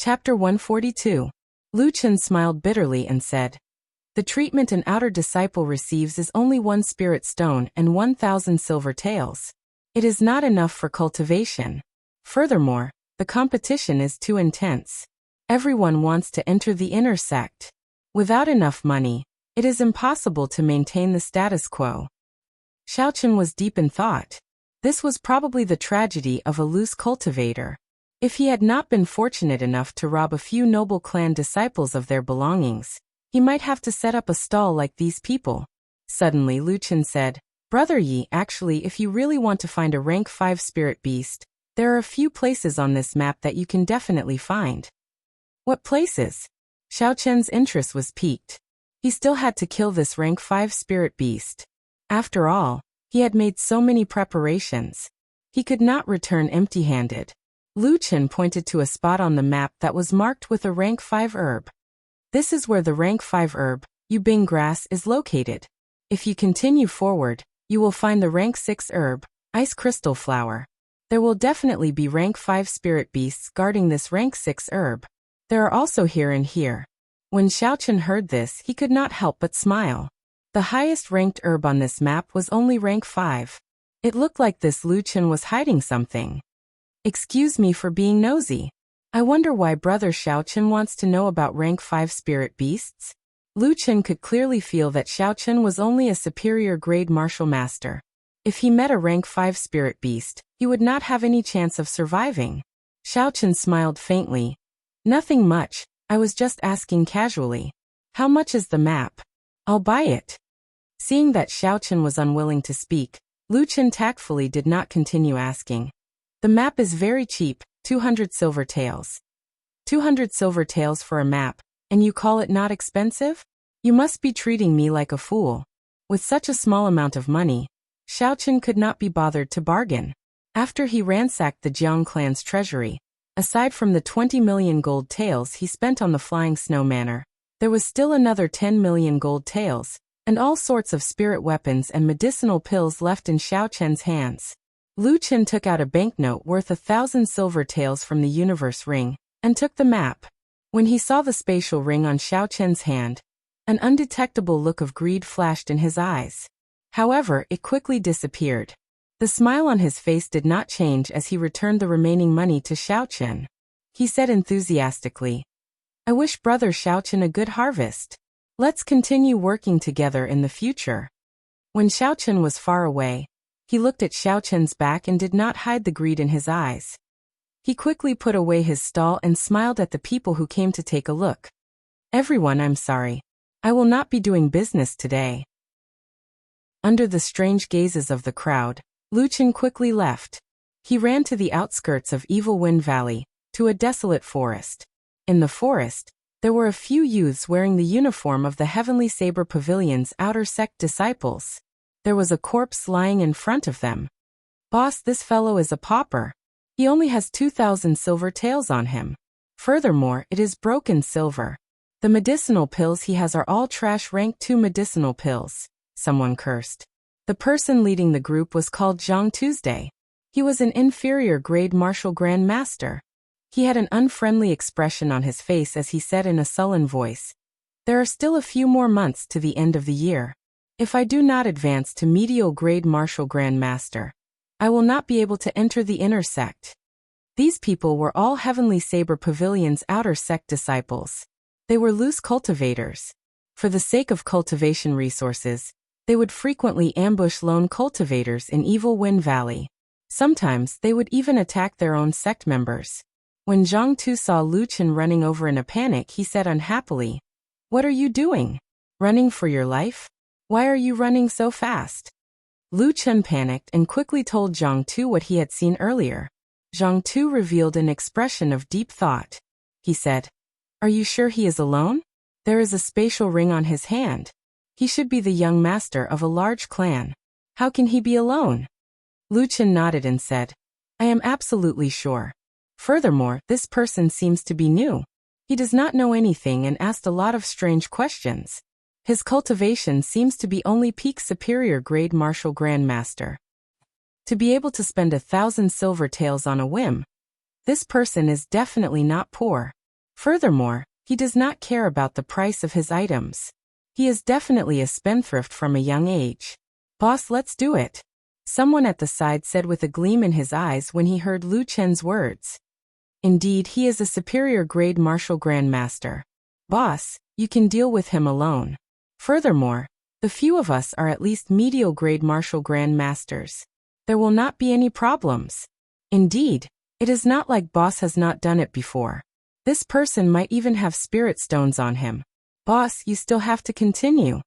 Chapter 142. Lu Chen smiled bitterly and said, "The treatment an outer disciple receives is only 1 spirit stone and 1,000 silver taels. It is not enough for cultivation. Furthermore, the competition is too intense. Everyone wants to enter the inner sect. Without enough money, it is impossible to maintain the status quo." Xiaochen was deep in thought. This was probably the tragedy of a loose cultivator. If he had not been fortunate enough to rob a few noble clan disciples of their belongings, he might have to set up a stall like these people. Suddenly Lu Chen said, "Brother Yi, actually if you really want to find a rank 5 spirit beast, there are a few places on this map that you can definitely find." "What places?" Xiaochen's interest was piqued. He still had to kill this rank 5 spirit beast. After all, he had made so many preparations. He could not return empty-handed. Lu Chen pointed to a spot on the map that was marked with a rank 5 herb. "This is where the rank 5 herb, Yubing grass, is located. If you continue forward, you will find the rank 6 herb, ice crystal flower. There will definitely be rank 5 spirit beasts guarding this rank 6 herb. There are also here and here." When Xiaochen heard this, he could not help but smile. The highest ranked herb on this map was only rank 5. It looked like this Lu Chen was hiding something. "Excuse me for being nosy. I wonder why Brother Xiaochen wants to know about rank 5 spirit beasts?" Lu Chen could clearly feel that Xiaochen was only a superior grade martial master. If he met a rank 5 spirit beast, he would not have any chance of surviving. Xiaochen smiled faintly. "Nothing much, I was just asking casually. How much is the map? I'll buy it." Seeing that Xiaochen was unwilling to speak, Lu Chen tactfully did not continue asking. "The map is very cheap, 200 silver taels." 200 silver taels for a map, and you call it not expensive? You must be treating me like a fool. With such a small amount of money, Xiaochen could not be bothered to bargain. After he ransacked the Jiang clan's treasury, aside from the 20 million gold taels he spent on the Flying Snow Manor, there was still another 10 million gold taels, and all sorts of spirit weapons and medicinal pills left in Xiaochen's hands. Lu Chen took out a banknote worth 1,000 silver taels from the universe ring, and took the map. When he saw the spatial ring on Xiaochen's hand, an undetectable look of greed flashed in his eyes. However, it quickly disappeared. The smile on his face did not change as he returned the remaining money to Xiaochen. He said enthusiastically, "I wish Brother Xiaochen a good harvest. Let's continue working together in the future." When Xiaochen was far away, he looked at Xiaochen's back and did not hide the greed in his eyes. He quickly put away his stall and smiled at the people who came to take a look. "Everyone, I'm sorry. I will not be doing business today." Under the strange gazes of the crowd, Lu Chen quickly left. He ran to the outskirts of Evil Wind Valley, to a desolate forest. In the forest, there were a few youths wearing the uniform of the Heavenly Saber Pavilion's outer sect disciples. There was a corpse lying in front of them. "Boss, this fellow is a pauper. He only has 2,000 silver taels on him. Furthermore, it is broken silver. The medicinal pills he has are all trash rank 2 medicinal pills," someone cursed. The person leading the group was called Zhang Tuesday. He was an inferior grade martial grand master. He had an unfriendly expression on his face as he said in a sullen voice, "There are still a few more months to the end of the year. If I do not advance to medial grade martial grand master, I will not be able to enter the inner sect." These people were all Heavenly Saber Pavilion's outer sect disciples. They were loose cultivators. For the sake of cultivation resources, they would frequently ambush lone cultivators in Evil Wind Valley. Sometimes they would even attack their own sect members. When Zhang Tu saw Lu Chen running over in a panic, he said unhappily, "What are you doing? Running for your life? Why are you running so fast?" Lu Chen panicked and quickly told Zhang Tu what he had seen earlier. Zhang Tu revealed an expression of deep thought. He said, "Are you sure he is alone? There is a spatial ring on his hand. He should be the young master of a large clan. How can he be alone?" Lu Chen nodded and said, "I am absolutely sure. Furthermore, this person seems to be new. He does not know anything and asked a lot of strange questions. His cultivation seems to be only peak superior grade martial grandmaster. To be able to spend 1,000 silver taels on a whim, this person is definitely not poor." Furthermore, he does not care about the price of his items. He is definitely a spendthrift from a young age. Boss, let's do it, someone at the side said with a gleam in his eyes when he heard Lu Chen's words. Indeed, he is a superior grade martial grandmaster. Boss, you can deal with him alone. Furthermore, the few of us are at least medial grade martial grandmasters. There will not be any problems. Indeed, it is not like Boss has not done it before. This person might even have spirit stones on him. Boss, you still have to continue.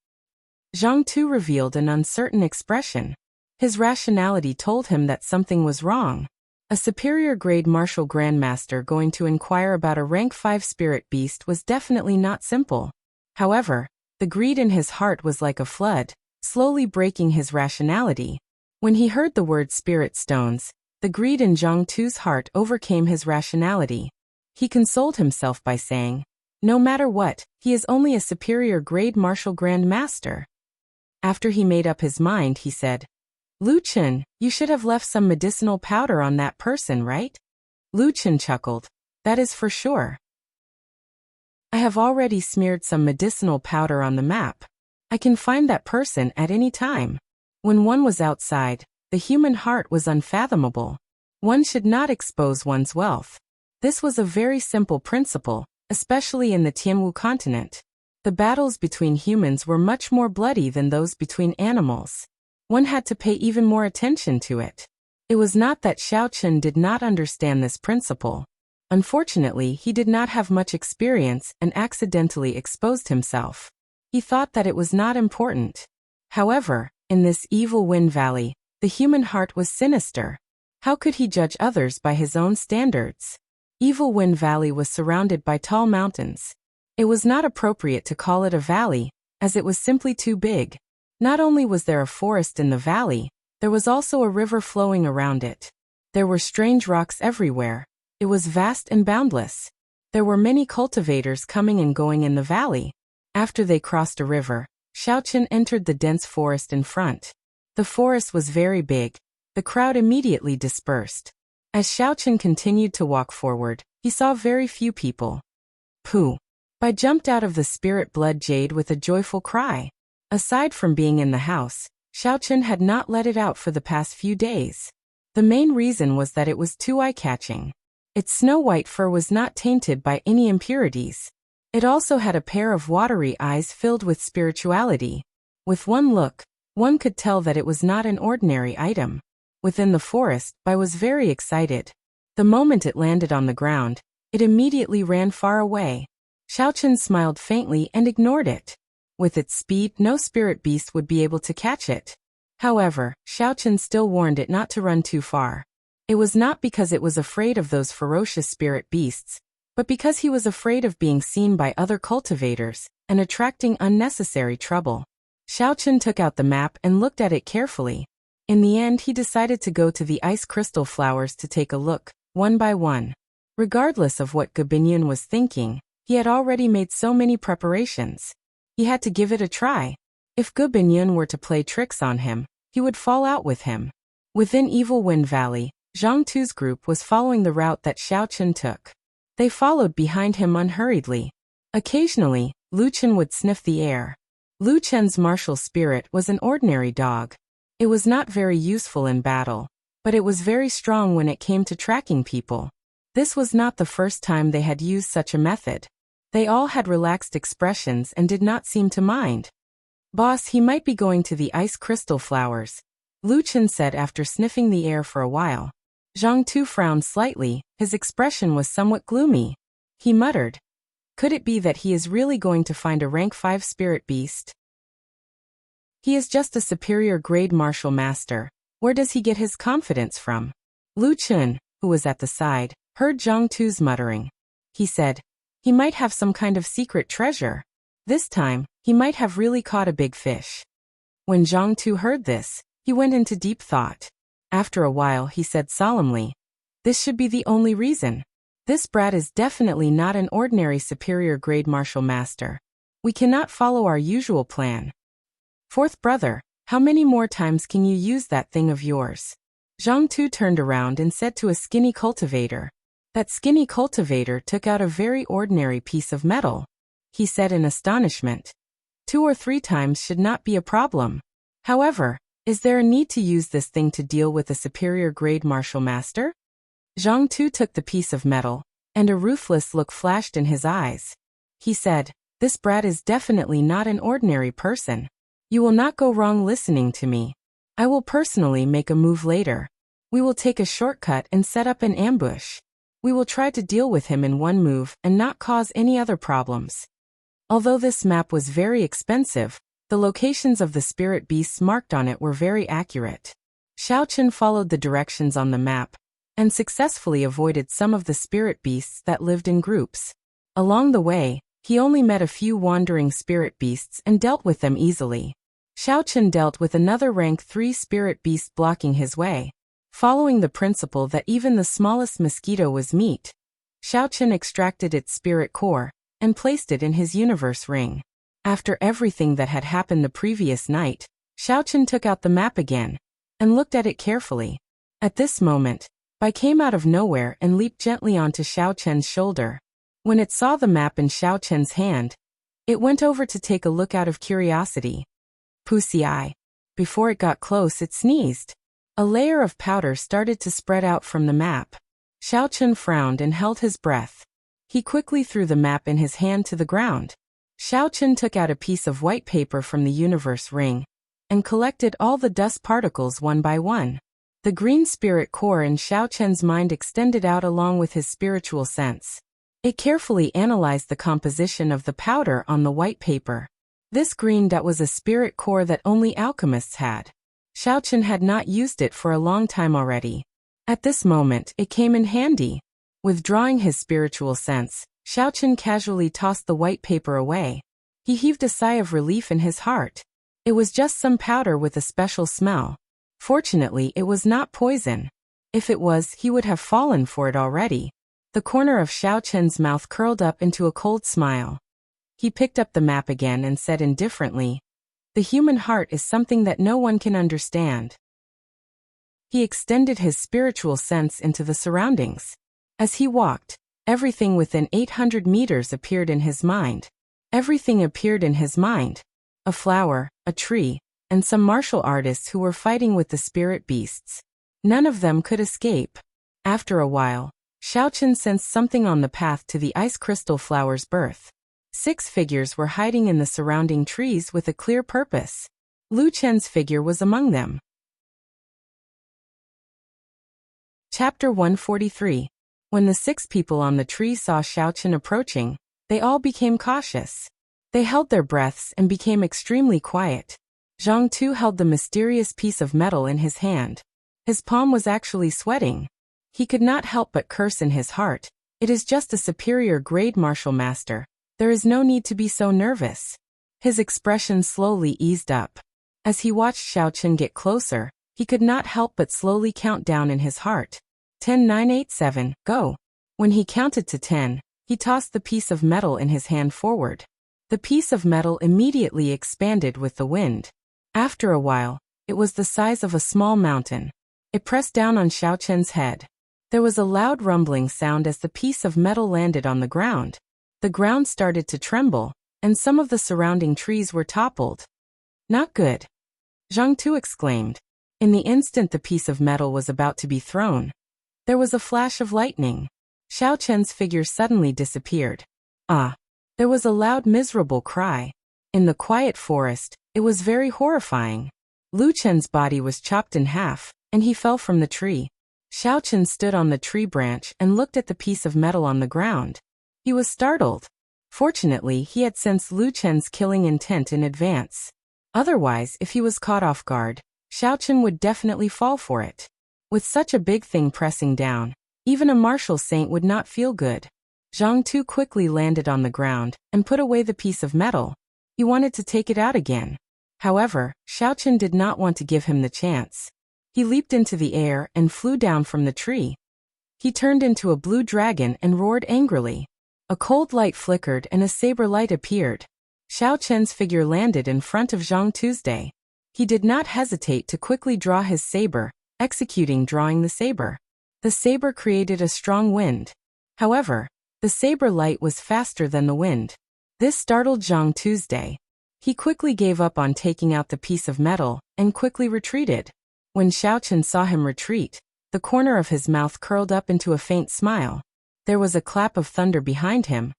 Zhang Tu revealed an uncertain expression. His rationality told him that something was wrong. A superior grade martial grandmaster going to inquire about a rank 5 spirit beast was definitely not simple. However, the greed in his heart was like a flood, slowly breaking his rationality. When he heard the word spirit stones, the greed in Zhang Tu's heart overcame his rationality. He consoled himself by saying, no matter what, he is only a superior grade martial grandmaster. After he made up his mind, he said, Lu Chen, you should have left some medicinal powder on that person, right? Lu Chen chuckled. That is for sure. I have already smeared some medicinal powder on the map. I can find that person at any time. When one was outside, the human heart was unfathomable. One should not expose one's wealth. This was a very simple principle, especially in the Tianwu continent. The battles between humans were much more bloody than those between animals. One had to pay even more attention to it. It was not that Xiao Chen did not understand this principle. Unfortunately, he did not have much experience and accidentally exposed himself. He thought that it was not important. However, in this evil Wind Valley, the human heart was sinister. How could he judge others by his own standards? Evil Wind Valley was surrounded by tall mountains. It was not appropriate to call it a valley, as it was simply too big. Not only was there a forest in the valley, there was also a river flowing around it. There were strange rocks everywhere. It was vast and boundless. There were many cultivators coming and going in the valley. After they crossed a river, Xiao Chen entered the dense forest in front. The forest was very big. The crowd immediately dispersed. As Xiao Chen continued to walk forward, he saw very few people. Pooh! Bai jumped out of the spirit blood jade with a joyful cry. Aside from being in the house, Xiao Chen had not let it out for the past few days. The main reason was that it was too eye-catching. Its snow-white fur was not tainted by any impurities. It also had a pair of watery eyes filled with spirituality. With one look, one could tell that it was not an ordinary item. Within the forest, Bai was very excited. The moment it landed on the ground, it immediately ran far away. Xiao Chen smiled faintly and ignored it. With its speed, no spirit beast would be able to catch it. However, Xiao Chen still warned it not to run too far. It was not because it was afraid of those ferocious spirit beasts, but because he was afraid of being seen by other cultivators and attracting unnecessary trouble. Xiao Chen took out the map and looked at it carefully. In the end, he decided to go to the ice crystal flowers to take a look, one by one. Regardless of what Ge Binyun was thinking, he had already made so many preparations. He had to give it a try. If Ge Binyun were to play tricks on him, he would fall out with him. Within Evil Wind Valley, Zhang Tu's group was following the route that Xiao Chen took. They followed behind him unhurriedly. Occasionally, Lu Chen would sniff the air. Lu Chen's martial spirit was an ordinary dog. It was not very useful in battle, but it was very strong when it came to tracking people. This was not the first time they had used such a method. They all had relaxed expressions and did not seem to mind. Boss, he might be going to the ice crystal flowers, Lu Chen said after sniffing the air for a while. Zhang Tu frowned slightly, his expression was somewhat gloomy. He muttered, could it be that he is really going to find a rank 5 spirit beast? He is just a superior grade martial master. Where does he get his confidence from? Lu Chen, who was at the side, heard Zhang Tu's muttering. He said, he might have some kind of secret treasure. This time, he might have really caught a big fish. When Zhang Tu heard this, he went into deep thought. After a while, he said solemnly, this should be the only reason. This brat is definitely not an ordinary superior grade martial master. We cannot follow our usual plan. Fourth brother, how many more times can you use that thing of yours? Zhang Tu turned around and said to a skinny cultivator. That skinny cultivator took out a very ordinary piece of metal, he said in astonishment. 2 or 3 times should not be a problem. However, is there a need to use this thing to deal with a superior grade martial master? Zhang Tu took the piece of metal, and a ruthless look flashed in his eyes. He said, "This brat is definitely not an ordinary person. You will not go wrong listening to me. I will personally make a move later. We will take a shortcut and set up an ambush. We will try to deal with him in one move and not cause any other problems." Although this map was very expensive, the locations of the spirit beasts marked on it were very accurate. Xiao Chen followed the directions on the map and successfully avoided some of the spirit beasts that lived in groups. Along the way, he only met a few wandering spirit beasts and dealt with them easily. Xiao Chen dealt with another rank 3 spirit beast blocking his way. Following the principle that even the smallest mosquito was meat, Xiao Chen extracted its spirit core and placed it in his universe ring. After everything that had happened the previous night, Xiao Chen took out the map again and looked at it carefully. At this moment, Bai came out of nowhere and leaped gently onto Xiao Chen's shoulder. When it saw the map in Xiao Chen's hand, it went over to take a look out of curiosity. Pussy eye. Before it got close, it sneezed. A layer of powder started to spread out from the map. Xiao Chen frowned and held his breath. He quickly threw the map in his hand to the ground. Xiao Chen took out a piece of white paper from the universe ring and collected all the dust particles one by one. The green spirit core in Xiao Chen's mind extended out along with his spiritual sense. It carefully analyzed the composition of the powder on the white paper. This green dot was a spirit core that only alchemists had. Xiao Chen had not used it for a long time already. At this moment, it came in handy. Withdrawing his spiritual sense, Xiao Chen casually tossed the white paper away. He heaved a sigh of relief in his heart. It was just some powder with a special smell. Fortunately, it was not poison. If it was, he would have fallen for it already. The corner of Xiao Chen's mouth curled up into a cold smile. He picked up the map again and said indifferently, "The human heart is something that no one can understand." He extended his spiritual sense into the surroundings. As he walked, everything within 800 meters appeared in his mind. Everything appeared in his mind. A flower, a tree, and some martial artists who were fighting with the spirit beasts. None of them could escape. After a while, Xiao Chen sensed something on the path to the ice crystal flower's birth. 6 figures were hiding in the surrounding trees with a clear purpose. Lu Chen's figure was among them. Chapter 143. When the 6 people on the tree saw Xiao Chen approaching, they all became cautious. They held their breaths and became extremely quiet. Zhang Tu held the mysterious piece of metal in his hand. His palm was actually sweating. He could not help but curse in his heart. It is just a superior grade martial master. There is no need to be so nervous. His expression slowly eased up. As he watched Xiao Chen get closer, he could not help but slowly count down in his heart. 10, 9, 8, 7, go. When he counted to 10, he tossed the piece of metal in his hand forward. The piece of metal immediately expanded with the wind. After a while, it was the size of a small mountain. It pressed down on Xiao Chen's head. There was a loud rumbling sound as the piece of metal landed on the ground. The ground started to tremble, and some of the surrounding trees were toppled. Not good. Zhang Tu exclaimed. In the instant the piece of metal was about to be thrown, there was a flash of lightning. Xiao Chen's figure suddenly disappeared. Ah! There was a loud miserable cry. In the quiet forest, it was very horrifying. Lu Chen's body was chopped in half, and he fell from the tree. Xiao Chen stood on the tree branch and looked at the piece of metal on the ground. He was startled. Fortunately, he had sensed Lu Chen's killing intent in advance. Otherwise, if he was caught off guard, Xiao Chen would definitely fall for it. With such a big thing pressing down, even a martial saint would not feel good. Zhang Tu quickly landed on the ground and put away the piece of metal. He wanted to take it out again. However, Xiao Chen did not want to give him the chance. He leaped into the air and flew down from the tree. He turned into a blue dragon and roared angrily. A cold light flickered and a saber light appeared. Xiao Chen's figure landed in front of Zhang Tu's day. He did not hesitate to quickly draw his saber, drawing the saber. The saber created a strong wind. However, the saber light was faster than the wind. This startled Zhang Tuesday. He quickly gave up on taking out the piece of metal and quickly retreated. When Xiaochen saw him retreat, the corner of his mouth curled up into a faint smile. There was a clap of thunder behind him,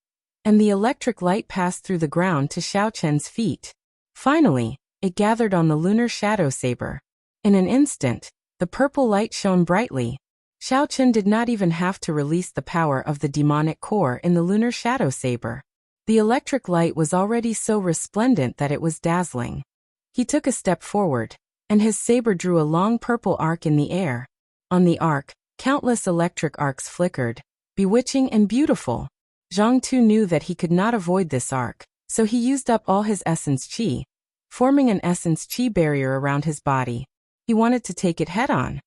and the electric light passed through the ground to Xiaochen's feet. Finally, it gathered on the lunar shadow saber. In an instant, the purple light shone brightly. Xiaochen did not even have to release the power of the demonic core in the lunar shadow saber. The electric light was already so resplendent that it was dazzling. He took a step forward, and his saber drew a long purple arc in the air. On the arc, countless electric arcs flickered, bewitching and beautiful. Zhang Tu knew that he could not avoid this arc, so he used up all his essence qi, forming an essence qi barrier around his body. He wanted to take it head-on.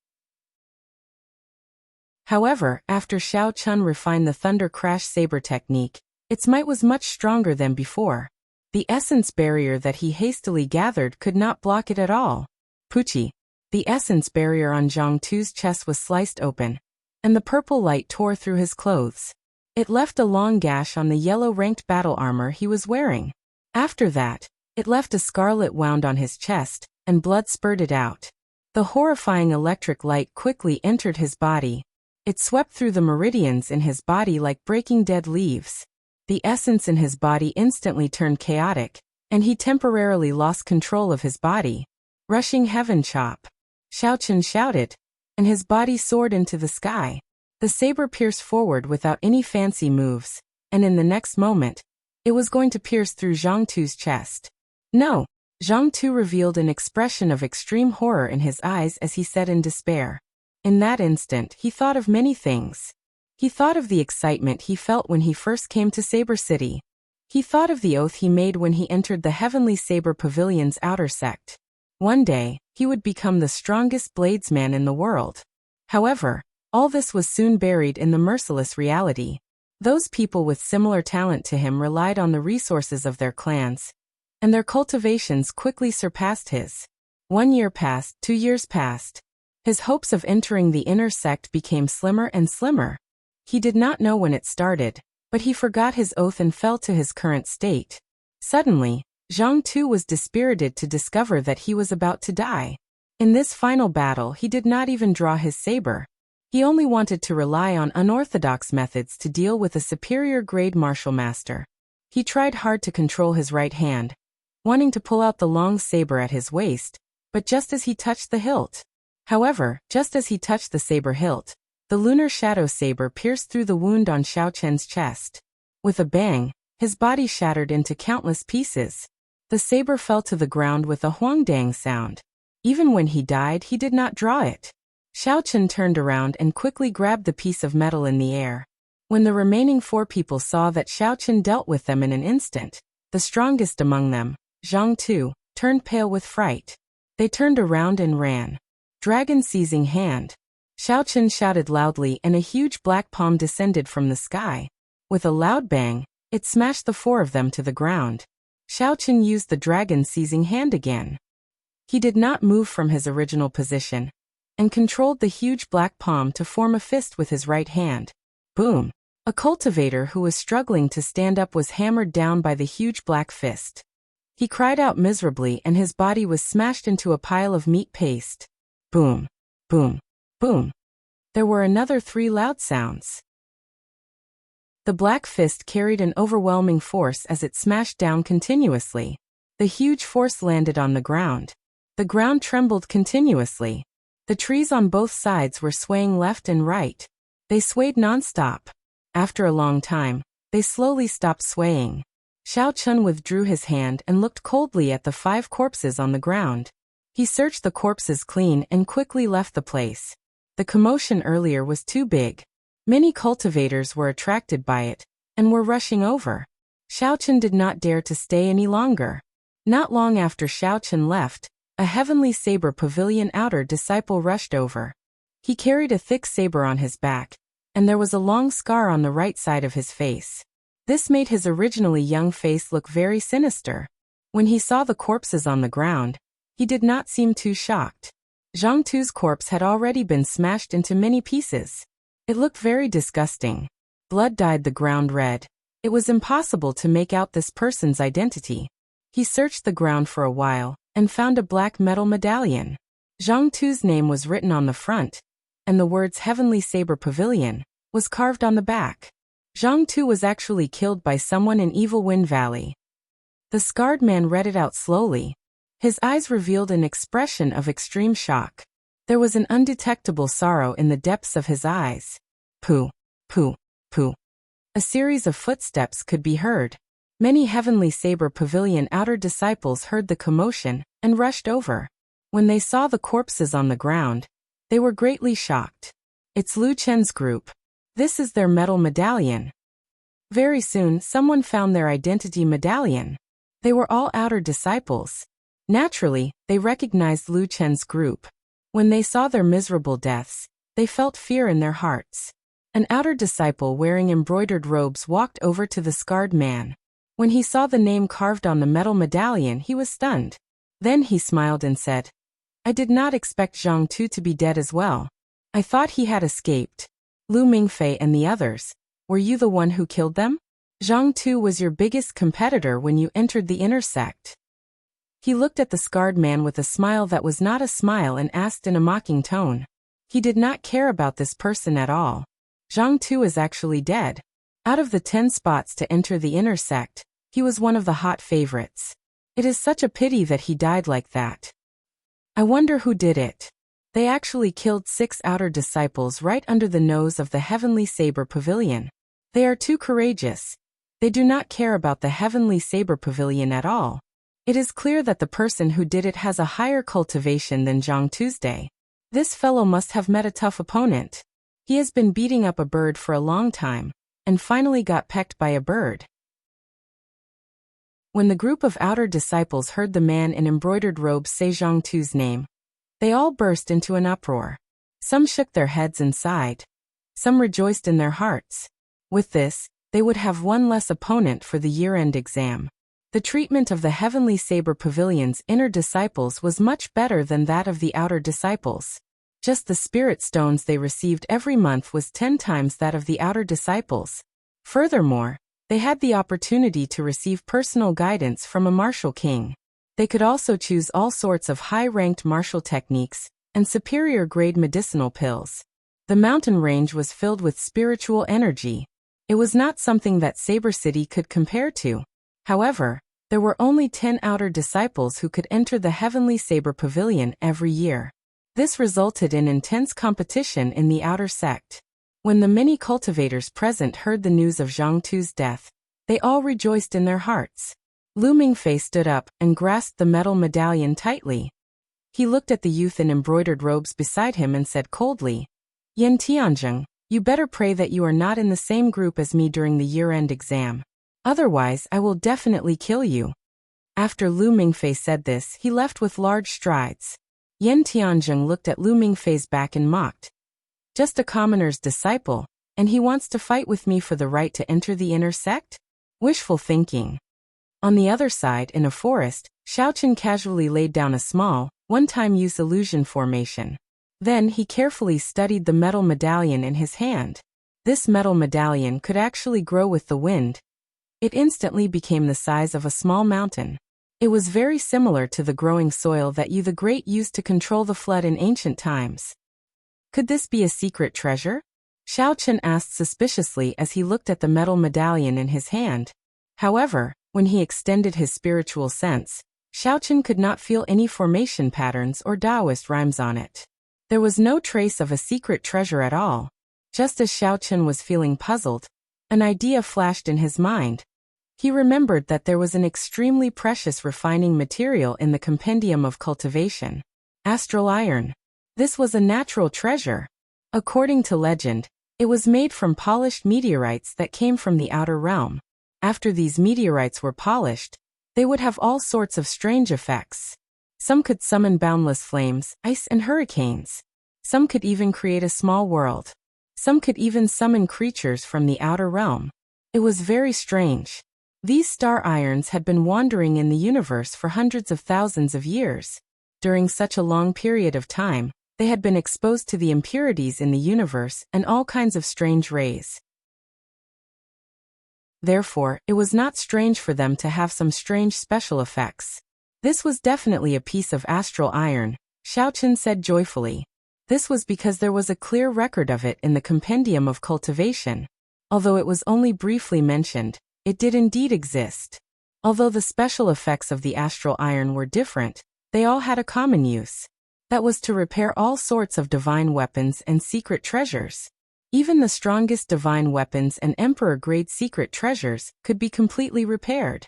However, after Xiao Chun refined the Thunder Crash Saber technique, its might was much stronger than before. The essence barrier that he hastily gathered could not block it at all. Puchi. The essence barrier on Zhang Tu's chest was sliced open, and the purple light tore through his clothes. It left a long gash on the yellow-ranked battle armor he was wearing. After that, it left a scarlet wound on his chest, and blood spurted out. The horrifying electric light quickly entered his body. It swept through the meridians in his body like breaking dead leaves. The essence in his body instantly turned chaotic, and he temporarily lost control of his body. Rushing heaven chop. Xiaochen shouted, and his body soared into the sky. The saber pierced forward without any fancy moves, and in the next moment, it was going to pierce through Zhang Tu's chest. No! Zhang Tu revealed an expression of extreme horror in his eyes as he said in despair. In that instant, he thought of many things. He thought of the excitement he felt when he first came to Saber City. He thought of the oath he made when he entered the Heavenly Saber Pavilion's outer sect. One day, he would become the strongest bladesman in the world. However, all this was soon buried in the merciless reality. Those people with similar talent to him relied on the resources of their clans, and their cultivations quickly surpassed his. 1 year passed, 2 years passed. His hopes of entering the inner sect became slimmer and slimmer. He did not know when it started, but he forgot his oath and fell to his current state. Suddenly, Zhang Tu was dispirited to discover that he was about to die. In this final battle, he did not even draw his saber. He only wanted to rely on unorthodox methods to deal with a superior-grade martial master. He tried hard to control his right hand, wanting to pull out the long saber at his waist, but just as he touched the hilt. However, just as he touched the saber hilt, the lunar shadow saber pierced through the wound on Xiaochen's chest. With a bang, his body shattered into countless pieces. The saber fell to the ground with a huangdang sound. Even when he died, he did not draw it. Xiaochen turned around and quickly grabbed the piece of metal in the air. When the remaining 4 people saw that Xiaochen dealt with them in an instant, the strongest among them, Zhang Tu, turned pale with fright. They turned around and ran. Dragon seizing hand. Xiaochen shouted loudly and a huge black palm descended from the sky. With a loud bang, it smashed the 4 of them to the ground. Xiaochen used the dragon seizing hand again. He did not move from his original position, and controlled the huge black palm to form a fist with his right hand. Boom! A cultivator who was struggling to stand up was hammered down by the huge black fist. He cried out miserably and his body was smashed into a pile of meat paste. Boom! Boom! Boom! There were another 3 loud sounds. The black fist carried an overwhelming force as it smashed down continuously. The huge force landed on the ground. The ground trembled continuously. The trees on both sides were swaying left and right. They swayed non-stop. After a long time, they slowly stopped swaying. Xiaochen withdrew his hand and looked coldly at the 5 corpses on the ground. He searched the corpses clean and quickly left the place. The commotion earlier was too big. Many cultivators were attracted by it, and were rushing over. Xiaochen did not dare to stay any longer. Not long after Xiaochen left, a heavenly saber pavilion outer disciple rushed over. He carried a thick saber on his back, and there was a long scar on the right side of his face. This made his originally young face look very sinister. When he saw the corpses on the ground, he did not seem too shocked. Zhang Tu's corpse had already been smashed into many pieces. It looked very disgusting. blood dyed the ground red. It was impossible to make out this person's identity. He searched the ground for a while, and found a black metal medallion. Zhang Tu's name was written on the front, and the words Heavenly Saber Pavilion was carved on the back. Zhang Tu was actually killed by someone in Evil Wind Valley. The scarred man read it out slowly. His eyes revealed an expression of extreme shock. There was an undetectable sorrow in the depths of his eyes. Pooh, pooh, pooh. A series of footsteps could be heard. Many Heavenly Saber Pavilion outer disciples heard the commotion and rushed over. When they saw the corpses on the ground, they were greatly shocked. It's Lu Chen's group. This is their metal medallion. Very soon, someone found their identity medallion. They were all outer disciples. Naturally, they recognized Lu Chen's group. When they saw their miserable deaths, they felt fear in their hearts. An outer disciple wearing embroidered robes walked over to the scarred man. When he saw the name carved on the metal medallion, he was stunned. Then he smiled and said, "I did not expect Zhang Tu to be dead as well. I thought he had escaped. Lu Mingfei and the others, were you the one who killed them? Zhang Tu was your biggest competitor when you entered the inner sect." He looked at the scarred man with a smile that was not a smile and asked in a mocking tone. He did not care about this person at all. Zhang Tu is actually dead. Out of the 10 spots to enter the inner sect, he was one of the hot favorites. It is such a pity that he died like that. I wonder who did it. They actually killed 6 outer disciples right under the nose of the Heavenly Saber Pavilion. They are too courageous. They do not care about the Heavenly Saber Pavilion at all. It is clear that the person who did it has a higher cultivation than Zhang Tuesday. This fellow must have met a tough opponent. He has been beating up a bird for a long time, and finally got pecked by a bird. When the group of outer disciples heard the man in embroidered robes say Zhang Tu's name, they all burst into an uproar. Some shook their heads and sighed. Some rejoiced in their hearts. With this, they would have one less opponent for the year-end exam. The treatment of the Heavenly Saber Pavilion's inner disciples was much better than that of the outer disciples. Just the spirit stones they received every month was 10 times that of the outer disciples. Furthermore, they had the opportunity to receive personal guidance from a martial king. They could also choose all sorts of high-ranked martial techniques and superior-grade medicinal pills. The mountain range was filled with spiritual energy. It was not something that Saber City could compare to. However, there were only 10 outer disciples who could enter the Heavenly Saber Pavilion every year. This resulted in intense competition in the outer sect. When the many cultivators present heard the news of Zhang Tu's death, they all rejoiced in their hearts. Lu Mingfei stood up and grasped the metal medallion tightly. He looked at the youth in embroidered robes beside him and said coldly, "Yan Tianzheng, you better pray that you are not in the same group as me during the year-end exam. Otherwise, I will definitely kill you." After Lu Mingfei said this, he left with large strides. Yan Tianzheng looked at Lu Mingfei's back and mocked. "Just a commoner's disciple, and he wants to fight with me for the right to enter the inner sect? Wishful thinking." On the other side, in a forest, Xiaoqin casually laid down a small, one-time-use illusion formation. Then he carefully studied the metal medallion in his hand. This metal medallion could actually grow with the wind. It instantly became the size of a small mountain. It was very similar to the growing soil that Yu the Great used to control the flood in ancient times. Could this be a secret treasure? Xiaoqin asked suspiciously as he looked at the metal medallion in his hand. However, when he extended his spiritual sense, Xiaoqin could not feel any formation patterns or Taoist rhymes on it. There was no trace of a secret treasure at all. Just as Xiaoqin was feeling puzzled, an idea flashed in his mind. He remembered that there was an extremely precious refining material in the compendium of cultivation. Astral iron. This was a natural treasure. According to legend, it was made from polished meteorites that came from the outer realm. After these meteorites were polished, they would have all sorts of strange effects. Some could summon boundless flames, ice, and hurricanes. Some could even create a small world. Some could even summon creatures from the outer realm. It was very strange. These star irons had been wandering in the universe for hundreds of thousands of years. During such a long period of time, they had been exposed to the impurities in the universe and all kinds of strange rays. Therefore, it was not strange for them to have some strange special effects. This was definitely a piece of astral iron, Xiaochen said joyfully. This was because there was a clear record of it in the Compendium of Cultivation. Although it was only briefly mentioned, it did indeed exist. Although the special effects of the astral iron were different, they all had a common use. That was to repair all sorts of divine weapons and secret treasures. Even the strongest divine weapons and emperor-grade secret treasures could be completely repaired.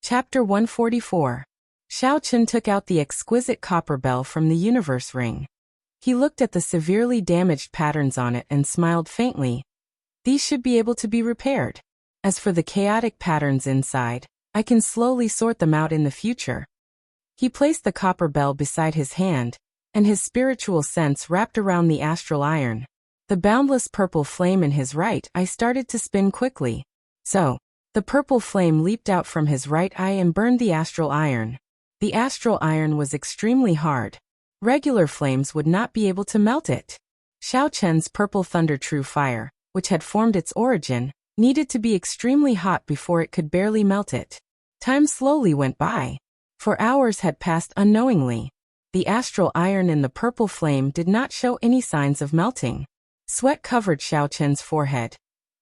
Chapter 144. Xiaochen took out the exquisite copper bell from the universe ring. He looked at the severely damaged patterns on it and smiled faintly. These should be able to be repaired. As for the chaotic patterns inside, I can slowly sort them out in the future. He placed the copper bell beside his hand, and his spiritual sense wrapped around the astral iron. The boundless purple flame in his right eye started to spin quickly. So, the purple flame leaped out from his right eye and burned the astral iron. The astral iron was extremely hard. Regular flames would not be able to melt it. Xiaochen's purple thunder true fire, which had formed its origin, needed to be extremely hot before it could barely melt it. Time slowly went by. For hours had passed unknowingly. The astral iron in the purple flame did not show any signs of melting. Sweat covered Xiaochen's forehead.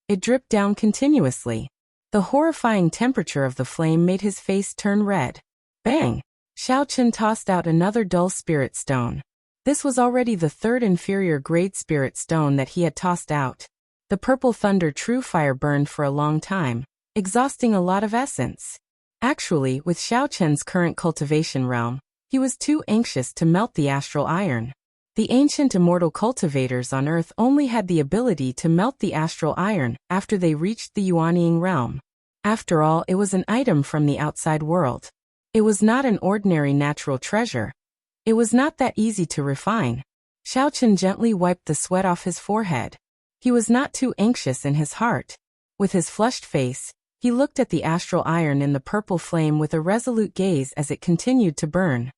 It dripped down continuously. The horrifying temperature of the flame made his face turn red. Bang! Xiaochen tossed out another dull spirit stone. This was already the third inferior grade spirit stone that he had tossed out. The purple thunder true fire burned for a long time, exhausting a lot of essence. Actually, with Xiaochen's current cultivation realm, he was too anxious to melt the astral iron. The ancient immortal cultivators on Earth only had the ability to melt the astral iron after they reached the Yuanying realm. After all, it was an item from the outside world. It was not an ordinary natural treasure. It was not that easy to refine. Xiaochen gently wiped the sweat off his forehead. He was not too anxious in his heart. With his flushed face, he looked at the astral iron in the purple flame with a resolute gaze as it continued to burn.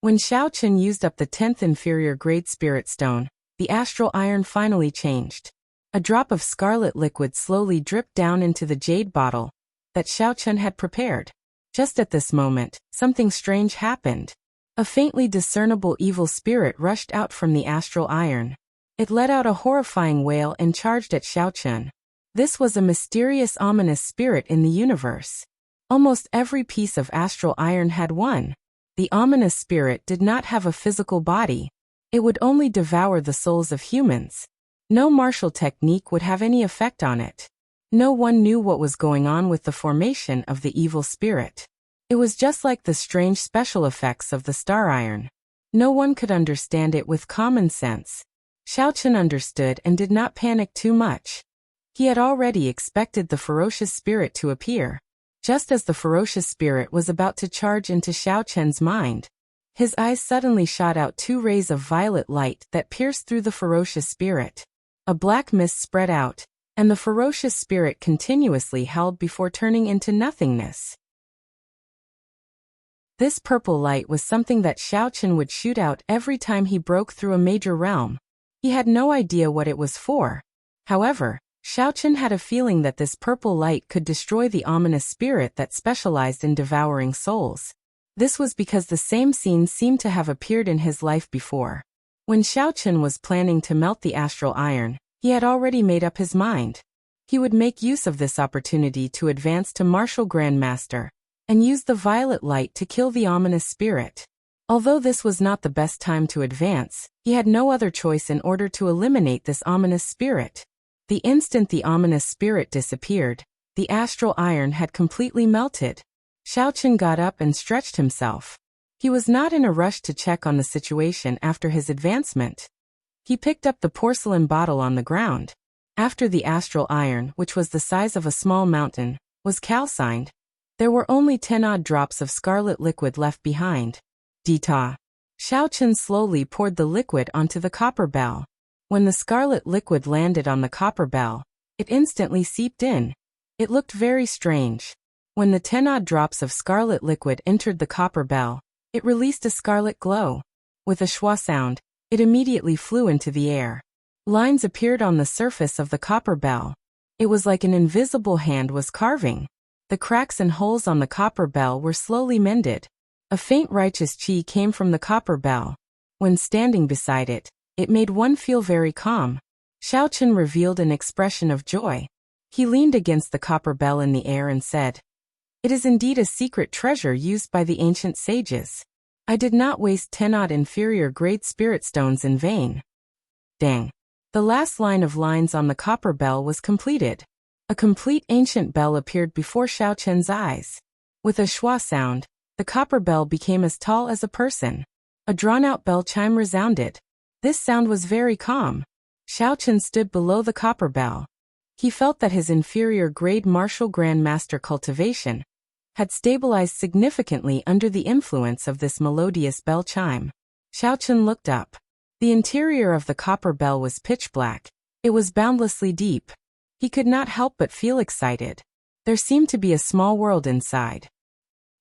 When Xiaochen used up the 10th inferior grade spirit stone, the astral iron finally changed. A drop of scarlet liquid slowly dripped down into the jade bottle that Xiaochen had prepared. Just at this moment, something strange happened. A faintly discernible evil spirit rushed out from the astral iron. It let out a horrifying wail and charged at Xiaochen. This was a mysterious, ominous spirit in the universe. Almost every piece of astral iron had one. The ominous spirit did not have a physical body. It would only devour the souls of humans. No martial technique would have any effect on it. No one knew what was going on with the formation of the evil spirit. It was just like the strange special effects of the star iron. No one could understand it with common sense. Xiaochen understood and did not panic too much. He had already expected the ferocious spirit to appear. Just as the ferocious spirit was about to charge into Xiaochen's mind, his eyes suddenly shot out two rays of violet light that pierced through the ferocious spirit. A black mist spread out, and the ferocious spirit continuously howled before turning into nothingness. This purple light was something that Xiaochen would shoot out every time he broke through a major realm. He had no idea what it was for. However, Xiaochen had a feeling that this purple light could destroy the ominous spirit that specialized in devouring souls. This was because the same scene seemed to have appeared in his life before. When Xiaochen was planning to melt the astral iron, he had already made up his mind. He would make use of this opportunity to advance to Martial Grandmaster, and use the violet light to kill the ominous spirit. Although this was not the best time to advance, he had no other choice in order to eliminate this ominous spirit. The instant the ominous spirit disappeared, the astral iron had completely melted. Xiaochen got up and stretched himself. He was not in a rush to check on the situation after his advancement. He picked up the porcelain bottle on the ground. After the astral iron, which was the size of a small mountain, was calcined, there were only 10 odd drops of scarlet liquid left behind. Xiaochen slowly poured the liquid onto the copper bell. When the scarlet liquid landed on the copper bell, it instantly seeped in. It looked very strange. When the 10 odd drops of scarlet liquid entered the copper bell, it released a scarlet glow. With a schwa sound, it immediately flew into the air. Lines appeared on the surface of the copper bell. It was like an invisible hand was carving. The cracks and holes on the copper bell were slowly mended. A faint righteous chi came from the copper bell. When standing beside it, it made one feel very calm. Xiaochen revealed an expression of joy. He leaned against the copper bell in the air and said, "It is indeed a secret treasure used by the ancient sages. I did not waste 10 odd inferior grade spirit stones in vain." Dang. The last line of lines on the copper bell was completed. A complete ancient bell appeared before Xiaochen's eyes. With a schwa sound, the copper bell became as tall as a person. A drawn-out bell chime resounded. This sound was very calm. Xiaochen stood below the copper bell. He felt that his inferior grade martial grandmaster cultivation had stabilized significantly under the influence of this melodious bell chime. Xiaochen looked up. The interior of the copper bell was pitch black. It was boundlessly deep. He could not help but feel excited. There seemed to be a small world inside.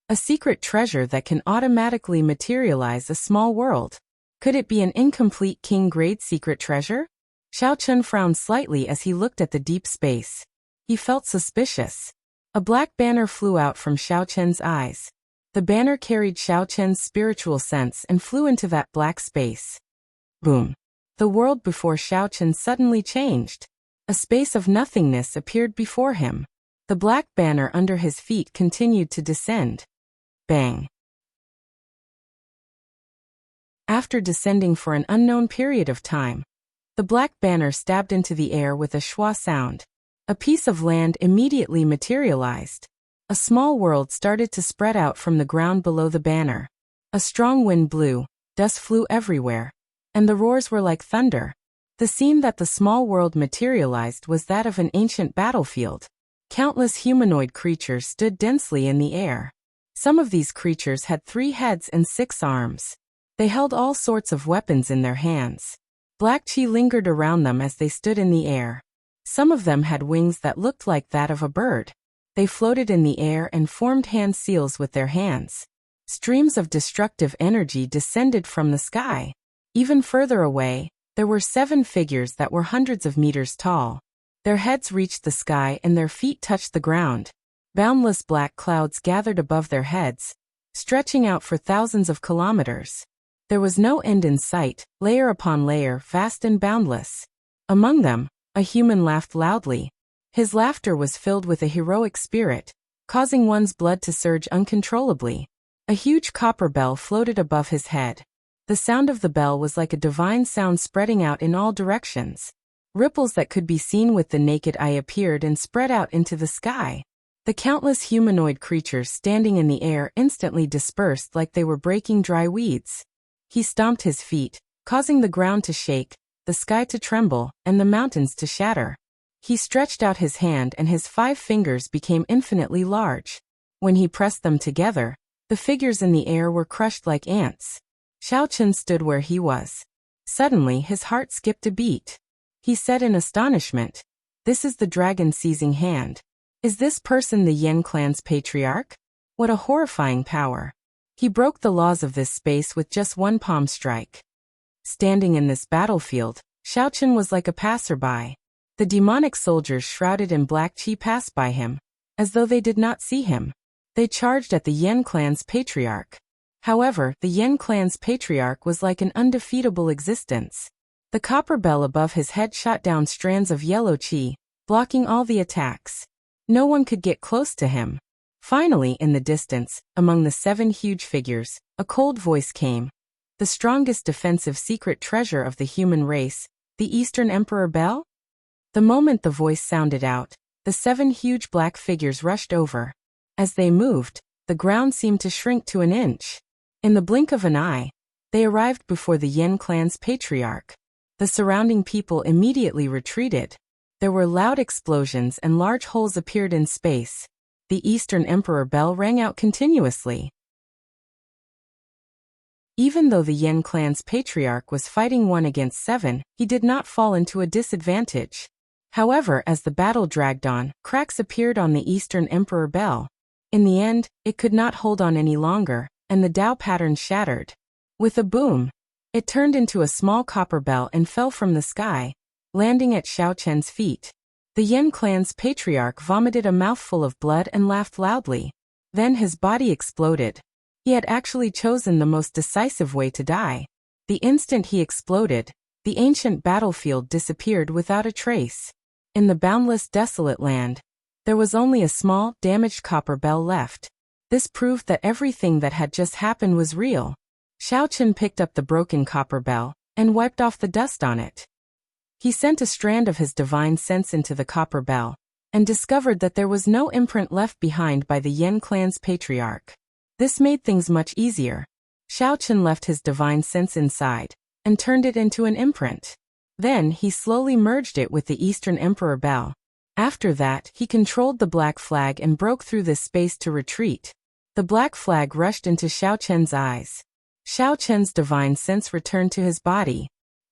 A secret treasure that can automatically materialize a small world. Could it be an incomplete king-grade secret treasure? Xiaochen frowned slightly as he looked at the deep space. He felt suspicious. A black banner flew out from Xiaochen's eyes. The banner carried Xiaochen's spiritual sense and flew into that black space. Boom. The world before Xiaochen suddenly changed. A space of nothingness appeared before him. The black banner under his feet continued to descend. Bang. After descending for an unknown period of time, the black banner stabbed into the air with a schwa sound. A piece of land immediately materialized. A small world started to spread out from the ground below the banner. A strong wind blew, dust flew everywhere, and the roars were like thunder. The scene that the small world materialized was that of an ancient battlefield. Countless humanoid creatures stood densely in the air. Some of these creatures had 3 heads and 6 arms. They held all sorts of weapons in their hands. Black chi lingered around them as they stood in the air. Some of them had wings that looked like that of a bird. They floated in the air and formed hand seals with their hands. Streams of destructive energy descended from the sky. Even further away, there were 7 figures that were hundreds of meters tall. Their heads reached the sky and their feet touched the ground. Boundless black clouds gathered above their heads, stretching out for thousands of kilometers. There was no end in sight, layer upon layer, vast and boundless. Among them, a human laughed loudly. His laughter was filled with a heroic spirit, causing one's blood to surge uncontrollably. A huge copper bell floated above his head. The sound of the bell was like a divine sound spreading out in all directions. Ripples that could be seen with the naked eye appeared and spread out into the sky. The countless humanoid creatures standing in the air instantly dispersed like they were breaking dry weeds. He stomped his feet, causing the ground to shake, the sky to tremble, and the mountains to shatter. He stretched out his hand and his 5 fingers became infinitely large. When he pressed them together, the figures in the air were crushed like ants. Xiaochen stood where he was. Suddenly his heart skipped a beat. He said in astonishment, "This is the dragon seizing hand. Is this person the Yen clan's patriarch? What a horrifying power." He broke the laws of this space with just one palm strike. Standing in this battlefield, Xiaochen was like a passerby. The demonic soldiers shrouded in black chi passed by him, as though they did not see him. They charged at the Yen clan's patriarch. However, the Yen clan's patriarch was like an undefeatable existence. The copper bell above his head shot down strands of yellow chi, blocking all the attacks. No one could get close to him. Finally, in the distance, among the 7 huge figures, a cold voice came. The strongest defensive secret treasure of the human race, the Eastern Emperor Bell? The moment the voice sounded out, the 7 huge black figures rushed over. As they moved, the ground seemed to shrink to an inch. In the blink of an eye, they arrived before the Yen clan's patriarch. The surrounding people immediately retreated. There were loud explosions and large holes appeared in space. The Eastern Emperor Bell rang out continuously. Even though the Yen clan's patriarch was fighting 1 against 7, he did not fall into a disadvantage. However, as the battle dragged on, cracks appeared on the Eastern Emperor Bell. In the end, it could not hold on any longer, and the Tao pattern shattered. With a boom, it turned into a small copper bell and fell from the sky. landing at Xiao Chen's feet. The Yen clan's patriarch vomited a mouthful of blood and laughed loudly. Then his body exploded. He had actually chosen the most decisive way to die. The instant he exploded, the ancient battlefield disappeared without a trace. In the boundless desolate land, there was only a small, damaged copper bell left. This proved that everything that had just happened was real. Xiao Chen picked up the broken copper bell and wiped off the dust on it. He sent a strand of his divine sense into the copper bell and discovered that there was no imprint left behind by the Yen clan's patriarch. This made things much easier. Xiao Chen left his divine sense inside and turned it into an imprint. Then he slowly merged it with the Eastern Emperor bell. After that, he controlled the black flag and broke through this space to retreat. The black flag rushed into Xiao Chen's eyes. Xiao Chen's divine sense returned to his body.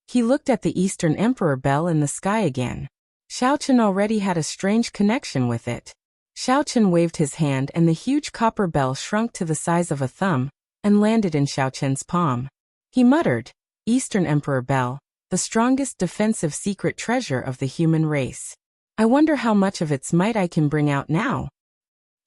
He looked at the Eastern Emperor bell in the sky again. Xiao Chen already had a strange connection with it. Xiao Chen waved his hand and the huge copper bell shrunk to the size of a thumb and landed in Xiao Chen's palm. He muttered, "Eastern Emperor bell, the strongest defensive secret treasure of the human race. I wonder how much of its might I can bring out now."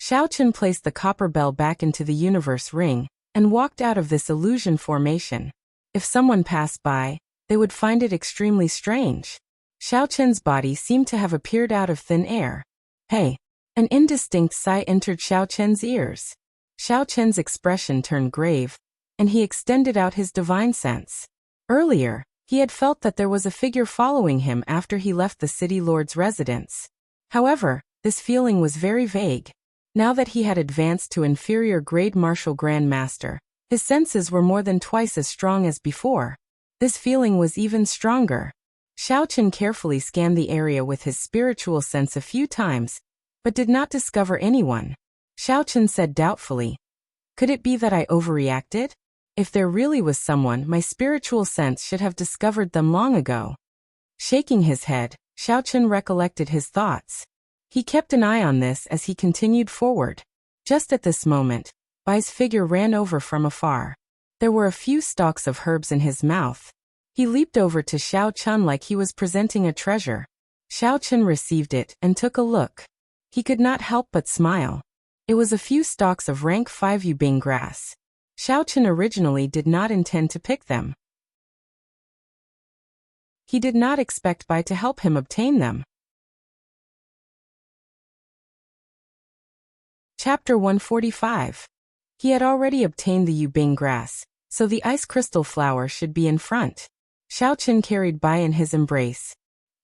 Xiao Chen placed the copper bell back into the universe ring and walked out of this illusion formation. If someone passed by, they would find it extremely strange. Xiao Chen's body seemed to have appeared out of thin air. "Hey!" An indistinct sigh entered Xiao Chen's ears. Xiao Chen's expression turned grave, and he extended out his divine sense. Earlier, he had felt that there was a figure following him after he left the city lord's residence. However, this feeling was very vague. Now that he had advanced to inferior grade martial grand master, his senses were more than twice as strong as before. This feeling was even stronger. Xiao Chen carefully scanned the area with his spiritual sense a few times, but did not discover anyone. Xiao Chen said doubtfully, "Could it be that I overreacted? If there really was someone, my spiritual sense should have discovered them long ago." Shaking his head, Xiao Chen recollected his thoughts. He kept an eye on this as he continued forward. Just at this moment, Bai's figure ran over from afar. There were a few stalks of herbs in his mouth. He leaped over to Xiao Chen like he was presenting a treasure. Xiao Chen received it and took a look. He could not help but smile. It was a few stalks of rank 5 yubing grass. Xiao Chen originally did not intend to pick them. He did not expect Bai to help him obtain them. Chapter 145. He had already obtained the yubing grass, so the ice crystal flower should be in front. Xiao Chen carried Bai in his embrace.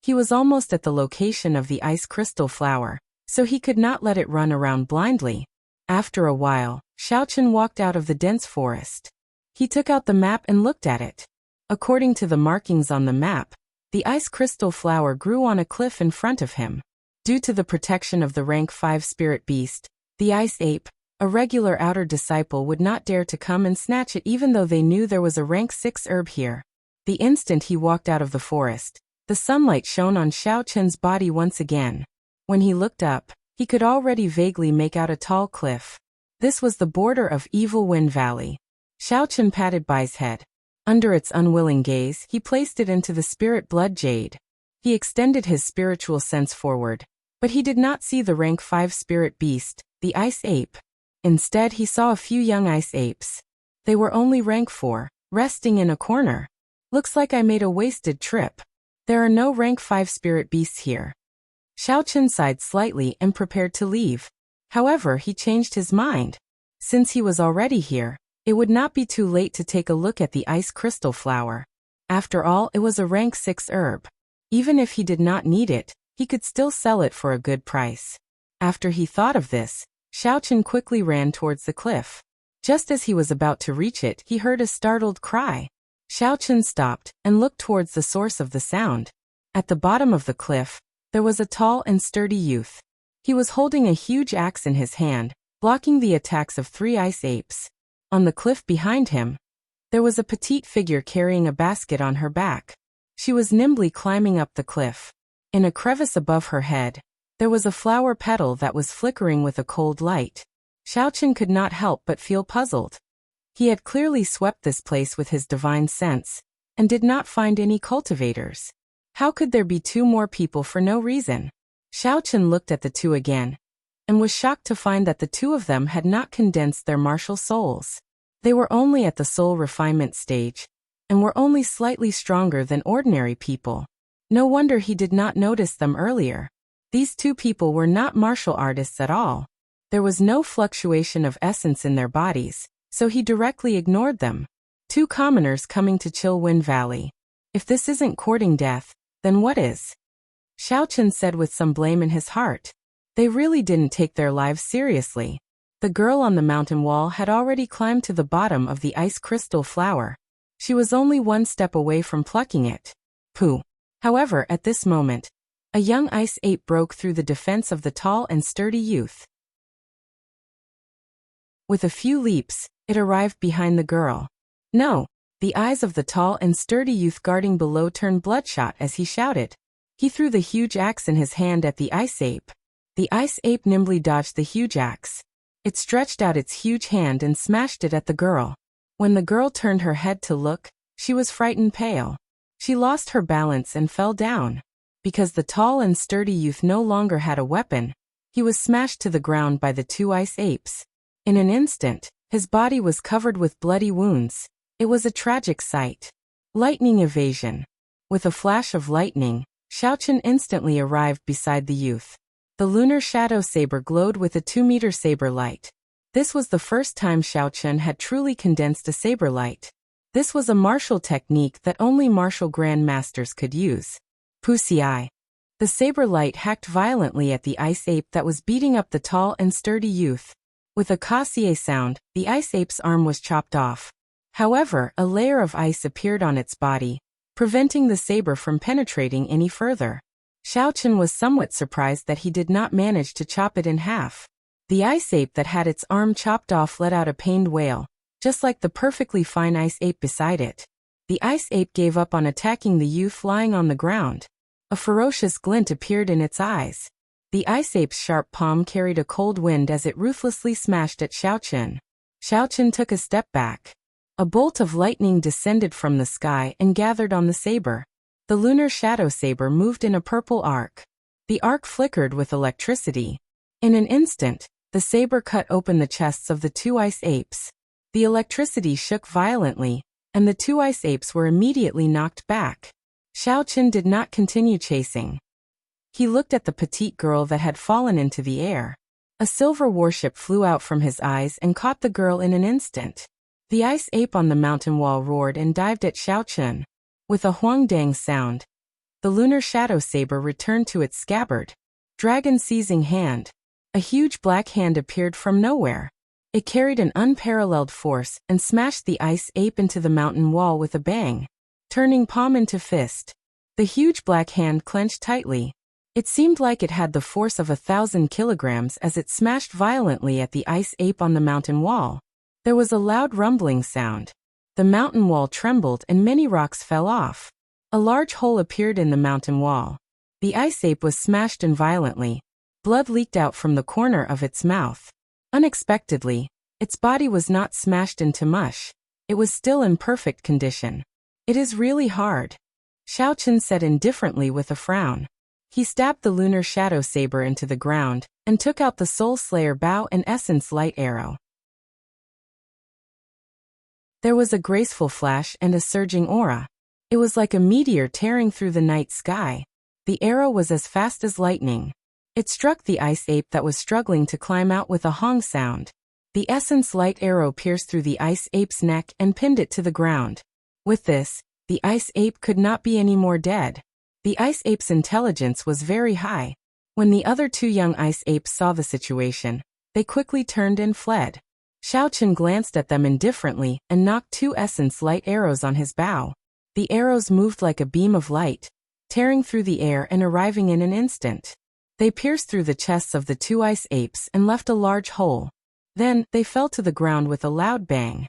He was almost at the location of the ice crystal flower, so he could not let it run around blindly. After a while, Xiao Chen walked out of the dense forest. He took out the map and looked at it. According to the markings on the map, the ice crystal flower grew on a cliff in front of him. Due to the protection of the rank 5 spirit beast, the ice ape, a regular outer disciple would not dare to come and snatch it even though they knew there was a rank 6 herb here. The instant he walked out of the forest, the sunlight shone on Xiao Chen's body once again. When he looked up, he could already vaguely make out a tall cliff. This was the border of Evil Wind Valley. Xiao Chen patted Bai's head. Under its unwilling gaze, he placed it into the spirit blood jade. He extended his spiritual sense forward, but he did not see the rank 5 spirit beast, the ice ape. Instead, he saw a few young ice apes. They were only rank 4, resting in a corner. Looks like I made a wasted trip. There are no rank 5 spirit beasts here. Xiao Chen sighed slightly and prepared to leave. However, he changed his mind. Since he was already here, it would not be too late to take a look at the ice crystal flower. After all, it was a rank 6 herb. Even if he did not need it, he could still sell it for a good price. After he thought of this, Xiao Chen quickly ran towards the cliff. Just as he was about to reach it, he heard a startled cry. Xiao Chen stopped and looked towards the source of the sound. At the bottom of the cliff, there was a tall and sturdy youth. He was holding a huge axe in his hand, blocking the attacks of 3 ice apes. On the cliff behind him, there was a petite figure carrying a basket on her back. She was nimbly climbing up the cliff. In a crevice above her head, there was a flower petal that was flickering with a cold light. Xiao Chen could not help but feel puzzled. He had clearly swept this place with his divine sense, and did not find any cultivators. How could there be two more people for no reason? Xiao Chen looked at the two again, and was shocked to find that the two of them had not condensed their martial souls. They were only at the soul refinement stage, and were only slightly stronger than ordinary people. No wonder he did not notice them earlier. These two people were not martial artists at all. There was no fluctuation of essence in their bodies, so he directly ignored them. Two commoners coming to chill Wind Valley. If this isn't courting death, then what is? Xiao Chen said with some blame in his heart. They really didn't take their lives seriously. The girl on the mountain wall had already climbed to the bottom of the ice crystal flower. She was only one step away from plucking it. Pooh. However, at this moment, a young ice ape broke through the defense of the tall and sturdy youth. With a few leaps, it arrived behind the girl. No, the eyes of the tall and sturdy youth guarding below turned bloodshot as he shouted. He threw the huge axe in his hand at the ice ape. The ice ape nimbly dodged the huge axe. It stretched out its huge hand and smashed it at the girl. When the girl turned her head to look, she was frightened pale. She lost her balance and fell down. Because the tall and sturdy youth no longer had a weapon, he was smashed to the ground by the two ice apes. In an instant, his body was covered with bloody wounds. It was a tragic sight. Lightning evasion. With a flash of lightning, Xiao Chen instantly arrived beside the youth. The lunar shadow saber glowed with a 2-meter saber light. This was the first time Xiao Chen had truly condensed a saber light. This was a martial technique that only martial grandmasters could use. Pussy. The saber light hacked violently at the ice ape that was beating up the tall and sturdy youth. With a cassier sound, the ice ape's arm was chopped off. However, a layer of ice appeared on its body, preventing the saber from penetrating any further. Xiao Chen was somewhat surprised that he did not manage to chop it in half. The ice ape that had its arm chopped off let out a pained wail, just like the perfectly fine ice ape beside it. The ice ape gave up on attacking the youth lying on the ground. A ferocious glint appeared in its eyes. The ice ape's sharp palm carried a cold wind as it ruthlessly smashed at Xiao Chen. Xiao Chen took a step back. A bolt of lightning descended from the sky and gathered on the saber. The lunar shadow saber moved in a purple arc. The arc flickered with electricity. In an instant, the saber cut open the chests of the two ice apes. The electricity shook violently, and the two ice apes were immediately knocked back. Xiao Chen did not continue chasing. He looked at the petite girl that had fallen into the air. A silver warship flew out from his eyes and caught the girl in an instant. The ice ape on the mountain wall roared and dived at Xiao Chen. With a huangdang sound, the lunar shadow saber returned to its scabbard. Dragon seizing hand. A huge black hand appeared from nowhere. It carried an unparalleled force and smashed the ice ape into the mountain wall with a bang, turning palm into fist. The huge black hand clenched tightly. It seemed like it had the force of 1,000 kilograms as it smashed violently at the ice ape on the mountain wall. There was a loud rumbling sound. The mountain wall trembled and many rocks fell off. A large hole appeared in the mountain wall. The ice ape was smashed in violently. Blood leaked out from the corner of its mouth. Unexpectedly, its body was not smashed into mush. It was still in perfect condition. It is really hard, Xiao Chen said indifferently with a frown. He stabbed the lunar shadow saber into the ground and took out the Soul Slayer bow and essence light arrow. There was a graceful flash and a surging aura. It was like a meteor tearing through the night sky. The arrow was as fast as lightning. It struck the ice ape that was struggling to climb out with a hong sound. The essence light arrow pierced through the ice ape's neck and pinned it to the ground. With this, the ice ape could not be any more dead. The ice ape's intelligence was very high. When the other two young ice apes saw the situation, they quickly turned and fled. Xiao Chen glanced at them indifferently and knocked 2 essence light arrows on his bow. The arrows moved like a beam of light, tearing through the air and arriving in an instant. They pierced through the chests of the 2 ice apes and left a large hole. Then, they fell to the ground with a loud bang.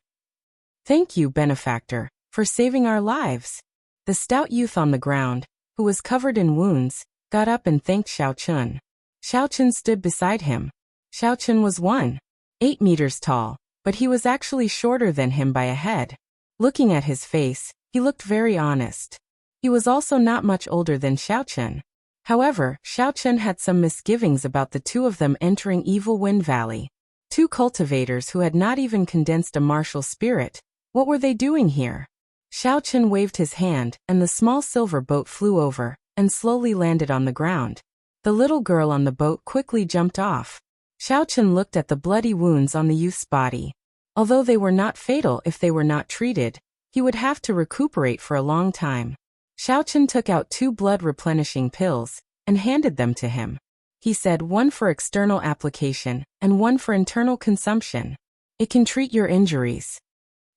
"Thank you, benefactor, for saving our lives." The stout youth on the ground, who was covered in wounds, got up and thanked Xiao Chen. Xiao Chen stood beside him. Xiao Chen was 1.8 meters tall, but he was actually shorter than him by a head. Looking at his face, he looked very honest. He was also not much older than Xiaochen. However, Xiaochen had some misgivings about the two of them entering Evil Wind Valley. Two cultivators who had not even condensed a martial spirit. What were they doing here? Xiaochen waved his hand, and the small silver boat flew over, and slowly landed on the ground. The little girl on the boat quickly jumped off. Xiaochen looked at the bloody wounds on the youth's body. Although they were not fatal if they were not treated, he would have to recuperate for a long time. Xiaochen took out 2 blood-replenishing pills, and handed them to him. He said, one for external application, and one for internal consumption. It can treat your injuries.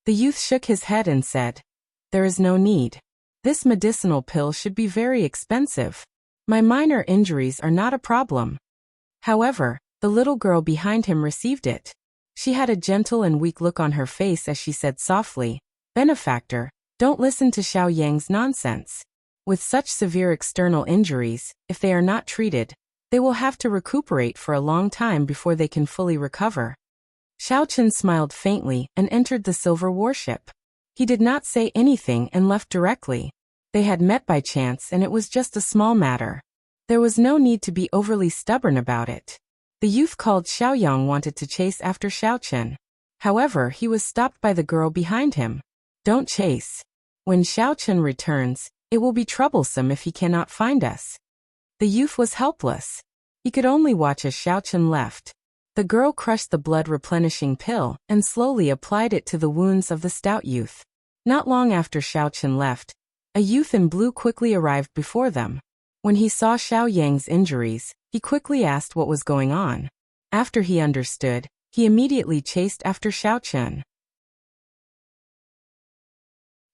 The youth shook his head and said, there is no need. This medicinal pill should be very expensive. My minor injuries are not a problem. However, the little girl behind him received it. She had a gentle and weak look on her face as she said softly, Benefactor, don't listen to Xiao Yang's nonsense. With such severe external injuries, if they are not treated, they will have to recuperate for a long time before they can fully recover. Xiaochen smiled faintly and entered the silver warship. He did not say anything and left directly. They had met by chance and it was just a small matter. There was no need to be overly stubborn about it. The youth called Xiaoyang wanted to chase after Xiaochen. However, he was stopped by the girl behind him. Don't chase. When Xiaochen returns, it will be troublesome if he cannot find us. The youth was helpless. He could only watch as Xiaochen left. The girl crushed the blood-replenishing pill and slowly applied it to the wounds of the stout youth. Not long after Xiaochen left, a youth in blue quickly arrived before them. When he saw Xiao Yang's injuries, he quickly asked what was going on. After he understood, he immediately chased after Xiaochen.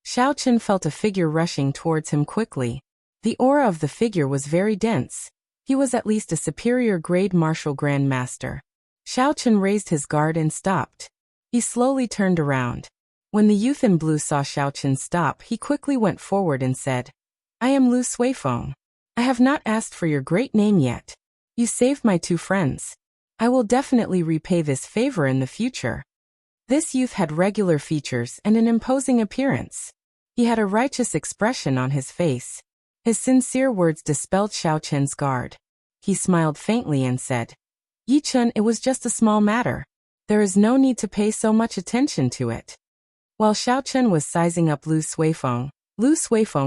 Xiaochen felt a figure rushing towards him quickly. The aura of the figure was very dense. He was at least a superior grade martial grand master. Xiaochen raised his guard and stopped. He slowly turned around. When the youth in blue saw Xiaochen stop, he quickly went forward and said, I am Lu Suifeng. I have not asked for your great name yet. You saved my 2 friends. I will definitely repay this favor in the future. This youth had regular features and an imposing appearance. He had a righteous expression on his face. His sincere words dispelled Xiaochen's guard. He smiled faintly and said, Yichun, it was just a small matter. There is no need to pay so much attention to it. While Xiaochen was sizing up Lu Suifeng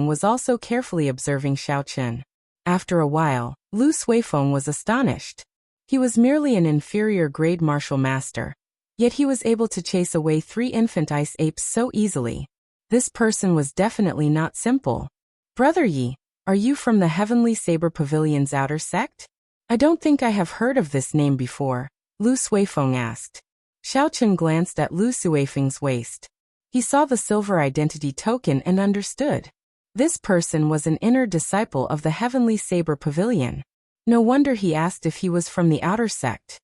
was also carefully observing Xiaochen. After a while, Lu Suifeng was astonished. He was merely an inferior grade martial master, yet he was able to chase away 3 infant ice apes so easily. This person was definitely not simple. Brother Yi, are you from the Heavenly Saber Pavilion's outer sect? I don't think I have heard of this name before, Lu Suifeng asked. Xiaochen glanced at Lu Suifeng's waist. He saw the silver identity token and understood. This person was an inner disciple of the Heavenly Saber Pavilion. No wonder he asked if he was from the outer sect.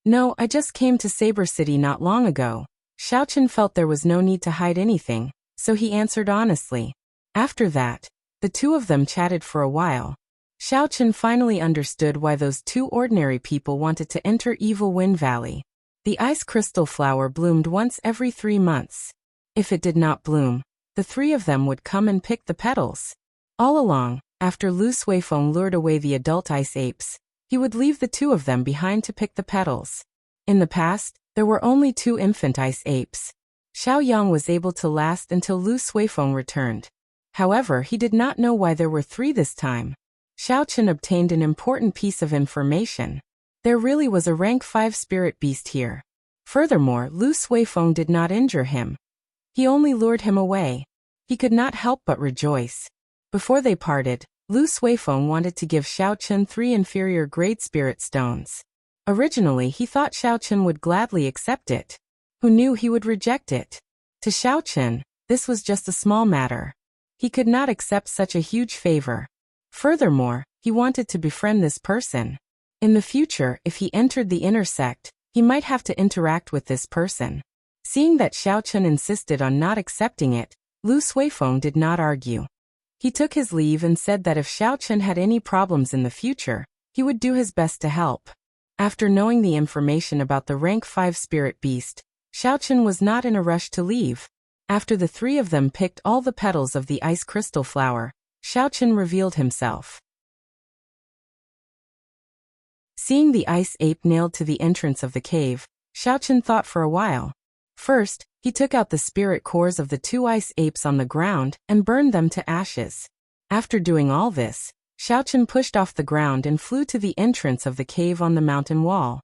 No, I just came to Saber City not long ago. Xiaochen felt there was no need to hide anything, so he answered honestly. After that, the 2 of them chatted for a while. Xiaochen finally understood why those 2 ordinary people wanted to enter Evil Wind Valley. The ice crystal flower bloomed once every 3 months. If it did not bloom, the 3 of them would come and pick the petals. All along, after Lu Suifeng lured away the adult ice apes, he would leave the 2 of them behind to pick the petals. In the past, there were only 2 infant ice apes. Xiao Yang was able to last until Lu Suifeng returned. However, he did not know why there were 3 this time. Xiaochen obtained an important piece of information. There really was a rank 5 spirit beast here. Furthermore, Lu Suifeng did not injure him. He only lured him away. He could not help but rejoice. Before they parted, Lu Suifeng wanted to give Xiaochen 3 inferior grade spirit stones. Originally, he thought Xiaochen would gladly accept it. Who knew he would reject it? To Xiaochen, this was just a small matter. He could not accept such a huge favor. Furthermore, he wanted to befriend this person. In the future, if he entered the inner sect, he might have to interact with this person. Seeing that Xiaochen insisted on not accepting it, Lu Suifeng did not argue. He took his leave and said that if Xiaochen had any problems in the future, he would do his best to help. After knowing the information about the rank 5 spirit beast, Xiaochen was not in a rush to leave. After the 3 of them picked all the petals of the ice crystal flower, Xiaochen revealed himself. Seeing the ice ape nailed to the entrance of the cave, Xiaochen thought for a while. First, he took out the spirit cores of the two ice apes on the ground and burned them to ashes. After doing all this, Xiaochen pushed off the ground and flew to the entrance of the cave on the mountain wall.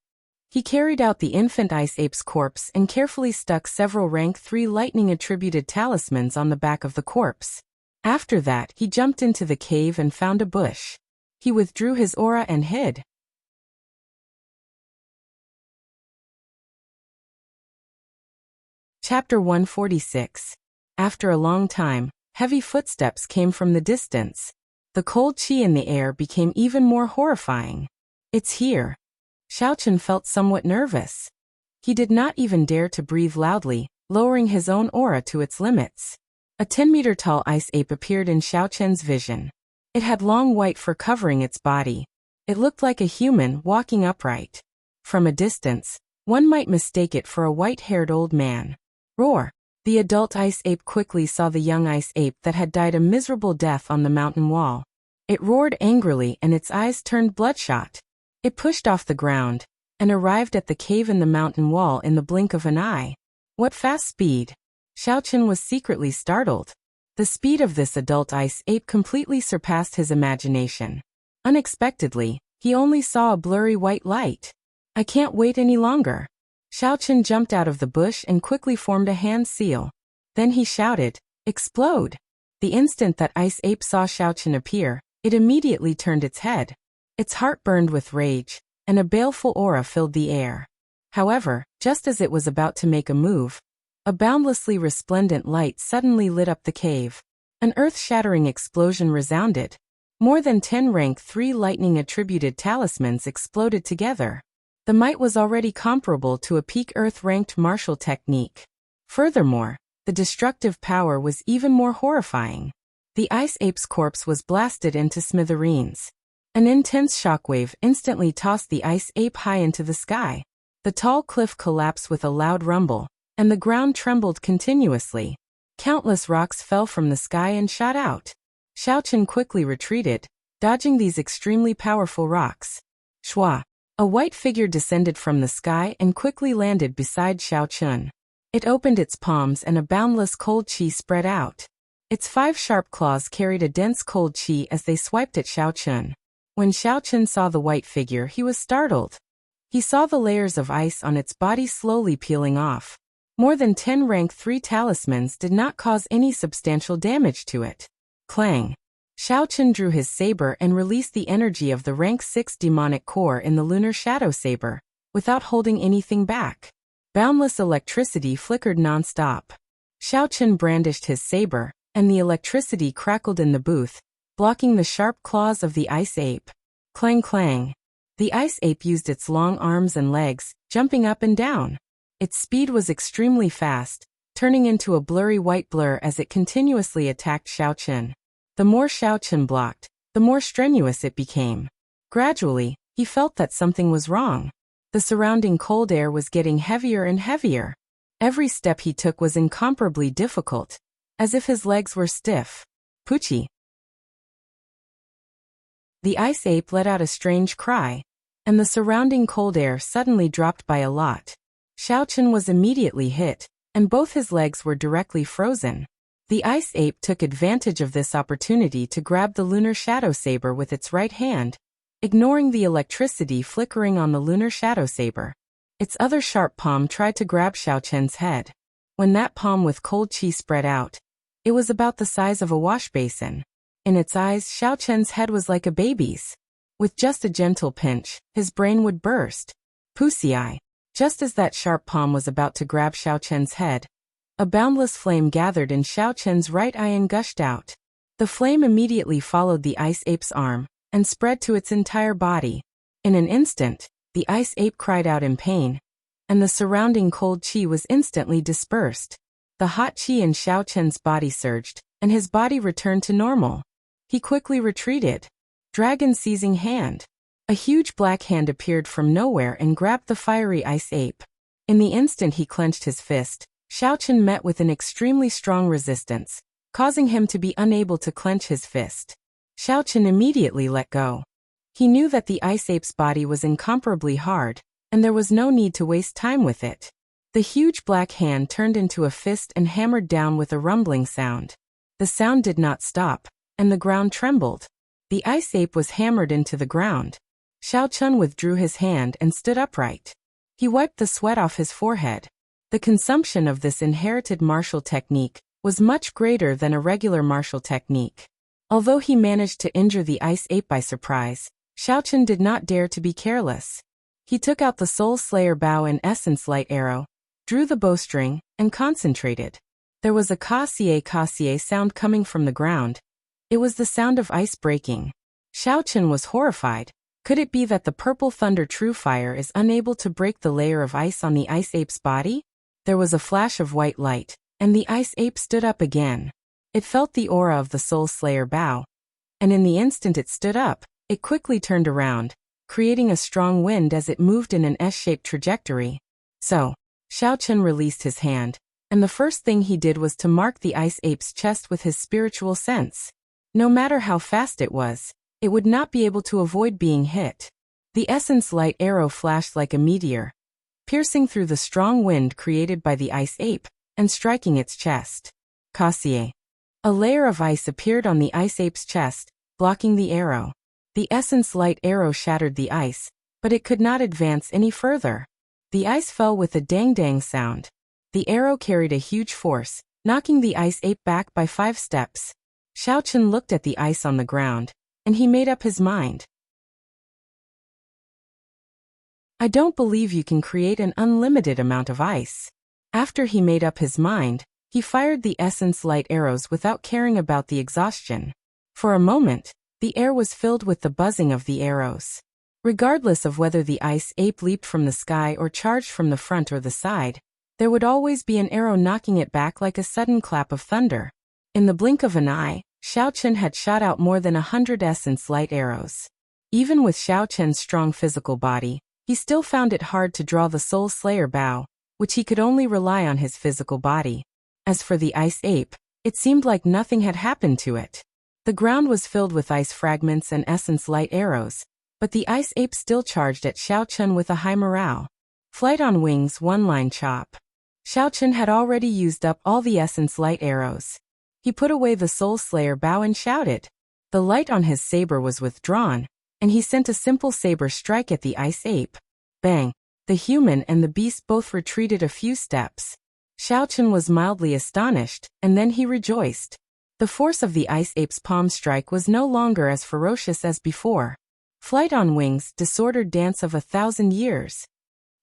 He carried out the infant ice ape's corpse and carefully stuck several rank 3 lightning-attributed talismans on the back of the corpse. After that, he jumped into the cave and found a bush. He withdrew his aura and hid. Chapter 146. After a long time, heavy footsteps came from the distance. The cold qi in the air became even more horrifying. It's here. Xiaochen felt somewhat nervous. He did not even dare to breathe loudly, lowering his own aura to its limits. A 10-meter-tall ice ape appeared in Xiaochen's vision. It had long white fur covering its body. It looked like a human walking upright. From a distance, one might mistake it for a white-haired old man. Roar! The adult ice ape quickly saw the young ice ape that had died a miserable death on the mountain wall. It roared angrily and its eyes turned bloodshot. It pushed off the ground and arrived at the cave in the mountain wall in the blink of an eye. What fast speed! Xiaochen was secretly startled. The speed of this adult ice ape completely surpassed his imagination. Unexpectedly, he only saw a blurry white light. I can't wait any longer. Xiaochen jumped out of the bush and quickly formed a hand seal. Then he shouted, "Explode!" The instant that ice ape saw Xiaochen appear, it immediately turned its head. Its heart burned with rage, and a baleful aura filled the air. However, just as it was about to make a move, a boundlessly resplendent light suddenly lit up the cave. An earth-shattering explosion resounded. More than 10 rank 3 lightning-attributed talismans exploded together. The might was already comparable to a peak Earth-ranked martial technique. Furthermore, the destructive power was even more horrifying. The ice ape's corpse was blasted into smithereens. An intense shockwave instantly tossed the ice ape high into the sky. The tall cliff collapsed with a loud rumble, and the ground trembled continuously. Countless rocks fell from the sky and shot out. Xiaochen quickly retreated, dodging these extremely powerful rocks. Shua! A white figure descended from the sky and quickly landed beside Xiaochen. It opened its palms and a boundless cold qi spread out. Its 5 sharp claws carried a dense cold qi as they swiped at Xiaochen. When Xiaochen saw the white figure, he was startled. He saw the layers of ice on its body slowly peeling off. More than 10 rank 3 talismans did not cause any substantial damage to it. Clang! Xiaochen drew his saber and released the energy of the rank 6 demonic core in the lunar shadow saber, without holding anything back. Boundless electricity flickered non-stop. Xiaochen brandished his saber, and the electricity crackled in the booth, blocking the sharp claws of the ice ape. Clang clang! The ice ape used its long arms and legs, jumping up and down. Its speed was extremely fast, turning into a blurry white blur as it continuously attacked Xiaochen. The more Xiaochen blocked, the more strenuous it became. Gradually, he felt that something was wrong. The surrounding cold air was getting heavier and heavier. Every step he took was incomparably difficult, as if his legs were stiff. Poochie! The ice ape let out a strange cry, and the surrounding cold air suddenly dropped by a lot. Xiaochen was immediately hit, and both his legs were directly frozen. The ice ape took advantage of this opportunity to grab the lunar shadow saber with its right hand, ignoring the electricity flickering on the lunar shadow saber. Its other sharp palm tried to grab Xiaochen's head. When that palm with cold qi spread out, it was about the size of a wash basin. In its eyes, Xiaochen's head was like a baby's. With just a gentle pinch, his brain would burst. Pussy. Just as that sharp palm was about to grab Xiaochen's head, a boundless flame gathered in Xiaochen's right eye and gushed out. The flame immediately followed the ice ape's arm and spread to its entire body. In an instant, the ice ape cried out in pain, and the surrounding cold qi was instantly dispersed. The hot qi in Xiaochen's body surged, and his body returned to normal. He quickly retreated. Dragon seizing hand. A huge black hand appeared from nowhere and grabbed the fiery ice ape. In the instant he clenched his fist, Xiaochen met with an extremely strong resistance, causing him to be unable to clench his fist. Xiaochen immediately let go. He knew that the ice ape's body was incomparably hard, and there was no need to waste time with it. The huge black hand turned into a fist and hammered down with a rumbling sound. The sound did not stop, and the ground trembled. The ice ape was hammered into the ground. Xiaochen withdrew his hand and stood upright. He wiped the sweat off his forehead. The consumption of this inherited martial technique was much greater than a regular martial technique. Although he managed to injure the ice ape by surprise, Xiaochen did not dare to be careless. He took out the Soul Slayer bow and essence light arrow, drew the bowstring, and concentrated. There was a ka-sie sound coming from the ground. It was the sound of ice breaking. Xiaochen was horrified. Could it be that the purple thunder true fire is unable to break the layer of ice on the ice ape's body? There was a flash of white light, and the ice ape stood up again. It felt the aura of the Soul Slayer bow, and in the instant it stood up, it quickly turned around, creating a strong wind as it moved in an S-shaped trajectory. So, Xiaochen released his hand, and the first thing he did was to mark the ice ape's chest with his spiritual sense. No matter how fast it was, it would not be able to avoid being hit. The essence light arrow flashed like a meteor, piercing through the strong wind created by the ice ape, and striking its chest. Ka-sie. A layer of ice appeared on the ice ape's chest, blocking the arrow. The essence light arrow shattered the ice, but it could not advance any further. The ice fell with a dang-dang sound. The arrow carried a huge force, knocking the ice ape back by 5 steps. Xiaochen looked at the ice on the ground, and he made up his mind. I don't believe you can create an unlimited amount of ice. After he made up his mind, he fired the essence light arrows without caring about the exhaustion. For a moment, the air was filled with the buzzing of the arrows. Regardless of whether the ice ape leaped from the sky or charged from the front or the side, there would always be an arrow knocking it back like a sudden clap of thunder. In the blink of an eye, Xiaochen had shot out more than 100 essence light arrows. Even with Xiaochen's strong physical body, he still found it hard to draw the Soul Slayer bow, which he could only rely on his physical body. As for the ice ape, it seemed like nothing had happened to it. The ground was filled with ice fragments and essence light arrows, but the ice ape still charged at Xiaochen with a high morale. Flight on wings, one-line chop. Xiaochen had already used up all the essence light arrows. He put away the Soul Slayer bow and shouted. The light on his saber was withdrawn, and he sent a simple saber strike at the ice ape. Bang! The human and the beast both retreated a few steps. Xiaochen was mildly astonished, and then he rejoiced. The force of the ice ape's palm strike was no longer as ferocious as before. Flight on wings, disordered dance of 1,000 years.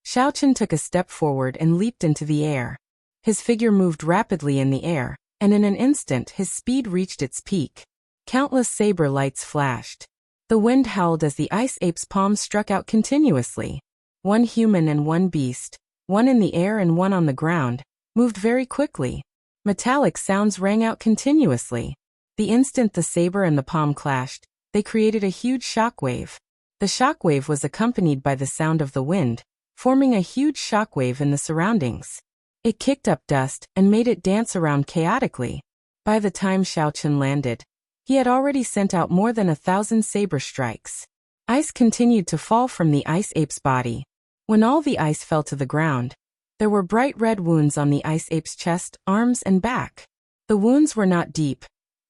Xiaochen took a step forward and leaped into the air. His figure moved rapidly in the air, and in an instant his speed reached its peak. Countless saber lights flashed. The wind howled as the ice ape's palms struck out continuously. One human and one beast, one in the air and one on the ground, moved very quickly. Metallic sounds rang out continuously. The instant the saber and the palm clashed, they created a huge shockwave. The shockwave was accompanied by the sound of the wind, forming a huge shockwave in the surroundings. It kicked up dust and made it dance around chaotically. By the time Xiaochen landed, he had already sent out more than 1,000 saber strikes. Ice continued to fall from the ice ape's body. When all the ice fell to the ground, there were bright red wounds on the ice ape's chest, arms, and back. The wounds were not deep,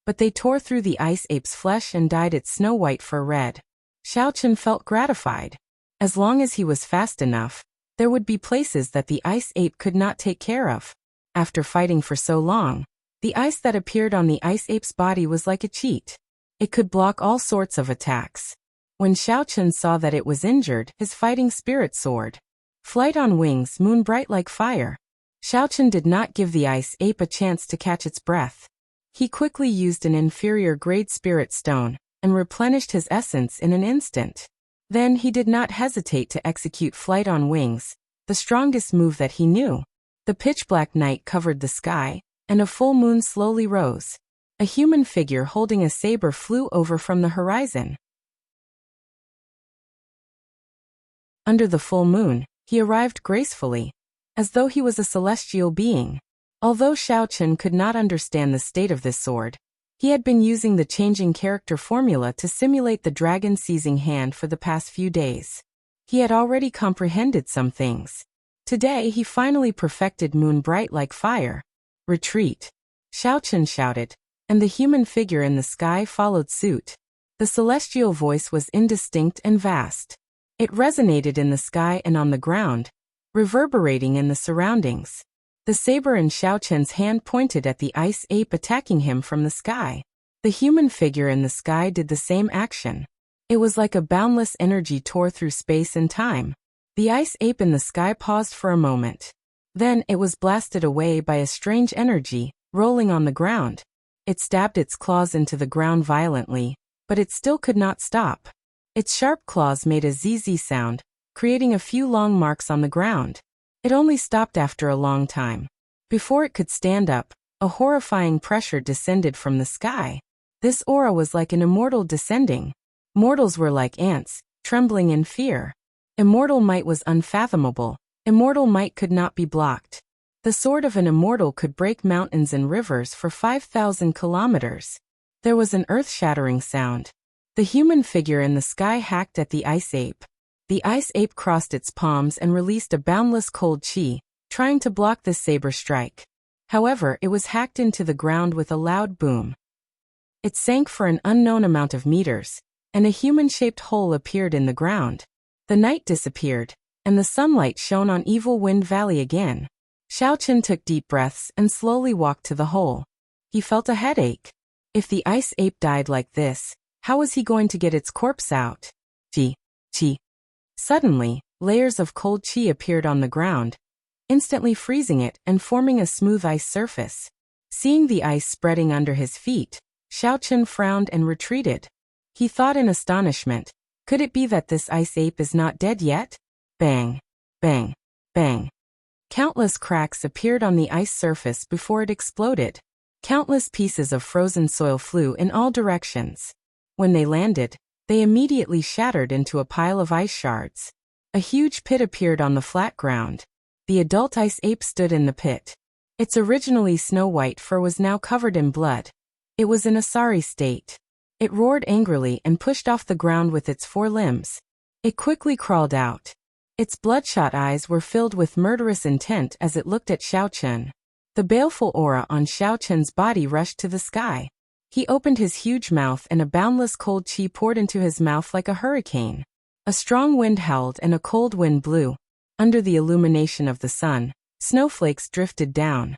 but they tore through the ice ape's flesh and dyed it snow-white fur red. Xiaochen felt gratified. As long as he was fast enough, there would be places that the ice ape could not take care of. After fighting for so long, the ice that appeared on the ice ape's body was like a cheat. It could block all sorts of attacks. When Xiaochen saw that it was injured, his fighting spirit soared. Flight on wings, moon bright like fire. Xiaochen did not give the ice ape a chance to catch its breath. He quickly used an inferior grade spirit stone, and replenished his essence in an instant. Then he did not hesitate to execute flight on wings, the strongest move that he knew. The pitch-black night covered the sky, and a full moon slowly rose. A human figure holding a saber flew over from the horizon. Under the full moon, he arrived gracefully, as though he was a celestial being. Although Xiao Chen could not understand the state of this sword, he had been using the changing character formula to simulate the dragon seizing hand for the past few days. He had already comprehended some things. Today he finally perfected Moon Bright like fire. Retreat! Xiao Chen shouted, and the human figure in the sky followed suit. The celestial voice was indistinct and vast. It resonated in the sky and on the ground, reverberating in the surroundings. The saber in Xiao Chen's hand pointed at the ice ape attacking him from the sky. The human figure in the sky did the same action. It was like a boundless energy tore through space and time. The ice ape in the sky paused for a moment. Then it was blasted away by a strange energy, rolling on the ground. It stabbed its claws into the ground violently, but it still could not stop. Its sharp claws made a zzz sound, creating a few long marks on the ground. It only stopped after a long time. Before it could stand up, a horrifying pressure descended from the sky. This aura was like an immortal descending. Mortals were like ants, trembling in fear. Immortal might was unfathomable. Immortal might could not be blocked. The sword of an immortal could break mountains and rivers for 5,000 kilometers. There was an earth-shattering sound. The human figure in the sky hacked at the ice ape. The ice ape crossed its palms and released a boundless cold chi, trying to block this saber strike. However, it was hacked into the ground with a loud boom. It sank for an unknown amount of meters, and a human-shaped hole appeared in the ground. The night disappeared, and the sunlight shone on Evil Wind Valley again. Xiao Chen took deep breaths and slowly walked to the hole. He felt a headache. If the ice ape died like this, how was he going to get its corpse out? Chi. Suddenly, layers of cold chi appeared on the ground, instantly freezing it and forming a smooth ice surface. Seeing the ice spreading under his feet, Xiao Chen frowned and retreated. He thought in astonishment, could it be that this ice ape is not dead yet? Bang, bang, bang. Countless cracks appeared on the ice surface before it exploded. Countless pieces of frozen soil flew in all directions. When they landed, they immediately shattered into a pile of ice shards. A huge pit appeared on the flat ground. The adult ice ape stood in the pit. Its originally snow-white fur was now covered in blood. It was in a sorry state. It roared angrily and pushed off the ground with its four limbs. It quickly crawled out. Its bloodshot eyes were filled with murderous intent as it looked at Xiao Chen. The baleful aura on Xiao Chen's body rushed to the sky. He opened his huge mouth and a boundless cold chi poured into his mouth like a hurricane. A strong wind howled and a cold wind blew. Under the illumination of the sun, snowflakes drifted down.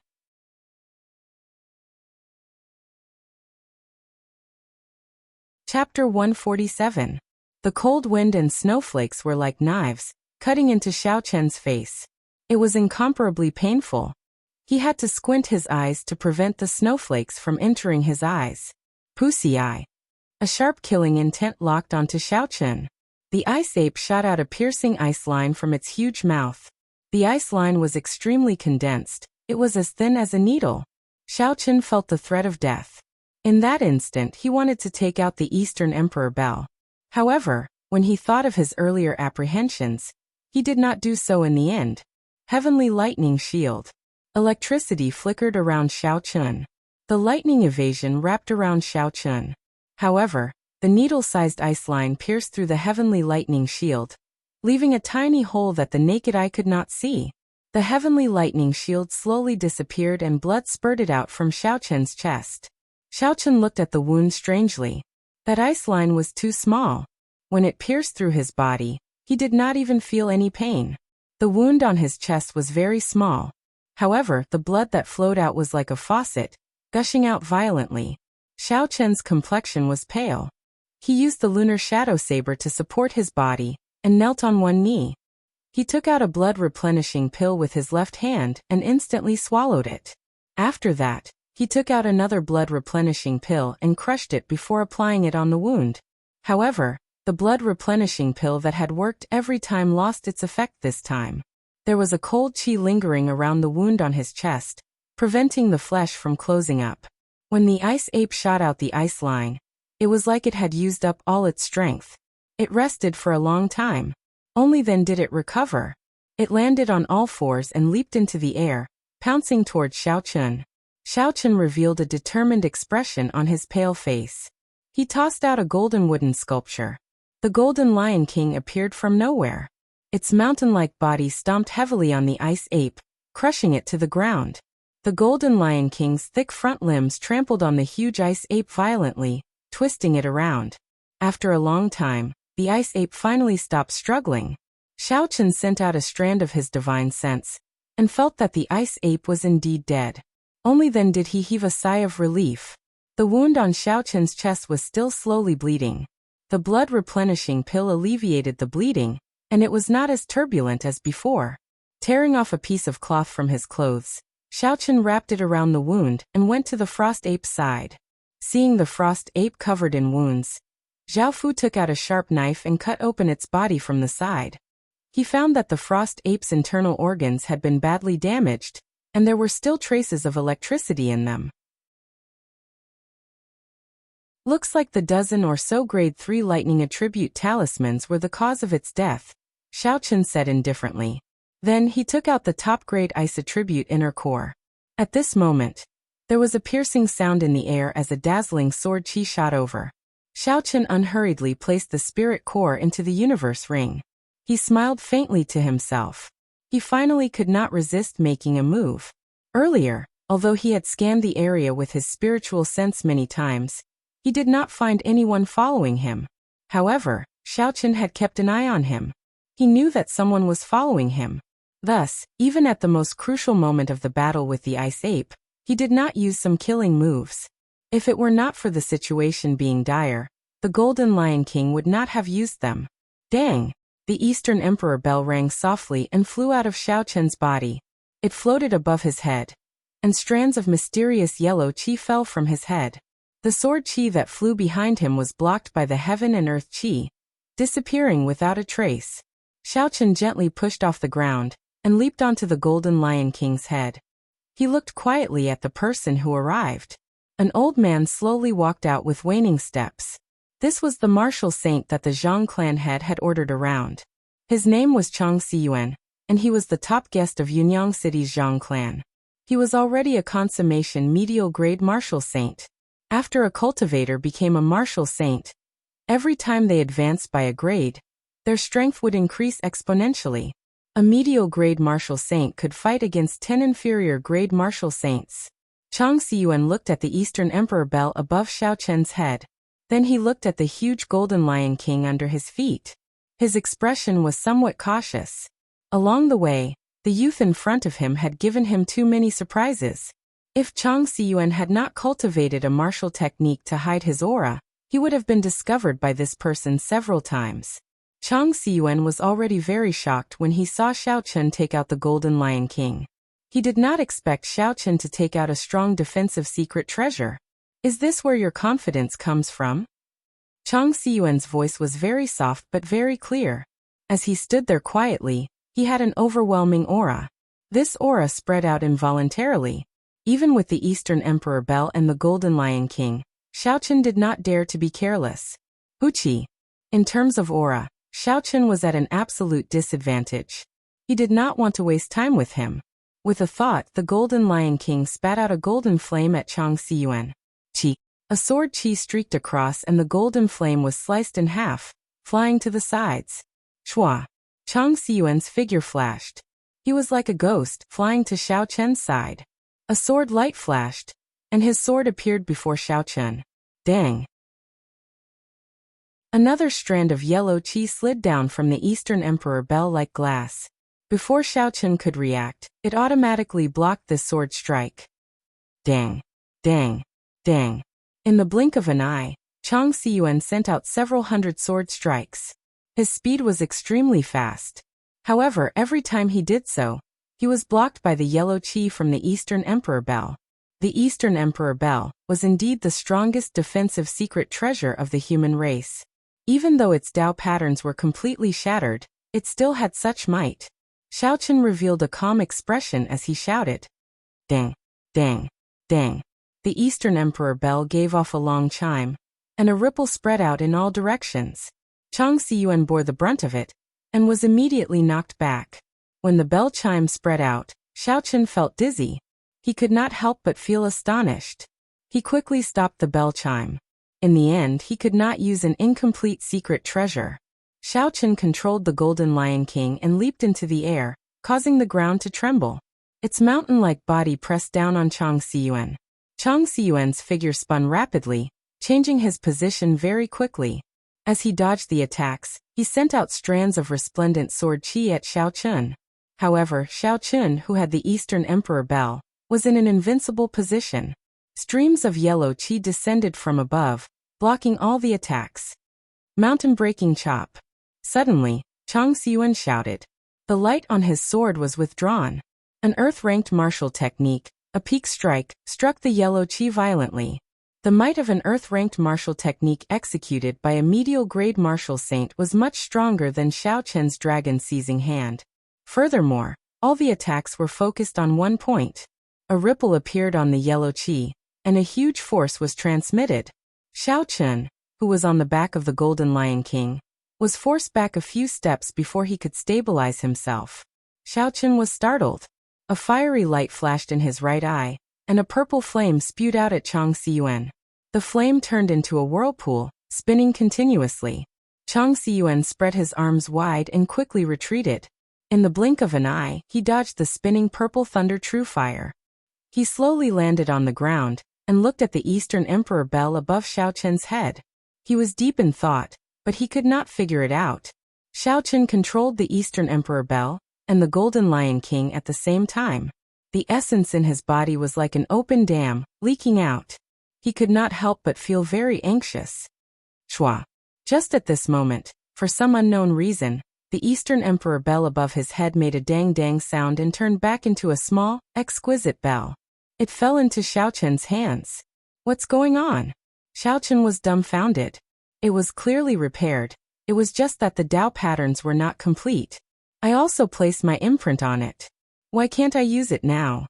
Chapter 147. The cold wind and snowflakes were like knives, cutting into Xiao Chen's face. It was incomparably painful. He had to squint his eyes to prevent the snowflakes from entering his eyes. Pussy eye. A sharp killing intent locked onto Xiao Chen. The ice ape shot out a piercing ice line from its huge mouth. The ice line was extremely condensed. It was as thin as a needle. Xiao Chen felt the threat of death. In that instant he wanted to take out the Eastern Emperor Bell. However, when he thought of his earlier apprehensions, he did not do so in the end. Heavenly Lightning Shield. Electricity flickered around Xiao Chen. The lightning evasion wrapped around Xiao Chen. However, the needle-sized ice line pierced through the Heavenly Lightning Shield, leaving a tiny hole that the naked eye could not see. The Heavenly Lightning Shield slowly disappeared and blood spurted out from Xiao Chen's chest. Xiao Chen looked at the wound strangely. That ice line was too small. When it pierced through his body, he did not even feel any pain. The wound on his chest was very small. However, the blood that flowed out was like a faucet, gushing out violently. Xiao Chen's complexion was pale. He used the lunar shadow saber to support his body, and knelt on one knee. He took out a blood-replenishing pill with his left hand and instantly swallowed it. After that, he took out another blood-replenishing pill and crushed it before applying it on the wound. However, the blood-replenishing pill that had worked every time lost its effect this time. There was a cold chi lingering around the wound on his chest, preventing the flesh from closing up. When the ice ape shot out the ice line, it was like it had used up all its strength. It rested for a long time. Only then did it recover. It landed on all fours and leaped into the air, pouncing toward Xiao Chun. Xiao Chun revealed a determined expression on his pale face. He tossed out a golden wooden sculpture. The Golden Lion King appeared from nowhere. Its mountain-like body stomped heavily on the ice ape, crushing it to the ground. The Golden Lion King's thick front limbs trampled on the huge ice ape violently, twisting it around. After a long time, the ice ape finally stopped struggling. Xiao Chun sent out a strand of his divine sense, and felt that the ice ape was indeed dead. Only then did he heave a sigh of relief. The wound on Xiao Chun's chest was still slowly bleeding. The blood-replenishing pill alleviated the bleeding, and it was not as turbulent as before. Tearing off a piece of cloth from his clothes, Xiao Chun wrapped it around the wound and went to the frost ape's side. Seeing the frost ape covered in wounds, Zhao Fu took out a sharp knife and cut open its body from the side. He found that the frost ape's internal organs had been badly damaged, and there were still traces of electricity in them. Looks like the dozen or so grade 3 lightning attribute talismans were the cause of its death, Xiao Chun said indifferently. Then he took out the top grade ice attribute inner core. At this moment, there was a piercing sound in the air as a dazzling sword chi shot over. Xiao Chun unhurriedly placed the spirit core into the universe ring. He smiled faintly to himself. He finally could not resist making a move. Earlier, although he had scanned the area with his spiritual sense many times, he did not find anyone following him. However, Xiao Chun had kept an eye on him. He knew that someone was following him. Thus, even at the most crucial moment of the battle with the ice ape, he did not use some killing moves. If it were not for the situation being dire, the Golden Lion King would not have used them. Dang! The Eastern Emperor bell rang softly and flew out of Xiao Chun's body. It floated above his head, and strands of mysterious yellow chi fell from his head. The sword chi that flew behind him was blocked by the heaven and earth chi, disappearing without a trace. Xiao Chun gently pushed off the ground and leaped onto the Golden Lion King's head. He looked quietly at the person who arrived. An old man slowly walked out with waning steps. This was the martial saint that the Zhang clan head had ordered around. His name was Chang Siyuan, and he was the top guest of Yunyang City's Zhang clan. He was already a consummation medial grade martial saint. After a cultivator became a martial saint, every time they advanced by a grade, their strength would increase exponentially. A medial grade martial saint could fight against 10 inferior grade martial saints. Chang Siyuan looked at the Eastern Emperor bell above Xiao Chun's head. Then he looked at the huge Golden Lion King under his feet. His expression was somewhat cautious. Along the way, the youth in front of him had given him too many surprises. If Chang Siyuan had not cultivated a martial technique to hide his aura, he would have been discovered by this person several times. Chang Siyuan was already very shocked when he saw Xiao Chun take out the Golden Lion King. He did not expect Xiao Chun to take out a strong defensive secret treasure. Is this where your confidence comes from? Chang Siyuan's voice was very soft but very clear. As he stood there quietly, he had an overwhelming aura. This aura spread out involuntarily. Even with the Eastern Emperor bell and the Golden Lion King, Xiao Chun did not dare to be careless. Huchi. In terms of aura, Xiao Chun was at an absolute disadvantage. He did not want to waste time with him. With a thought, the Golden Lion King spat out a golden flame at Chang Siyuan. Chi. A sword chi streaked across and the golden flame was sliced in half, flying to the sides. Shua. Chang Siyuan's figure flashed. He was like a ghost, flying to Xiao Chun's side. A sword light flashed, and his sword appeared before Xiao Chun. Dang. Another strand of yellow chi slid down from the Eastern Emperor bell like glass. Before Xiao Chun could react, it automatically blocked this sword strike. Dang. Dang. Dang. In the blink of an eye, Chang Siyuan sent out several hundred sword strikes. His speed was extremely fast. However, every time he did so, he was blocked by the yellow chi from the Eastern Emperor bell. The Eastern Emperor bell was indeed the strongest defensive secret treasure of the human race. Even though its Tao patterns were completely shattered, it still had such might. Xiao Chun revealed a calm expression as he shouted. Dang, dang, dang. The Eastern Emperor bell gave off a long chime, and a ripple spread out in all directions. Chang Siyuan bore the brunt of it, and was immediately knocked back. When the bell chime spread out, Xiaochen felt dizzy. He could not help but feel astonished. He quickly stopped the bell chime. In the end, he could not use an incomplete secret treasure. Xiaochen controlled the Golden Lion King and leaped into the air, causing the ground to tremble. Its mountain-like body pressed down on Chang Xiyuan. Chang Xiyuan's figure spun rapidly, changing his position very quickly. As he dodged the attacks, he sent out strands of resplendent sword qi at Xiaochen. However, Xiaochen, who had the Eastern Emperor Bell, was in an invincible position. Streams of yellow qi descended from above, blocking all the attacks. Mountain-breaking chop. Suddenly, Chang Xiyuan shouted. The light on his sword was withdrawn. An earth-ranked martial technique, a peak strike, struck the yellow qi violently. The might of an earth-ranked martial technique executed by a medial-grade martial saint was much stronger than Xiaochen's dragon-seizing hand. Furthermore, all the attacks were focused on one point. A ripple appeared on the yellow qi, and a huge force was transmitted. Xiaochen, who was on the back of the Golden Lion King, was forced back a few steps before he could stabilize himself. Xiaochen was startled. A fiery light flashed in his right eye, and a purple flame spewed out at Chang Xiyuan. The flame turned into a whirlpool, spinning continuously. Chang Xiyuan spread his arms wide and quickly retreated. In the blink of an eye, he dodged the spinning purple thunder true fire. He slowly landed on the ground, and looked at the Eastern Emperor Bell above Xiaochen's head. He was deep in thought, but he could not figure it out. Xiaochen controlled the Eastern Emperor Bell and the Golden Lion King at the same time. The essence in his body was like an open dam, leaking out. He could not help but feel very anxious. Shua. Just at this moment, for some unknown reason, the Eastern Emperor Bell above his head made a dang-dang sound and turned back into a small, exquisite bell. It fell into Xiaochen's hands. What's going on? Xiaochen was dumbfounded. It was clearly repaired. It was just that the Dao patterns were not complete. I also placed my imprint on it. Why can't I use it now?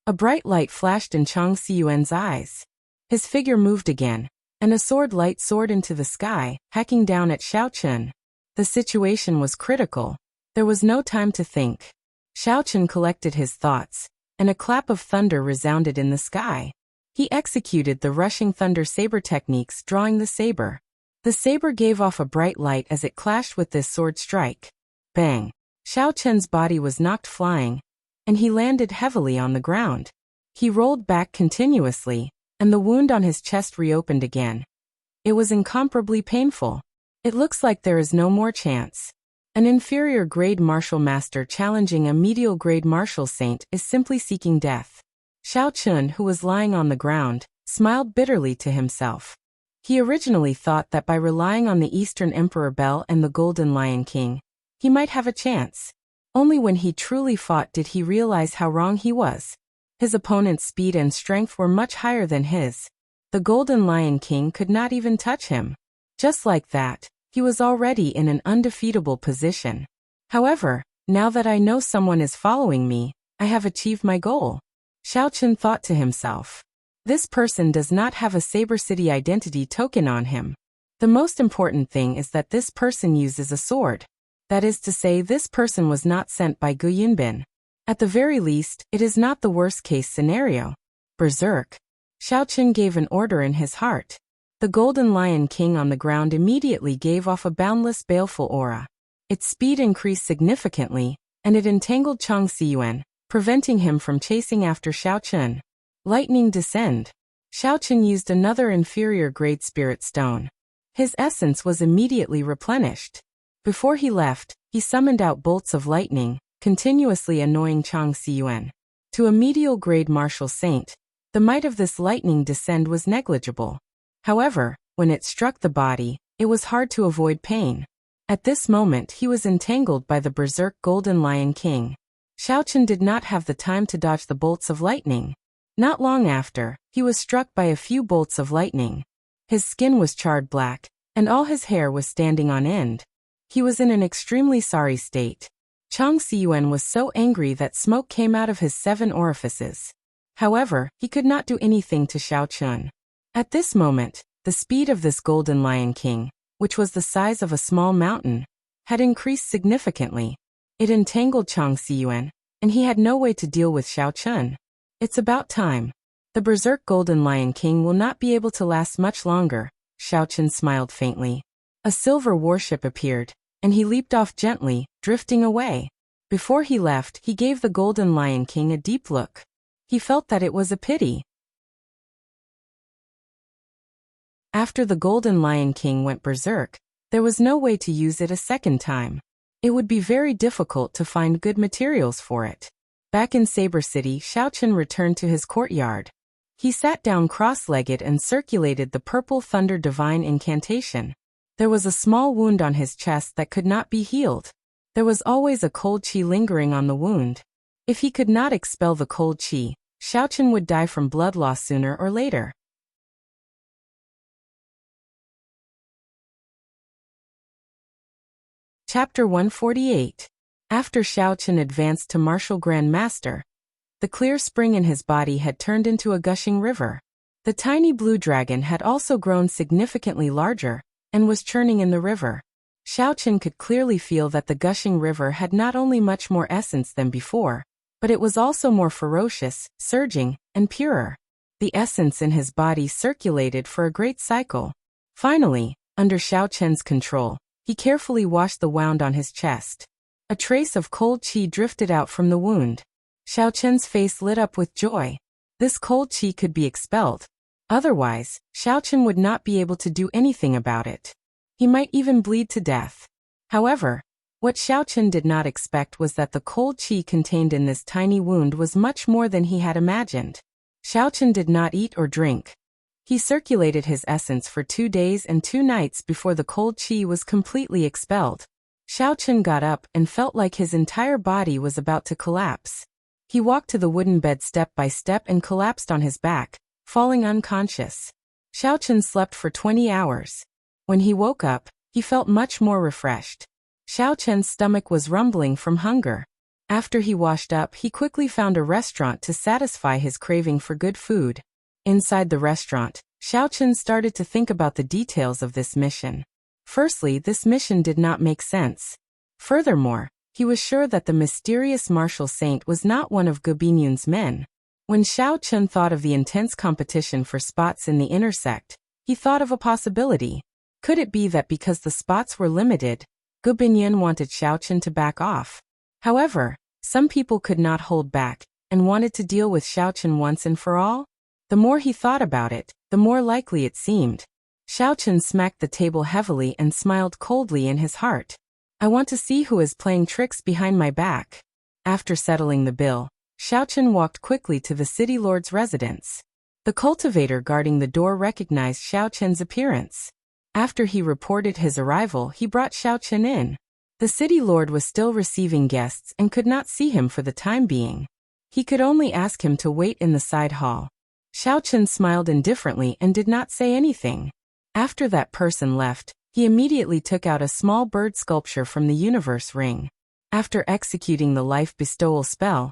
A bright light flashed in Chang Xiyuan's eyes. His figure moved again, and a sword light soared into the sky, hacking down at Xiaochen. The situation was critical. There was no time to think. Xiaochen collected his thoughts, and a clap of thunder resounded in the sky. He executed the rushing thunder saber techniques, drawing the saber. The saber gave off a bright light as it clashed with this sword strike. Bang! Xiaochen's body was knocked flying, and he landed heavily on the ground. He rolled back continuously, and the wound on his chest reopened again. It was incomparably painful. It looks like there is no more chance. An inferior grade martial master challenging a medial grade martial saint is simply seeking death. Xiaochen, who was lying on the ground, smiled bitterly to himself. He originally thought that by relying on the Eastern Emperor Bell and the Golden Lion King, he might have a chance. Only when he truly fought did he realize how wrong he was. His opponent's speed and strength were much higher than his. The Golden Lion King could not even touch him. Just like that, he was already in an undefeatable position. However, now that I know someone is following me, I have achieved my goal. Xiaochen thought to himself. This person does not have a Saber City identity token on him. The most important thing is that this person uses a sword. That is to say, this person was not sent by Gu Yunbin. At the very least, it is not the worst-case scenario. Berserk. Xiaochen gave an order in his heart. The Golden Lion King on the ground immediately gave off a boundless baleful aura. Its speed increased significantly, and it entangled Chang Xiyuan, preventing him from chasing after Xiaochen. Lightning descend. Xiaochen used another inferior grade spirit stone. His essence was immediately replenished. Before he left, he summoned out bolts of lightning, continuously annoying Chang Xiyuan. To a medial grade martial saint, the might of this lightning descend was negligible. However, when it struck the body, it was hard to avoid pain. At this moment he was entangled by the berserk Golden Lion King. Xiaochen did not have the time to dodge the bolts of lightning. Not long after, he was struck by a few bolts of lightning. His skin was charred black, and all his hair was standing on end. He was in an extremely sorry state. Chang Xiyuan was so angry that smoke came out of his 7 orifices. However, he could not do anything to Xiaochen. At this moment, the speed of this Golden Lion King, which was the size of a small mountain, had increased significantly. It entangled Chang Xiyuan, and he had no way to deal with Xiao Chun. It's about time. The Berserk Golden Lion King will not be able to last much longer, Xiao Chun smiled faintly. A silver warship appeared, and he leaped off gently, drifting away. Before he left, he gave the Golden Lion King a deep look. He felt that it was a pity. After the Golden Lion King went berserk, there was no way to use it a second time. It would be very difficult to find good materials for it. Back in Saber City, Xiao Chun returned to his courtyard. He sat down cross-legged and circulated the Purple Thunder Divine Incantation. There was a small wound on his chest that could not be healed. There was always a cold qi lingering on the wound. If he could not expel the cold qi, Xiao Chun would die from blood loss sooner or later. Chapter 148. After Xiao Chun advanced to Martial Grand Master, the clear spring in his body had turned into a gushing river. The tiny blue dragon had also grown significantly larger, and was churning in the river. Xiao Chun could clearly feel that the gushing river had not only much more essence than before, but it was also more ferocious, surging, and purer. The essence in his body circulated for a great cycle. Finally, under Xiao Chun's control, he carefully washed the wound on his chest. A trace of cold qi drifted out from the wound. Xiao Chun's face lit up with joy. This cold qi could be expelled. Otherwise, Xiao Chun would not be able to do anything about it. He might even bleed to death. However, what Xiao Chun did not expect was that the cold qi contained in this tiny wound was much more than he had imagined. Xiao Chun did not eat or drink. He circulated his essence for 2 days and 2 nights before the cold qi was completely expelled. Xiao Chun got up and felt like his entire body was about to collapse. He walked to the wooden bed step by step and collapsed on his back, falling unconscious. Xiao Chun slept for 20 hours. When he woke up, he felt much more refreshed. Xiao Chun's stomach was rumbling from hunger. After he washed up, he quickly found a restaurant to satisfy his craving for good food. Inside the restaurant, Xiao Chun started to think about the details of this mission. Firstly, this mission did not make sense. Furthermore, he was sure that the mysterious martial saint was not one of Ge Binyun's men. When Xiao Chun thought of the intense competition for spots in the inner sect, he thought of a possibility. Could it be that because the spots were limited, Ge Binyun wanted Xiao Chun to back off? However, some people could not hold back, and wanted to deal with Xiao Chun once and for all? The more he thought about it, the more likely it seemed. Xiao Chun smacked the table heavily and smiled coldly in his heart. I want to see who is playing tricks behind my back. After settling the bill, Xiao Chun walked quickly to the city lord's residence. The cultivator guarding the door recognized Xiao Chun's appearance. After he reported his arrival, he brought Xiao Chun in. The city lord was still receiving guests and could not see him for the time being. He could only ask him to wait in the side hall. Xiao Chun smiled indifferently and did not say anything. After that person left, he immediately took out a small bird sculpture from the universe ring. After executing the life bestowal spell,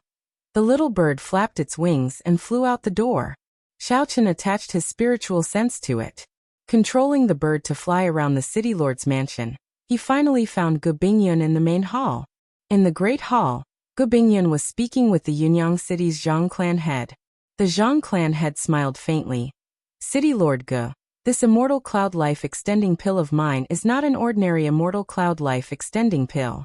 the little bird flapped its wings and flew out the door. Xiao Chun attached his spiritual sense to it. Controlling the bird to fly around the city lord's mansion, he finally found Ge Bingyun in the main hall. In the great hall, Ge Bingyun was speaking with the Yunyang city's Zhang clan head. The Zhang clan head smiled faintly. City Lord Ge, this immortal cloud life extending pill of mine is not an ordinary immortal cloud life extending pill.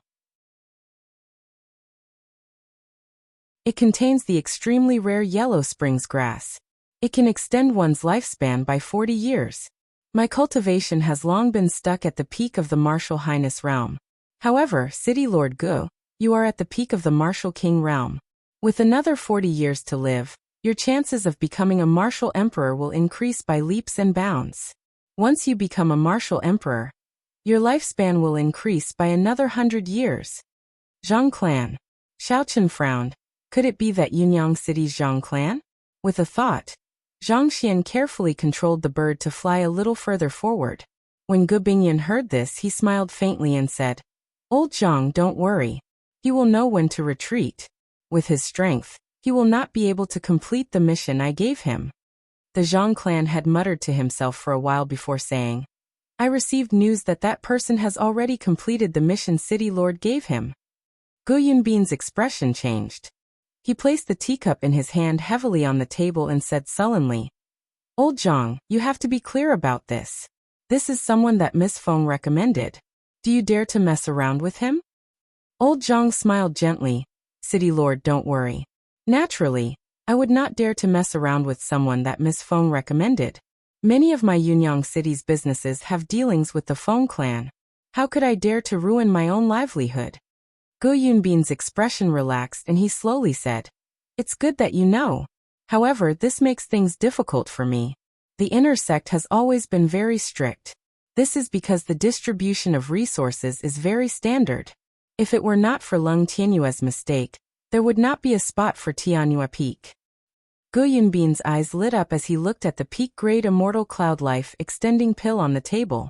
It contains the extremely rare yellow springs grass. It can extend one's lifespan by 40 years. My cultivation has long been stuck at the peak of the Martial Highness realm. However, City Lord Gu, you are at the peak of the Martial King realm. With another 40 years to live, your chances of becoming a martial emperor will increase by leaps and bounds. Once you become a martial emperor, your lifespan will increase by another 100 years. Zhang clan. Xiao Chun frowned. Could it be that Yunyang City's Zhang clan? With a thought, Zhang Xian carefully controlled the bird to fly a little further forward. When Ge Bingyun heard this, he smiled faintly and said, Old Zhang, don't worry. He will know when to retreat. With his strength, he will not be able to complete the mission I gave him. The Zhang clan had muttered to himself for a while before saying, I received news that that person has already completed the mission City Lord gave him. Gu Yunbin's expression changed. He placed the teacup in his hand heavily on the table and said sullenly, "Old Zhang, you have to be clear about this. This is someone that Miss Feng recommended. Do you dare to mess around with him?" Old Zhang smiled gently. "City Lord, don't worry. Naturally, I would not dare to mess around with someone that Miss Feng recommended. Many of my Yunyang City's businesses have dealings with the Feng clan. How could I dare to ruin my own livelihood?" Gu Yunbin's expression relaxed and he slowly said, "It's good that you know. However, this makes things difficult for me. The inner sect has always been very strict. This is because the distribution of resources is very standard. If it were not for Lung Tianyue's mistake, there would not be a spot for Tianyue Peak." Gu Yunbin's eyes lit up as he looked at the peak-grade immortal cloud life extending pill on the table.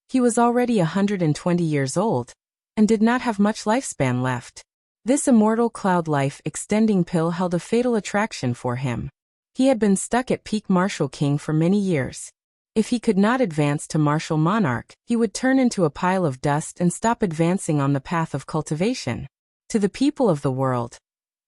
He was already 120 years old and did not have much lifespan left. This immortal cloud life extending pill held a fatal attraction for him. He had been stuck at peak martial king for many years. If he could not advance to martial monarch, he would turn into a pile of dust and stop advancing on the path of cultivation. To the people of the world,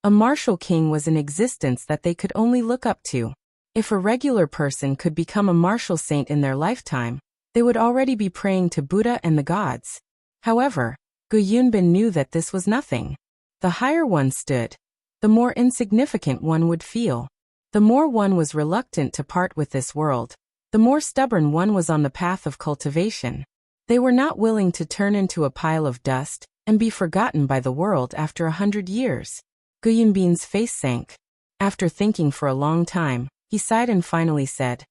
a martial king was an existence that they could only look up to. If a regular person could become a martial saint in their lifetime, they would already be praying to Buddha and the gods. However, Gu Yunbin knew that this was nothing. The higher one stood, the more insignificant one would feel. The more one was reluctant to part with this world, the more stubborn one was on the path of cultivation. They were not willing to turn into a pile of dust and be forgotten by the world after 100 years. Gu Yunbin's face sank. After thinking for a long time, he sighed and finally said,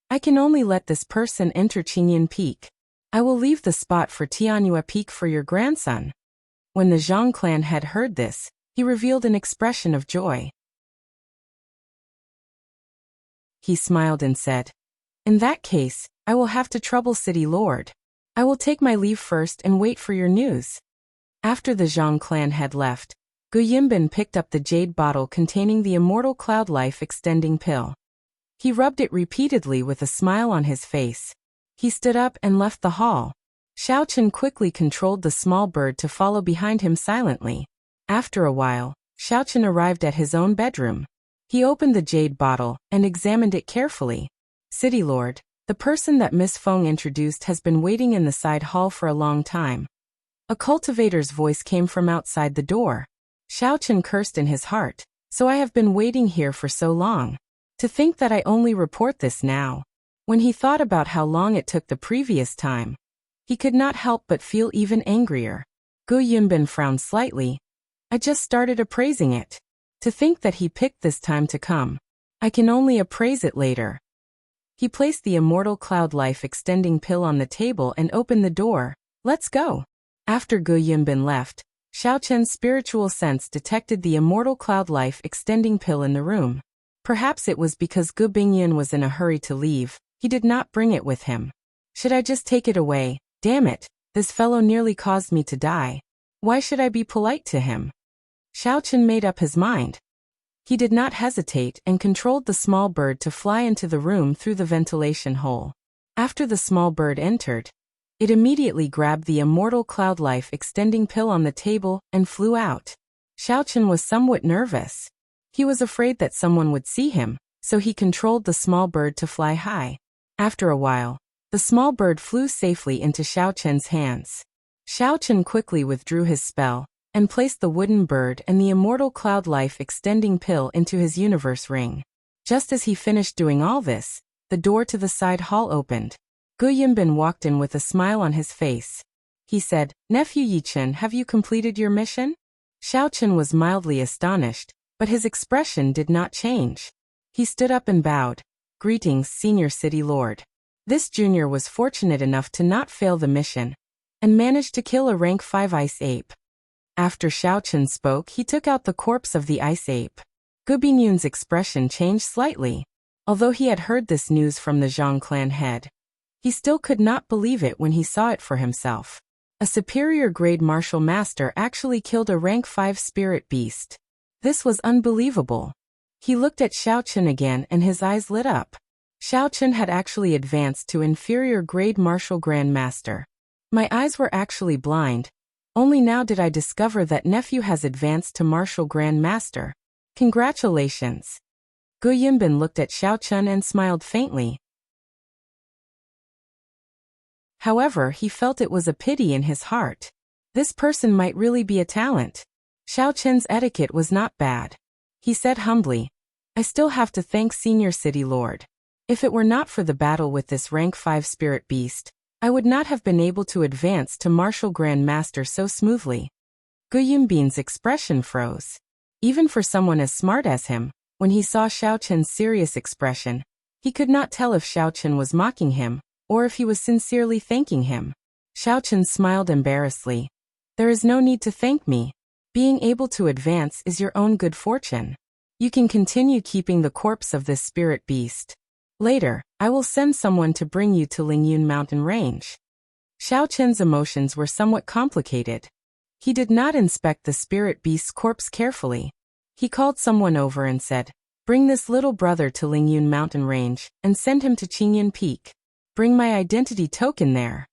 "I can only let this person enter Qingyan Peak. I will leave the spot for Tianyue Peak for your grandson." When the Zhang clan had heard this, he revealed an expression of joy. He smiled and said, "In that case, I will have to trouble City Lord. I will take my leave first and wait for your news." After the Zhang clan had left, Gu Yunbin picked up the jade bottle containing the immortal cloud life extending pill. He rubbed it repeatedly with a smile on his face. He stood up and left the hall. Xiao Chen quickly controlled the small bird to follow behind him silently. After a while, Xiao Chen arrived at his own bedroom. He opened the jade bottle and examined it carefully. "City Lord, the person that Miss Feng introduced has been waiting in the side hall for a long time." A cultivator's voice came from outside the door. Xiao Chen cursed in his heart. "So I have been waiting here for so long. To think that I only report this now." When he thought about how long it took the previous time, he could not help but feel even angrier. Gu Yunbin frowned slightly. "I just started appraising it. To think that he picked this time to come. I can only appraise it later." He placed the immortal cloud life extending pill on the table and opened the door. "Let's go." After Gu Yunbin left, Xiao Chen's spiritual sense detected the immortal cloud life extending pill in the room. Perhaps it was because Gu Bingyun was in a hurry to leave, he did not bring it with him. "Should I just take it away? Damn it, this fellow nearly caused me to die. Why should I be polite to him?" Xiao Chen made up his mind. He did not hesitate and controlled the small bird to fly into the room through the ventilation hole. After the small bird entered, it immediately grabbed the immortal cloud life extending pill on the table and flew out. Xiao Chen was somewhat nervous. He was afraid that someone would see him, so he controlled the small bird to fly high. After a while, the small bird flew safely into Xiao Chen's hands. Xiao Chen quickly withdrew his spell and placed the wooden bird and the immortal cloud life extending pill into his universe ring. Just as he finished doing all this, the door to the side hall opened. Gu Yunbin walked in with a smile on his face. He said, "Nephew Yichen, have you completed your mission?" Xiao Chen was mildly astonished, but his expression did not change. He stood up and bowed. "Greetings, Senior City Lord." This junior was fortunate enough to not fail the mission and managed to kill a rank 5 ice ape. After Xiao Chen spoke, he took out the corpse of the ice ape. Gu Bingyun's expression changed slightly. Although he had heard this news from the Zhang clan head, he still could not believe it when he saw it for himself. A superior grade martial master actually killed a rank 5 spirit beast. This was unbelievable. He looked at Xiao Chen again and his eyes lit up. Xiao Chen had actually advanced to inferior grade martial grandmaster. My eyes were actually blind. Only now did I discover that nephew has advanced to Martial Grand Master. Congratulations. Gu Yunbin looked at Xiao Chun and smiled faintly. However, he felt it was a pity in his heart. This person might really be a talent. Xiao Chun's etiquette was not bad. He said humbly, I still have to thank Senior City Lord. If it were not for the battle with this rank 5 spirit beast, I would not have been able to advance to Martial Grand Master so smoothly. Gu Yunbin's expression froze. Even for someone as smart as him, when he saw Xiao Chun's serious expression, he could not tell if Xiao Chun was mocking him, or if he was sincerely thanking him. Xiao Chun smiled embarrassedly. There is no need to thank me. Being able to advance is your own good fortune. You can continue keeping the corpse of this spirit beast. Later, I will send someone to bring you to Lingyun Mountain Range. Xiao Chun's emotions were somewhat complicated. He did not inspect the spirit beast's corpse carefully. He called someone over and said, bring this little brother to Lingyun Mountain Range, and send him to Qingyun Peak. Bring my identity token there.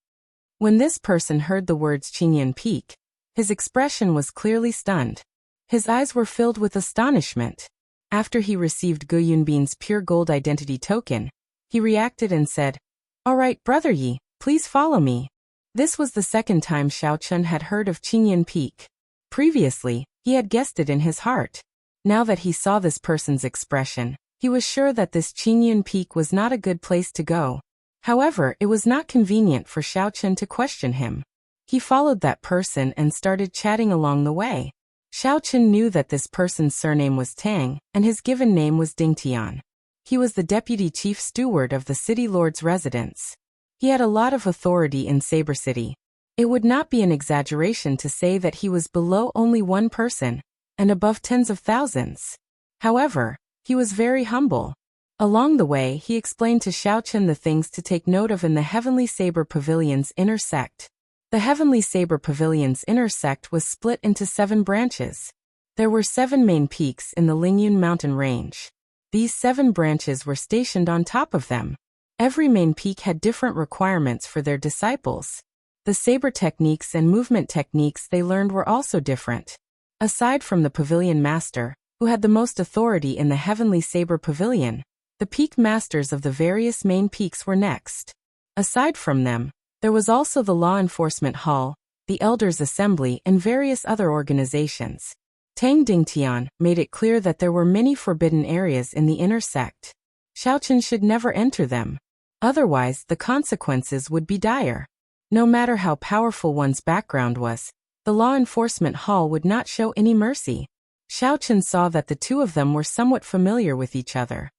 When this person heard the words Qingyun Peak, his expression was clearly stunned. His eyes were filled with astonishment. After he received Gu Yunbin's pure gold identity token, he reacted and said, all right, brother Yi, please follow me. This was the second time Xiao Chun had heard of Qingyun Peak. Previously, he had guessed it in his heart. Now that he saw this person's expression, he was sure that this Qingyun Peak was not a good place to go. However, it was not convenient for Xiao Chun to question him. He followed that person and started chatting along the way. Xiao Chun knew that this person's surname was Tang, and his given name was Ding Tian. He was the deputy chief steward of the city lord's residence. He had a lot of authority in Saber City. It would not be an exaggeration to say that he was below only one person, and above tens of thousands. However, he was very humble. Along the way, he explained to Xiao Chun the things to take note of in the Heavenly Saber Pavilion's inner sect. The Heavenly Saber Pavilion's inner sect was split into 7 branches. There were 7 main peaks in the Lingyun mountain range. These 7 branches were stationed on top of them. Every main peak had different requirements for their disciples. The saber techniques and movement techniques they learned were also different. Aside from the pavilion master, who had the most authority in the Heavenly Saber Pavilion, the peak masters of the various main peaks were next. Aside from them, there was also the Law Enforcement Hall, the Elders' Assembly, and various other organizations. Tang Dingtian made it clear that there were many forbidden areas in the inner sect. Xiao Chun should never enter them. Otherwise, the consequences would be dire. No matter how powerful one's background was, the Law Enforcement Hall would not show any mercy. Xiao Chun saw that the two of them were somewhat familiar with each other.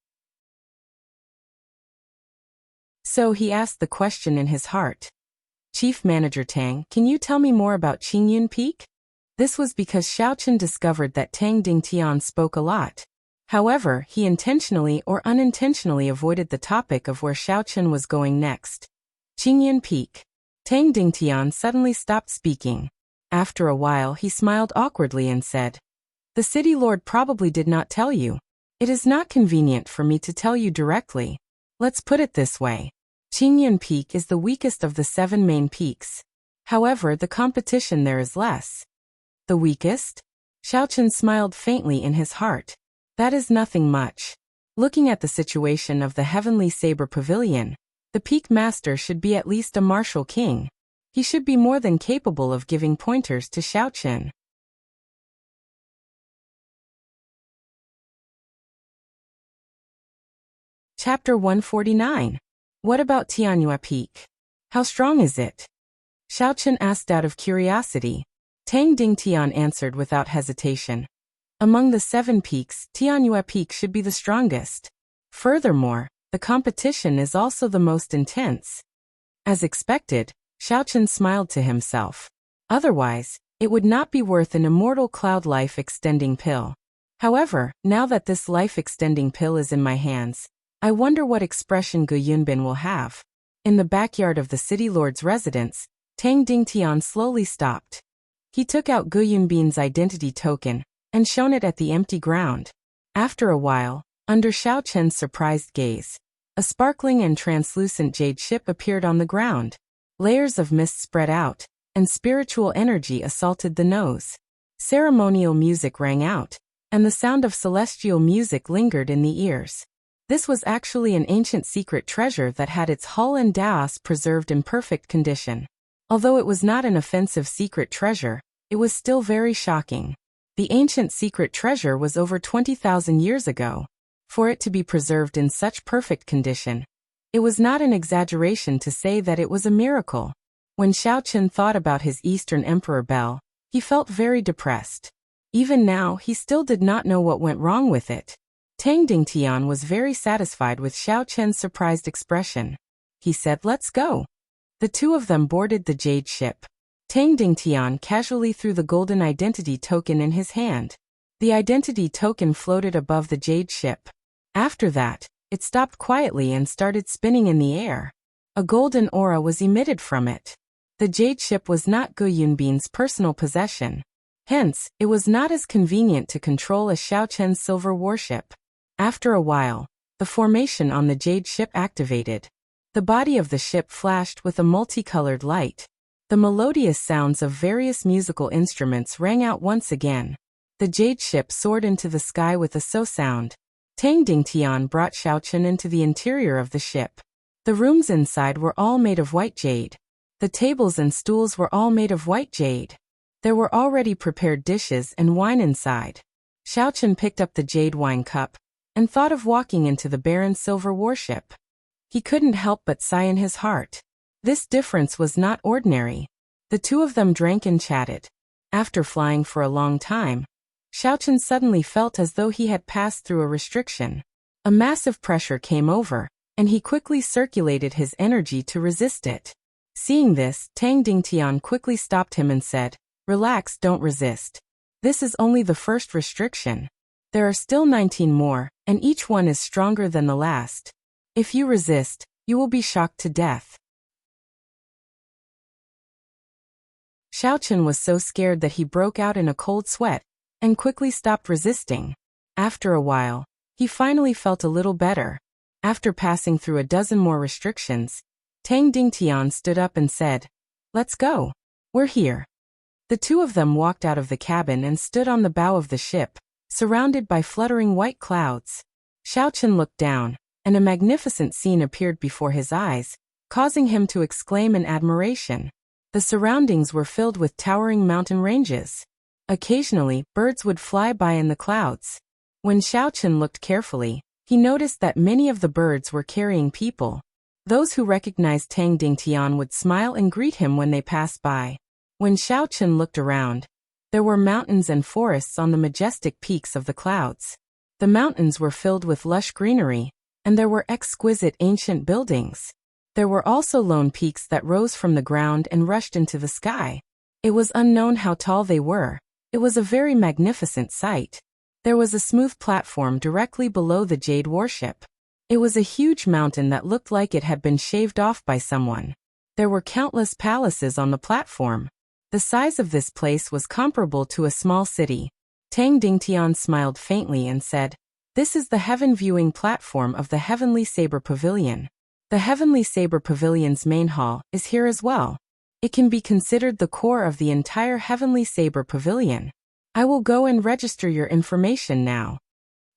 So he asked the question in his heart. Chief Manager Tang, can you tell me more about Qingyun Peak? This was because Xiao Chun discovered that Tang Dingtian spoke a lot. However, he intentionally or unintentionally avoided the topic of where Xiao Chun was going next. Qingyun Peak. Tang Dingtian suddenly stopped speaking. After a while, he smiled awkwardly and said, the city lord probably did not tell you. It is not convenient for me to tell you directly. Let's put it this way. Qingyun Peak is the weakest of the 7 main peaks. However, the competition there is less. The weakest? Xiao Chun smiled faintly in his heart. That is nothing much. Looking at the situation of the Heavenly Saber Pavilion, the peak master should be at least a martial king. He should be more than capable of giving pointers to Xiao Chun. Chapter 149. What about Tianyue Peak? How strong is it? Xiao Chun asked out of curiosity. Tang Dingtian answered without hesitation. Among the 7 peaks, Tianyue Peak should be the strongest. Furthermore, the competition is also the most intense. As expected, Xiao Chun smiled to himself. Otherwise, it would not be worth an immortal cloud life-extending pill. However, now that this life-extending pill is in my hands, I wonder what expression Gu Yunbin will have. In the backyard of the city lord's residence, Tang Dingtian slowly stopped. He took out Gu Yunbin's identity token and shone it at the empty ground. After a while, under Xiao Chun's surprised gaze, a sparkling and translucent jade ship appeared on the ground. Layers of mist spread out, and spiritual energy assaulted the nose. Ceremonial music rang out, and the sound of celestial music lingered in the ears. This was actually an ancient secret treasure that had its hull and dais preserved in perfect condition. Although it was not an offensive secret treasure, it was still very shocking. The ancient secret treasure was over 20,000 years ago. For it to be preserved in such perfect condition, it was not an exaggeration to say that it was a miracle. When Xiaochen thought about his Eastern Emperor bell, he felt very depressed. Even now, he still did not know what went wrong with it. Tang Dingtian was very satisfied with Xiaochen's surprised expression. He said, "Let's go." The two of them boarded the jade ship. Tang Dingtian casually threw the golden identity token in his hand. The identity token floated above the jade ship. After that, it stopped quietly and started spinning in the air. A golden aura was emitted from it. The jade ship was not Gu Yunbin's personal possession. Hence, it was not as convenient to control as Xiaochen's silver warship. After a while, the formation on the jade ship activated. The body of the ship flashed with a multicolored light. The melodious sounds of various musical instruments rang out once again. The jade ship soared into the sky with a so sound. Tang Dingtian brought Xiaochen into the interior of the ship. The rooms inside were all made of white jade. The tables and stools were all made of white jade. There were already prepared dishes and wine inside. Xiaochen picked up the jade wine cup and thought of walking into the barren silver warship. He couldn't help but sigh in his heart. This difference was not ordinary. The two of them drank and chatted. After flying for a long time, Xiaochen suddenly felt as though he had passed through a restriction. A massive pressure came over, and he quickly circulated his energy to resist it. Seeing this, Tang Dingtian quickly stopped him and said, "Relax, don't resist. This is only the first restriction. There are still 19 more, and each one is stronger than the last. If you resist, you will be shocked to death." Xiaochen was so scared that he broke out in a cold sweat and quickly stopped resisting. After a while, he finally felt a little better. After passing through a dozen more restrictions, Tang Dingtian stood up and said, "Let's go. We're here." The two of them walked out of the cabin and stood on the bow of the ship, surrounded by fluttering white clouds. Xiaochen looked down, and a magnificent scene appeared before his eyes, causing him to exclaim in admiration. The surroundings were filled with towering mountain ranges. Occasionally, birds would fly by in the clouds. When Xiaochen looked carefully, he noticed that many of the birds were carrying people. Those who recognized Tang Dingtian would smile and greet him when they passed by. When Xiaochen looked around, there were mountains and forests on the majestic peaks of the clouds. The mountains were filled with lush greenery, and there were exquisite ancient buildings. There were also lone peaks that rose from the ground and rushed into the sky. It was unknown how tall they were. It was a very magnificent sight. There was a smooth platform directly below the jade warship. It was a huge mountain that looked like it had been shaved off by someone. There were countless palaces on the platform. The size of this place was comparable to a small city. Tang Dingtian smiled faintly and said, "This is the heaven viewing platform of the Heavenly Saber Pavilion. The Heavenly Saber Pavilion's main hall is here as well. It can be considered the core of the entire Heavenly Saber Pavilion. I will go and register your information now."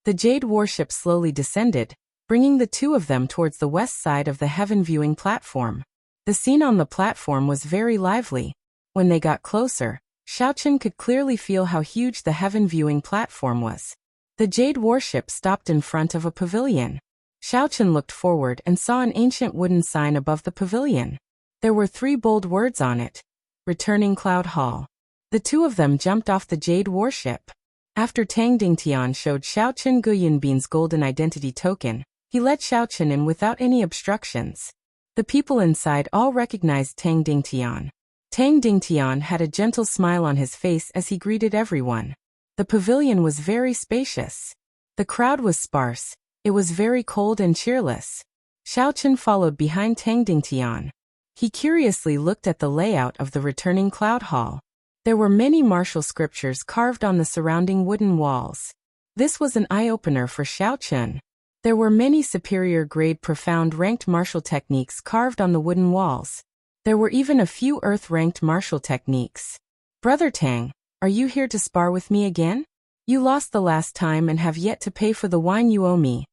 The jade warship slowly descended, bringing the two of them towards the west side of the heaven viewing platform. The scene on the platform was very lively. When they got closer, Xiaochen could clearly feel how huge the heaven viewing platform was. The jade warship stopped in front of a pavilion. Xiaochen looked forward and saw an ancient wooden sign above the pavilion. There were 3 bold words on it: "Returning Cloud Hall." The two of them jumped off the jade warship. After Tang Dingtian showed Xiaochen Gu Yunbin's golden identity token, he let Xiaochen in without any obstructions. The people inside all recognized Tang Dingtian. Tang Dingtian had a gentle smile on his face as he greeted everyone. The pavilion was very spacious. The crowd was sparse. It was very cold and cheerless. Xiaochen followed behind Tang Dingtian. He curiously looked at the layout of the returning cloud hall. There were many martial scriptures carved on the surrounding wooden walls. This was an eye-opener for Xiaochen. There were many superior-grade profound ranked martial techniques carved on the wooden walls. There were even a few Earth-ranked martial techniques. Brother Tang, are you here to spar with me again? You lost the last time and have yet to pay for the wine you owe me.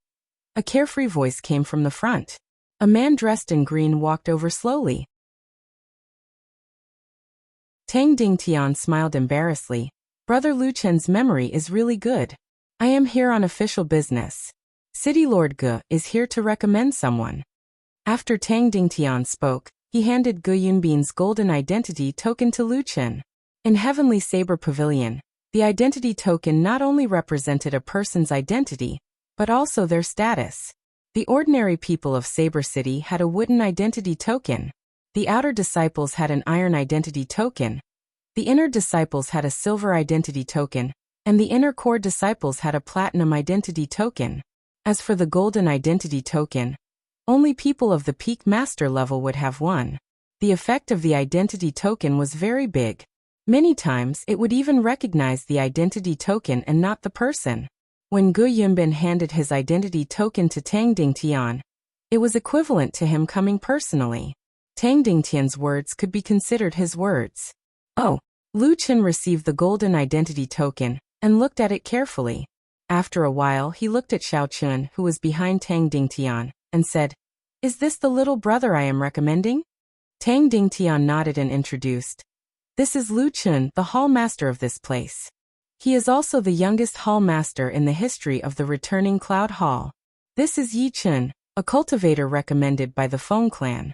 A carefree voice came from the front. A man dressed in green walked over slowly. Tang Dingtian smiled embarrassedly. Brother Lu Chen's memory is really good. I am here on official business. City Lord Ge is here to recommend someone. After Tang Dingtian spoke, he handed Ge Yunbin's golden identity token to Lu Chen. In Heavenly Saber Pavilion, the identity token not only represented a person's identity, but also their status. The ordinary people of Saber City had a wooden identity token. The outer disciples had an iron identity token. The inner disciples had a silver identity token, and the inner core disciples had a platinum identity token. As for the golden identity token, only people of the peak master level would have one. The effect of the identity token was very big. Many times it would even recognize the identity token and not the person. When Ge Yunbin handed his identity token to Tang Dingtian, it was equivalent to him coming personally. Tang Dingtian's words could be considered his words. Oh. Lu Chen received the golden identity token and looked at it carefully. After a while he looked at Xiao Chun, who was behind Tang Dingtian, and said, "Is this the little brother I am recommending?" Tang Dingtian nodded and introduced. "This is Lu Chen, the hall master of this place. He is also the youngest hall master in the history of the returning Cloud Hall. This is Yi Chen, a cultivator recommended by the Feng clan."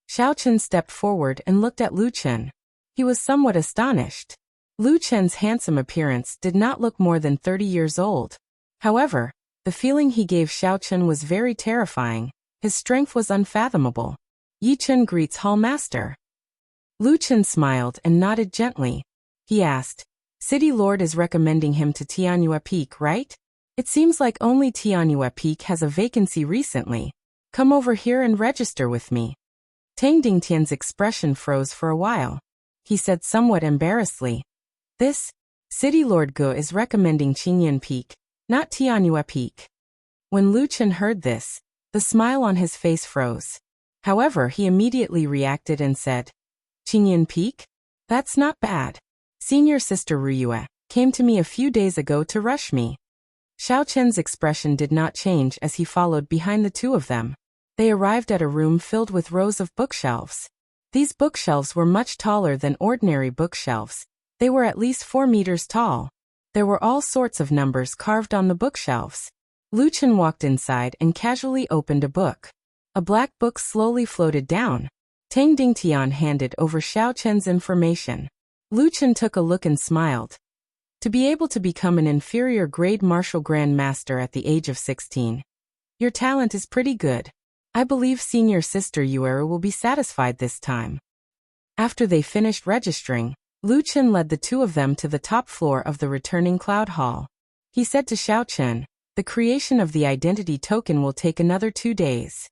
Xiao Chen stepped forward and looked at Lu Chen. He was somewhat astonished. Lu Chen's handsome appearance did not look more than 30 years old. However, the feeling he gave Xiao Chen was very terrifying. His strength was unfathomable. Yi Chen greets Hall Master. Lu Chen smiled and nodded gently. He asked, "City Lord is recommending him to Tianyue Peak, right? It seems like only Tianyue Peak has a vacancy recently. Come over here and register with me." Tang Dingtian's expression froze for a while. He said somewhat embarrassedly, "This, City Lord Ge is recommending Qingyan Peak, not Tianyue Peak." When Lu Chen heard this, the smile on his face froze. However, he immediately reacted and said, "Qingyan Peak? That's not bad. Senior Sister Ruyue came to me a few days ago to rush me." Xiao Chen's expression did not change as he followed behind the two of them. They arrived at a room filled with rows of bookshelves. These bookshelves were much taller than ordinary bookshelves. They were at least 4 meters tall. There were all sorts of numbers carved on the bookshelves. Lu Chen walked inside and casually opened a book. A black book slowly floated down. Tang Dingtian handed over Xiao Chen's information. Lu Chen took a look and smiled. To be able to become an inferior grade martial grand master at the age of 16. Your talent is pretty good. I believe Senior Sister Yueru will be satisfied this time. After they finished registering, Lu Chen led the two of them to the top floor of the returning Cloud Hall. He said to Xiao Chen, "The creation of the identity token will take another 2 days.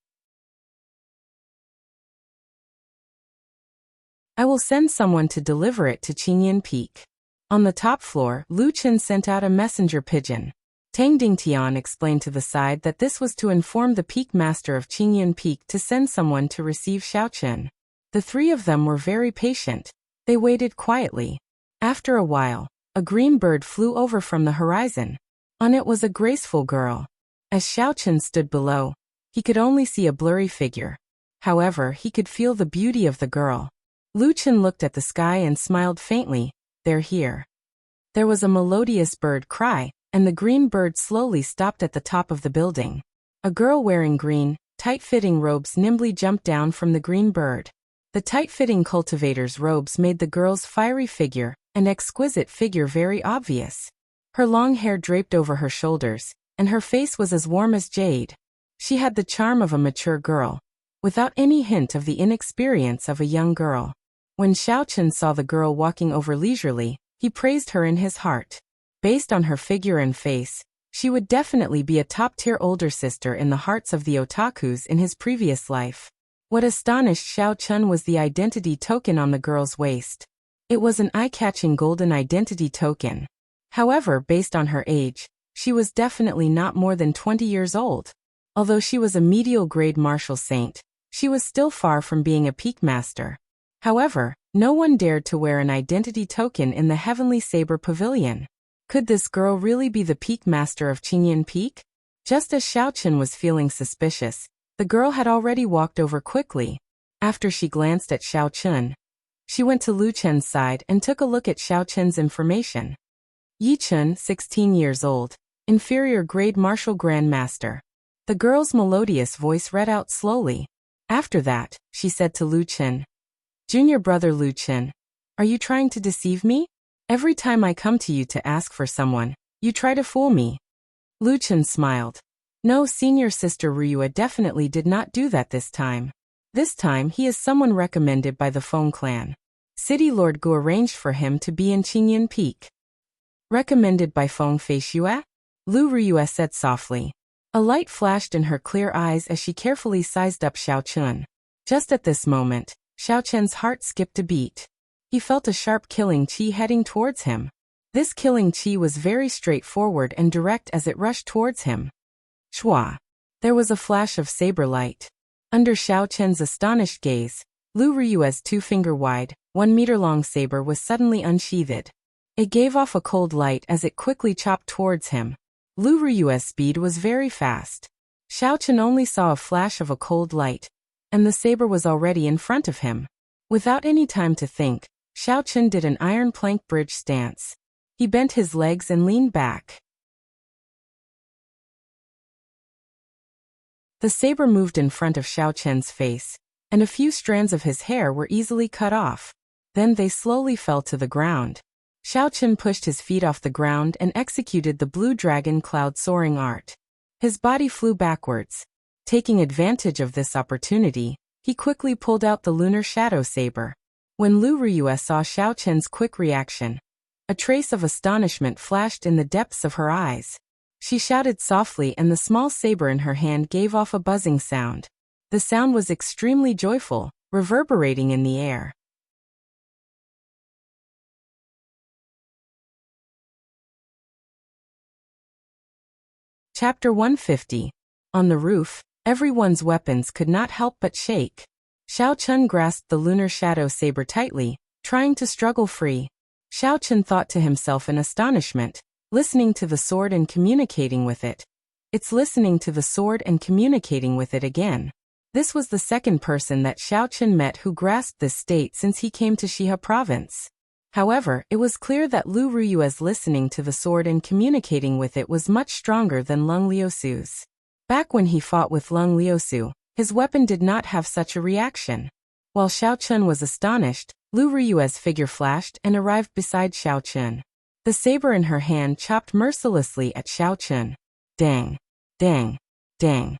I will send someone to deliver it to Qingyan Peak." On the top floor, Lu Chen sent out a messenger pigeon. Tang Dingtian explained to the side that this was to inform the Peak Master of Qingyan Peak to send someone to receive Xiao Chen. The three of them were very patient. They waited quietly. After a while, a green bird flew over from the horizon. On it was a graceful girl. As Xiao Chen stood below, he could only see a blurry figure. However, he could feel the beauty of the girl. Lu Chen looked at the sky and smiled faintly. "They're here." There was a melodious bird cry, and the green bird slowly stopped at the top of the building. A girl wearing green, tight-fitting robes nimbly jumped down from the green bird. The tight-fitting cultivator's robes made the girl's fiery figure and exquisite figure very obvious. Her long hair draped over her shoulders, and her face was as warm as jade. She had the charm of a mature girl, without any hint of the inexperience of a young girl. When Xiao Chen saw the girl walking over leisurely, he praised her in his heart. Based on her figure and face, she would definitely be a top-tier older sister in the hearts of the otakus in his previous life. What astonished Xiao Chen was the identity token on the girl's waist. It was an eye-catching golden identity token. However, based on her age, she was definitely not more than 20 years old. Although she was a medial-grade martial saint, She was still far from being a peak master. However, no one dared to wear an identity token in the Heavenly Saber Pavilion. Could this girl really be the peak master of Qingyan Peak? Just as Xiao Chen was feeling suspicious, the girl had already walked over quickly. After she glanced at Xiao Chen, she went to Lu Chen's side and took a look at Xiao Chen's information. Yi Chen, 16 years old, inferior grade martial grandmaster. The girl's melodious voice read out slowly. After that, she said to Lu Chen, "Junior brother Lu Chen, are you trying to deceive me? Every time I come to you to ask for someone, you try to fool me." Lu Chen smiled. No, senior sister Ryua definitely did not do that this time. This time he is someone recommended by the Feng clan. City Lord Gu arranged for him to be in Qingyan Peak. Recommended by Feng Feishua? Lu Ryua said softly. A light flashed in her clear eyes as she carefully sized up Xiao Chen. Just at this moment, Xiao Chen's heart skipped a beat. He felt a sharp killing chi heading towards him. This killing chi was very straightforward and direct as it rushed towards him. Shua! There was a flash of saber light. Under Xiao Chen's astonished gaze, Lu Ryua's 2-finger-wide, 1-meter-long saber was suddenly unsheathed. It gave off a cold light as it quickly chopped towards him. Lu Ryua's speed was very fast. Xiao Chen only saw a flash of a cold light, and the saber was already in front of him. Without any time to think, Xiao Chen did an iron plank bridge stance. He bent his legs and leaned back. The saber moved in front of Xiao Chen's face, and a few strands of his hair were easily cut off. Then they slowly fell to the ground. Xiao Chen pushed his feet off the ground and executed the blue dragon cloud soaring art. His body flew backwards. Taking advantage of this opportunity, he quickly pulled out the lunar shadow saber. When Lu Ryua saw Xiao Chen's quick reaction, a trace of astonishment flashed in the depths of her eyes. She shouted softly and the small saber in her hand gave off a buzzing sound. The sound was extremely joyful, reverberating in the air. Chapter 150. On the roof, everyone's weapons could not help but shake. Xiao Chen grasped the lunar shadow saber tightly, trying to struggle free. Xiao Chen thought to himself in astonishment, listening to the sword and communicating with it. It's listening to the sword and communicating with it again. This was the second person that Xiao Chen met who grasped this state since he came to Shiha province. However, it was clear that Lu Ryua's listening to the sword and communicating with it was much stronger than Lung Liusu's. Back when he fought with Lung Liusu, his weapon did not have such a reaction. While Xiao Chen was astonished, Lu Ryua's figure flashed and arrived beside Xiao Chen. The saber in her hand chopped mercilessly at Xiao Chen. Dang! Dang! Dang!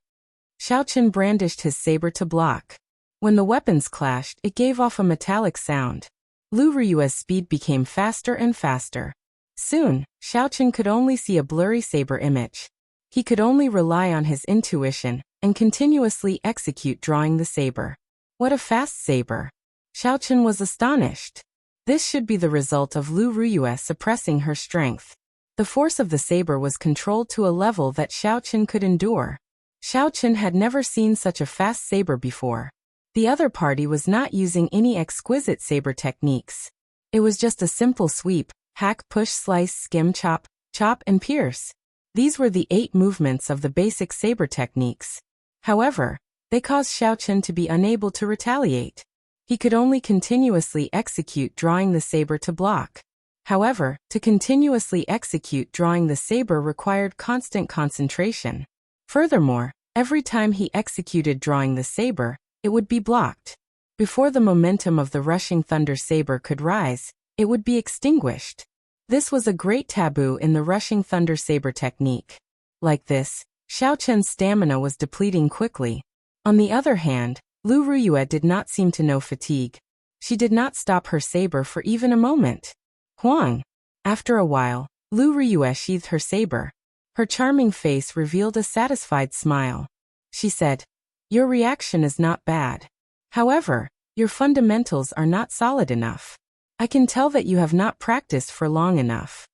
Xiao Chen brandished his saber to block. When the weapons clashed, it gave off a metallic sound. Lu Ryua's speed became faster and faster. Soon, Xiao Chen could only see a blurry saber image. He could only rely on his intuition and continuously execute drawing the saber. What a fast saber! Xiao Chen was astonished. This should be the result of Lu Ryua suppressing her strength. The force of the saber was controlled to a level that Xiao Chen could endure. Xiao Chen had never seen such a fast saber before. The other party was not using any exquisite saber techniques. It was just a simple sweep, hack, push, slice, skim, chop, chop, and pierce. These were the 8 movements of the basic saber techniques. However, they caused Xiao Chen to be unable to retaliate. He could only continuously execute drawing the saber to block. However, to continuously execute drawing the saber required constant concentration. Furthermore, every time he executed drawing the saber, it would be blocked. Before the momentum of the rushing thunder saber could rise, it would be extinguished. This was a great taboo in the rushing thunder saber technique. Like this, Xiao Chen's stamina was depleting quickly. On the other hand, Lu Ryua did not seem to know fatigue. She did not stop her saber for even a moment. Huang! After a while, Lu Ryua sheathed her saber. Her charming face revealed a satisfied smile. She said, "Your reaction is not bad. However, your fundamentals are not solid enough. I can tell that you have not practiced for long enough."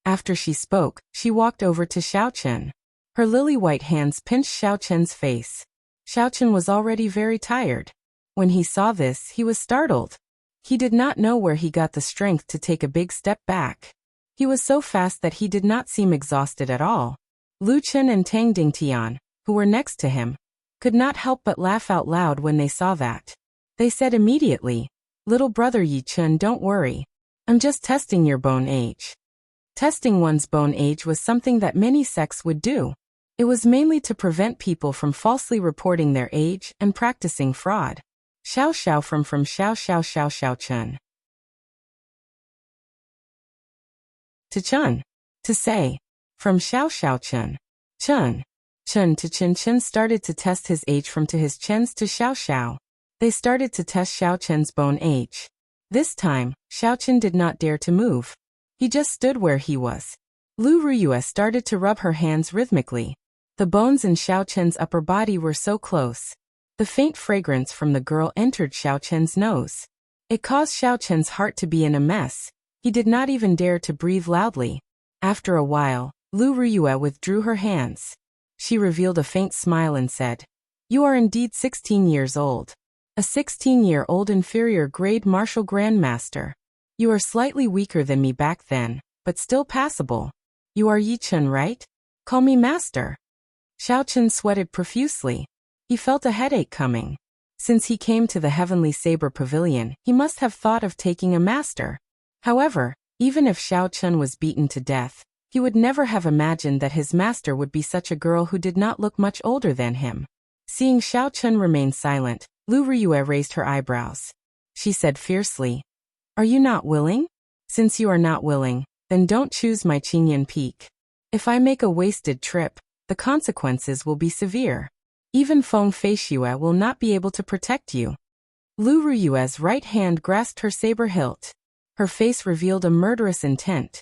After she spoke, she walked over to Xiao Chen. Her lily-white hands pinched Xiao Chen's face. Xiaochen was already very tired. When he saw this, he was startled. He did not know where he got the strength to take a big step back. He was so fast that he did not seem exhausted at all. Lu Chen and Tang Dingtian, who were next to him, could not help but laugh out loud when they saw that. They said immediately, "Little brother Yi Chen, don't worry. I'm just testing your bone age." Testing one's bone age was something that many sects would do. It was mainly to prevent people from falsely reporting their age and practicing fraud. Xiao Xiao from Xiao Xiao Xiao Xiao Chen. To Chen. To say. From Xiao Xiao Chen. Chen. Chen to Chen. Chen started to test his age from to his Chen's to Xiao Xiao. They started to test Xiao Chen's bone age. This time, Xiao Chen did not dare to move. He just stood where he was. Lu Ruyue started to rub her hands rhythmically. The bones in Xiao Chen's upper body were so close. The faint fragrance from the girl entered Xiao Chen's nose. It caused Xiao Chen's heart to be in a mess. He did not even dare to breathe loudly. After a while, Lu Ruyue withdrew her hands. She revealed a faint smile and said, "You are indeed 16 years old. A 16-year-old inferior grade martial grandmaster. You are slightly weaker than me back then, but still passable. You are Yi Chen, right? Call me master." Xiao Chen sweated profusely. He felt a headache coming. Since he came to the Heavenly Saber Pavilion, he must have thought of taking a master. However, even if Xiao Chen was beaten to death, he would never have imagined that his master would be such a girl who did not look much older than him. Seeing Xiao Chen remain silent, Lu Ruyue raised her eyebrows. She said fiercely, "Are you not willing? Since you are not willing, then don't choose my Qingyan Peak. If I make a wasted trip, the consequences will be severe. Even Feng Feishue will not be able to protect you." Lu Ruyue's right hand grasped her saber hilt. Her face revealed a murderous intent.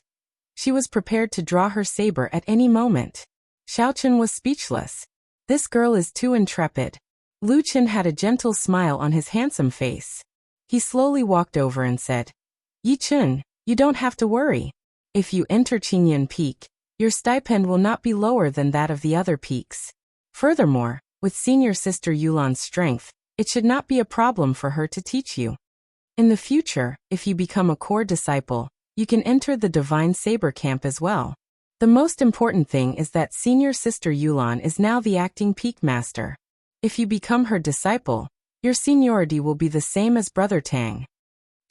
She was prepared to draw her saber at any moment. Xiao Chen was speechless. This girl is too intrepid. Lu Chen had a gentle smile on his handsome face. He slowly walked over and said, "Yi Chen, you don't have to worry. If you enter Qingyan Peak, your stipend will not be lower than that of the other peaks. Furthermore, with senior sister Yulan's strength, it should not be a problem for her to teach you. In the future, if you become a core disciple, you can enter the Divine Saber Camp as well. The most important thing is that senior sister Yulan is now the acting peak master. If you become her disciple, your seniority will be the same as Brother Tang."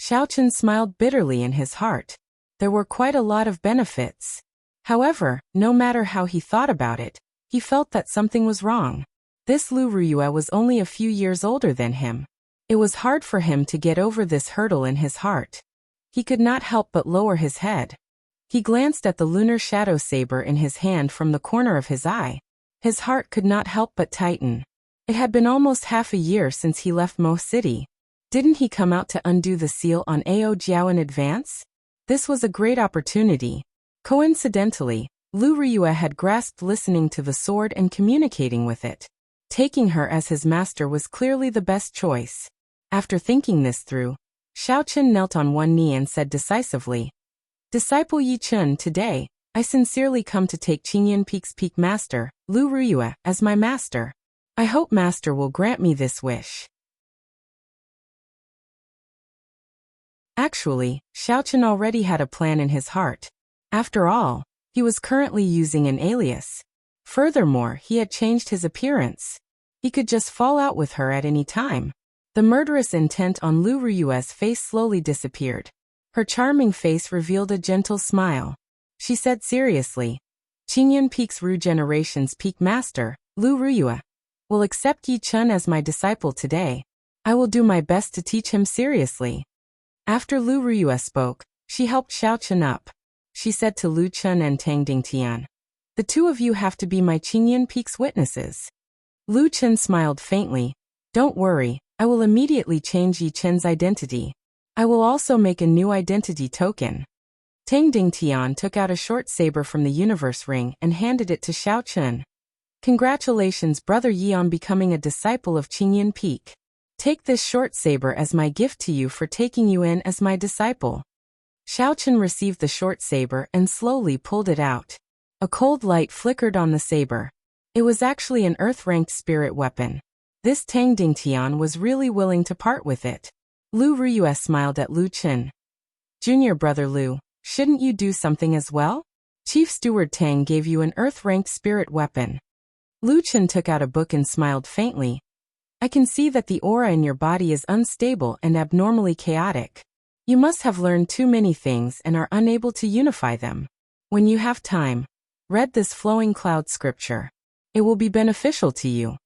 Xiao Chen smiled bitterly in his heart. There were quite a lot of benefits. However, no matter how he thought about it, he felt that something was wrong. This Lu Ruyue was only a few years older than him. It was hard for him to get over this hurdle in his heart. He could not help but lower his head. He glanced at the lunar shadow saber in his hand from the corner of his eye. His heart could not help but tighten. It had been almost half a year since he left Mo City. Didn't he come out to undo the seal on Ao Jiao in advance? This was a great opportunity. Coincidentally, Lu Ruyue had grasped listening to the sword and communicating with it. Taking her as his master was clearly the best choice. After thinking this through, Xiao Chen knelt on one knee and said decisively, "Disciple Yi Chen, today, I sincerely come to take Qingyan Peak's peak master, Lu Ruyue, as my master. I hope master will grant me this wish." Actually, Xiao Chen already had a plan in his heart. After all, he was currently using an alias. Furthermore, he had changed his appearance. He could just fall out with her at any time. The murderous intent on Lu Ruyue's face slowly disappeared. Her charming face revealed a gentle smile. She said seriously, "Qingyan Peak's Regeneration's peak master, Lu Ruyue, will accept Yi Chen as my disciple today. I will do my best to teach him seriously." After Lu Ruyue spoke, she helped Xiao Chen up. She said to Lu Chen and Tang Dingtian, "The two of you have to be my Qingyan Peak's witnesses." Lu Chen smiled faintly. "Don't worry, I will immediately change Yi Chen's identity. I will also make a new identity token." Tang Dingtian took out a short saber from the universe ring and handed it to Xiao Chen. "Congratulations, Brother Yi, on becoming a disciple of Qingyan Peak. Take this short saber as my gift to you for taking you in as my disciple." Xiao Chen received the short saber and slowly pulled it out. A cold light flickered on the saber. It was actually an earth-ranked spirit weapon. This Tang Dingtian was really willing to part with it. Lu Ruyue smiled at Lu Chen. Junior brother Lu, shouldn't you do something as well? Chief Steward Tang gave you an Earth-ranked spirit weapon. Lu Chen took out a book and smiled faintly. I can see that the aura in your body is unstable and abnormally chaotic. You must have learned too many things and are unable to unify them. When you have time, read this flowing cloud scripture. It will be beneficial to you.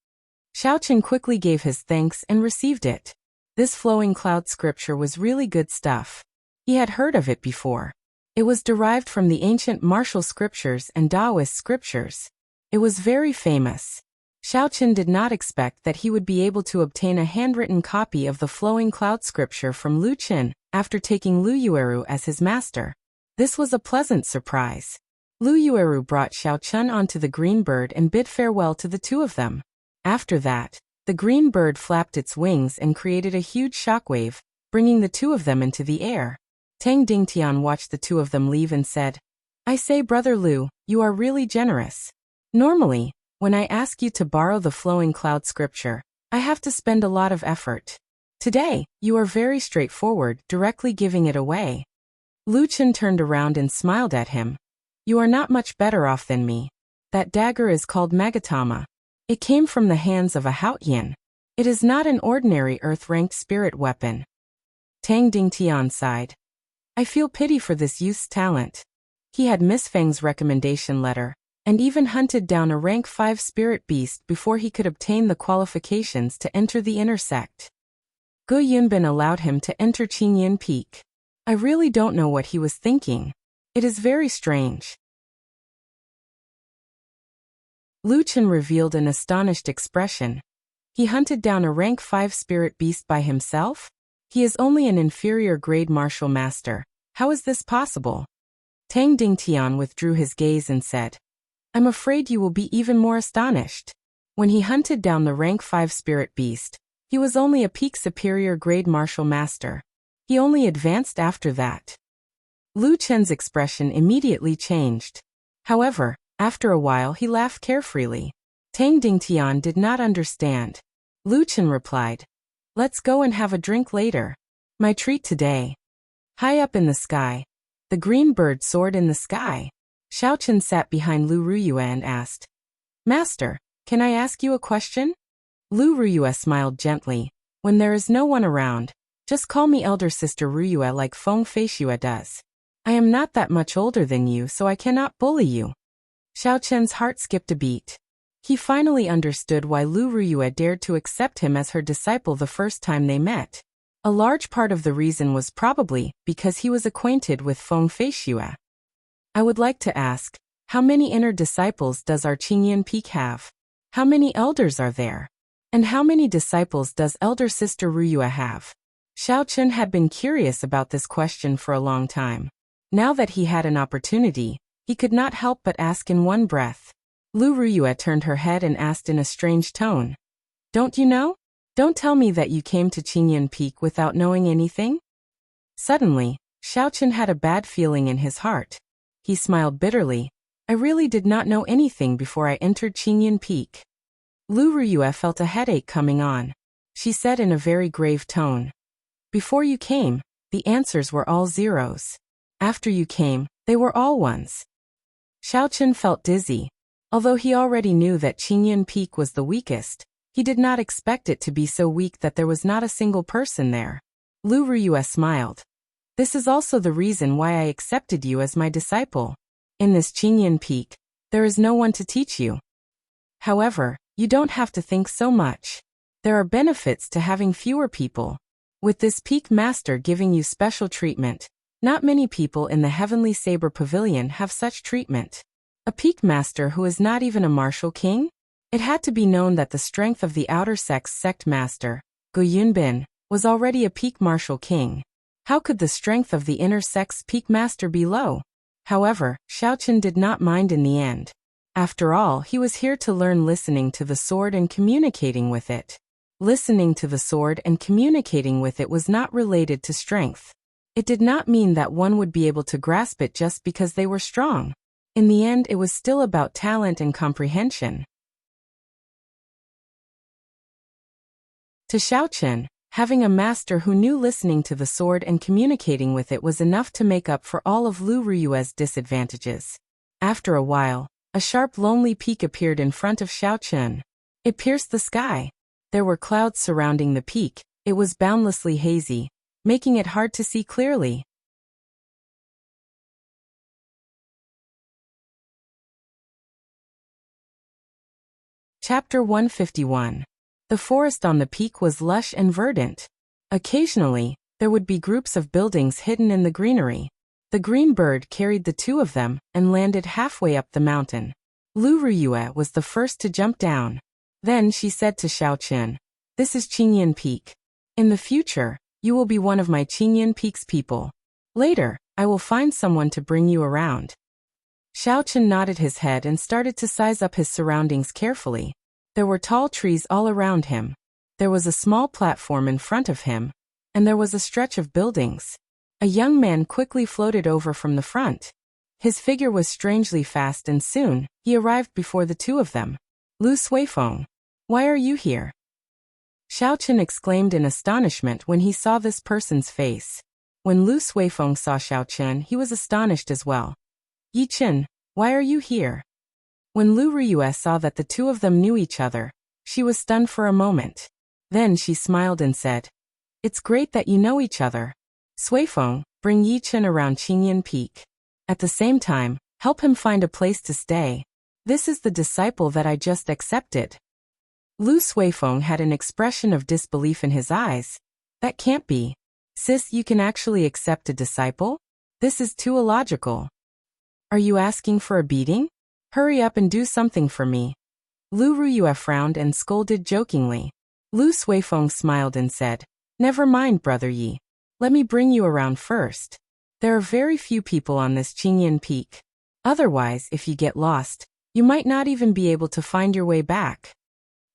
Xiaochen quickly gave his thanks and received it. This flowing cloud scripture was really good stuff. He had heard of it before. It was derived from the ancient martial scriptures and Taoist scriptures. It was very famous. Xiaochen did not expect that he would be able to obtain a handwritten copy of the flowing cloud scripture from Lu Chen after taking Lu Yueru as his master. This was a pleasant surprise. Lu Yueru brought Xiaochen onto the green bird and bid farewell to the two of them. After that, the green bird flapped its wings and created a huge shockwave, bringing the two of them into the air. Tang Dingtian watched the two of them leave and said, I say, Brother Lu, you are really generous. Normally, when I ask you to borrow the flowing cloud scripture, I have to spend a lot of effort. Today, you are very straightforward, directly giving it away. Lu Chen turned around and smiled at him. You are not much better off than me. That dagger is called Magatama. It came from the hands of a Haotian. It is not an ordinary earth-ranked spirit weapon. Tang Dingtian sighed. I feel pity for this youth's talent. He had Miss Feng's recommendation letter, and even hunted down a rank 5 spirit beast before he could obtain the qualifications to enter the inner sect. Gu Yunbin allowed him to enter Qingyan Peak. I really don't know what he was thinking. It is very strange. Lu Chen revealed an astonished expression. He hunted down a rank 5 spirit beast by himself? He is only an inferior grade martial master. How is this possible? Tang Dingtian withdrew his gaze and said, I'm afraid you will be even more astonished. When he hunted down the rank 5 spirit beast, he was only a peak superior grade martial master. He only advanced after that. Lu Chen's expression immediately changed. However, after a while he laughed carefreely. Tang Dingtian did not understand. Lu Chen replied, Let's go and have a drink later. My treat today. High up in the sky, the green bird soared in the sky. Xiaochen sat behind Lu Ruyue and asked, Master, can I ask you a question? Lu Ruyue smiled gently. When there is no one around, just call me elder sister Ruyue like Feng Feishue does. I am not that much older than you, so I cannot bully you. Xiaochen's heart skipped a beat. He finally understood why Lu Ruyue dared to accept him as her disciple the first time they met. A large part of the reason was probably because he was acquainted with Feng Feishue. I would like to ask, how many inner disciples does our Qingyan Peak have? How many elders are there? And how many disciples does elder sister Ruyue have? Xiaochen had been curious about this question for a long time. Now that he had an opportunity, he could not help but ask in one breath. Lu Ruyue turned her head and asked in a strange tone. Don't you know? Don't tell me that you came to Qingyan Peak without knowing anything? Suddenly, Xiaochen had a bad feeling in his heart. He smiled bitterly. I really did not know anything before I entered Qingyan Peak. Lu Ruyue felt a headache coming on. She said in a very grave tone. Before you came, the answers were all zeros. After you came, they were all ones. Xiaochen felt dizzy. Although he already knew that Qingyan Peak was the weakest, he did not expect it to be so weak that there was not a single person there. Lu Ruyue smiled. This is also the reason why I accepted you as my disciple. In this Qingyan Peak, there is no one to teach you. However, you don't have to think so much. There are benefits to having fewer people. With this peak master giving you special treatment, not many people in the Heavenly Saber Pavilion have such treatment. A peak master who is not even a martial king? It had to be known that the strength of the outer sex sect master, Gu Yunbin, was already a peak martial king. How could the strength of the inner sex peak master be low? However, Xiaochen did not mind in the end. After all, he was here to learn listening to the sword and communicating with it. Listening to the sword and communicating with it was not related to strength. It did not mean that one would be able to grasp it just because they were strong. In the end, it was still about talent and comprehension. To Xiaochen, having a master who knew listening to the sword and communicating with it was enough to make up for all of Lu Ruyue's disadvantages. After a while, a sharp lonely peak appeared in front of Xiaochen. It pierced the sky. There were clouds surrounding the peak. It was boundlessly hazy, making it hard to see clearly. Chapter 151. The forest on the peak was lush and verdant. Occasionally, there would be groups of buildings hidden in the greenery. The green bird carried the two of them and landed halfway up the mountain. Lu Ruyue was the first to jump down. Then she said to Xiaochen, "This is Qingyan Peak. In the future, you will be one of my Qingyan Peak's people. Later, I will find someone to bring you around." Xiaochen nodded his head and started to size up his surroundings carefully. There were tall trees all around him. There was a small platform in front of him, and there was a stretch of buildings. A young man quickly floated over from the front. His figure was strangely fast and soon, he arrived before the two of them. "Lu Suifeng, why are you here?" Xiaochen exclaimed in astonishment when he saw this person's face. When Lu Suifeng saw Xiaochen, he was astonished as well. "Yi Chen, why are you here?" When Lu Ruyue saw that the two of them knew each other, she was stunned for a moment. Then she smiled and said, "It's great that you know each other. Suifeng, bring Yi Chen around Qingyan Peak. At the same time, help him find a place to stay. This is the disciple that I just accepted." Lu Suifeng had an expression of disbelief in his eyes. "That can't be. Sis, you can actually accept a disciple? This is too illogical. Are you asking for a beating? Hurry up and do something for me." Lu Ruyue frowned and scolded jokingly. Lu Suifeng smiled and said, "Never mind, Brother Yi. Let me bring you around first. There are very few people on this Qingyan Peak. Otherwise, if you get lost, you might not even be able to find your way back."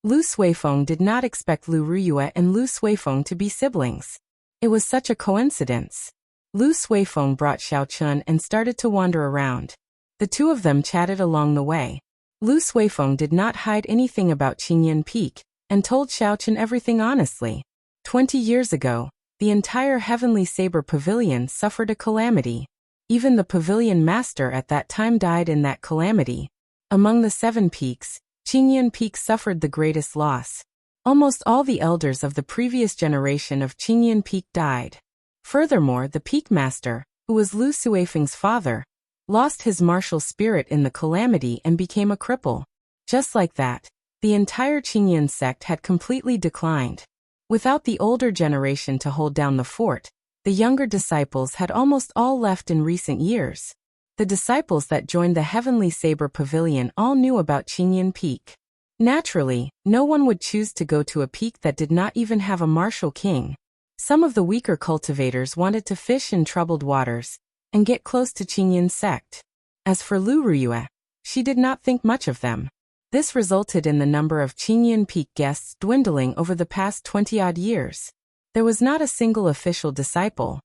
Lu Suifeng did not expect Lu Ruyue and Lu Suifeng to be siblings. It was such a coincidence. Lu Suifeng brought Xiaochen and started to wander around. The two of them chatted along the way. Lu Suifeng did not hide anything about Qingyan Peak, and told Xiaochen everything honestly. 20 years ago, the entire Heavenly Saber Pavilion suffered a calamity. Even the pavilion master at that time died in that calamity. Among the 7 peaks, Qingyan Peak suffered the greatest loss. Almost all the elders of the previous generation of Qingyan Peak died. Furthermore, the Peak Master, who was Lu Suifeng's father, lost his martial spirit in the calamity and became a cripple. Just like that, the entire Qingyan sect had completely declined. Without the older generation to hold down the fort, the younger disciples had almost all left in recent years. The disciples that joined the Heavenly Saber Pavilion all knew about Qingyan Peak. Naturally, no one would choose to go to a peak that did not even have a martial king. Some of the weaker cultivators wanted to fish in troubled waters and get close to Qingyan's sect. As for Lu Ruyue, she did not think much of them. This resulted in the number of Qingyan Peak guests dwindling over the past 20-odd years. There was not a single official disciple.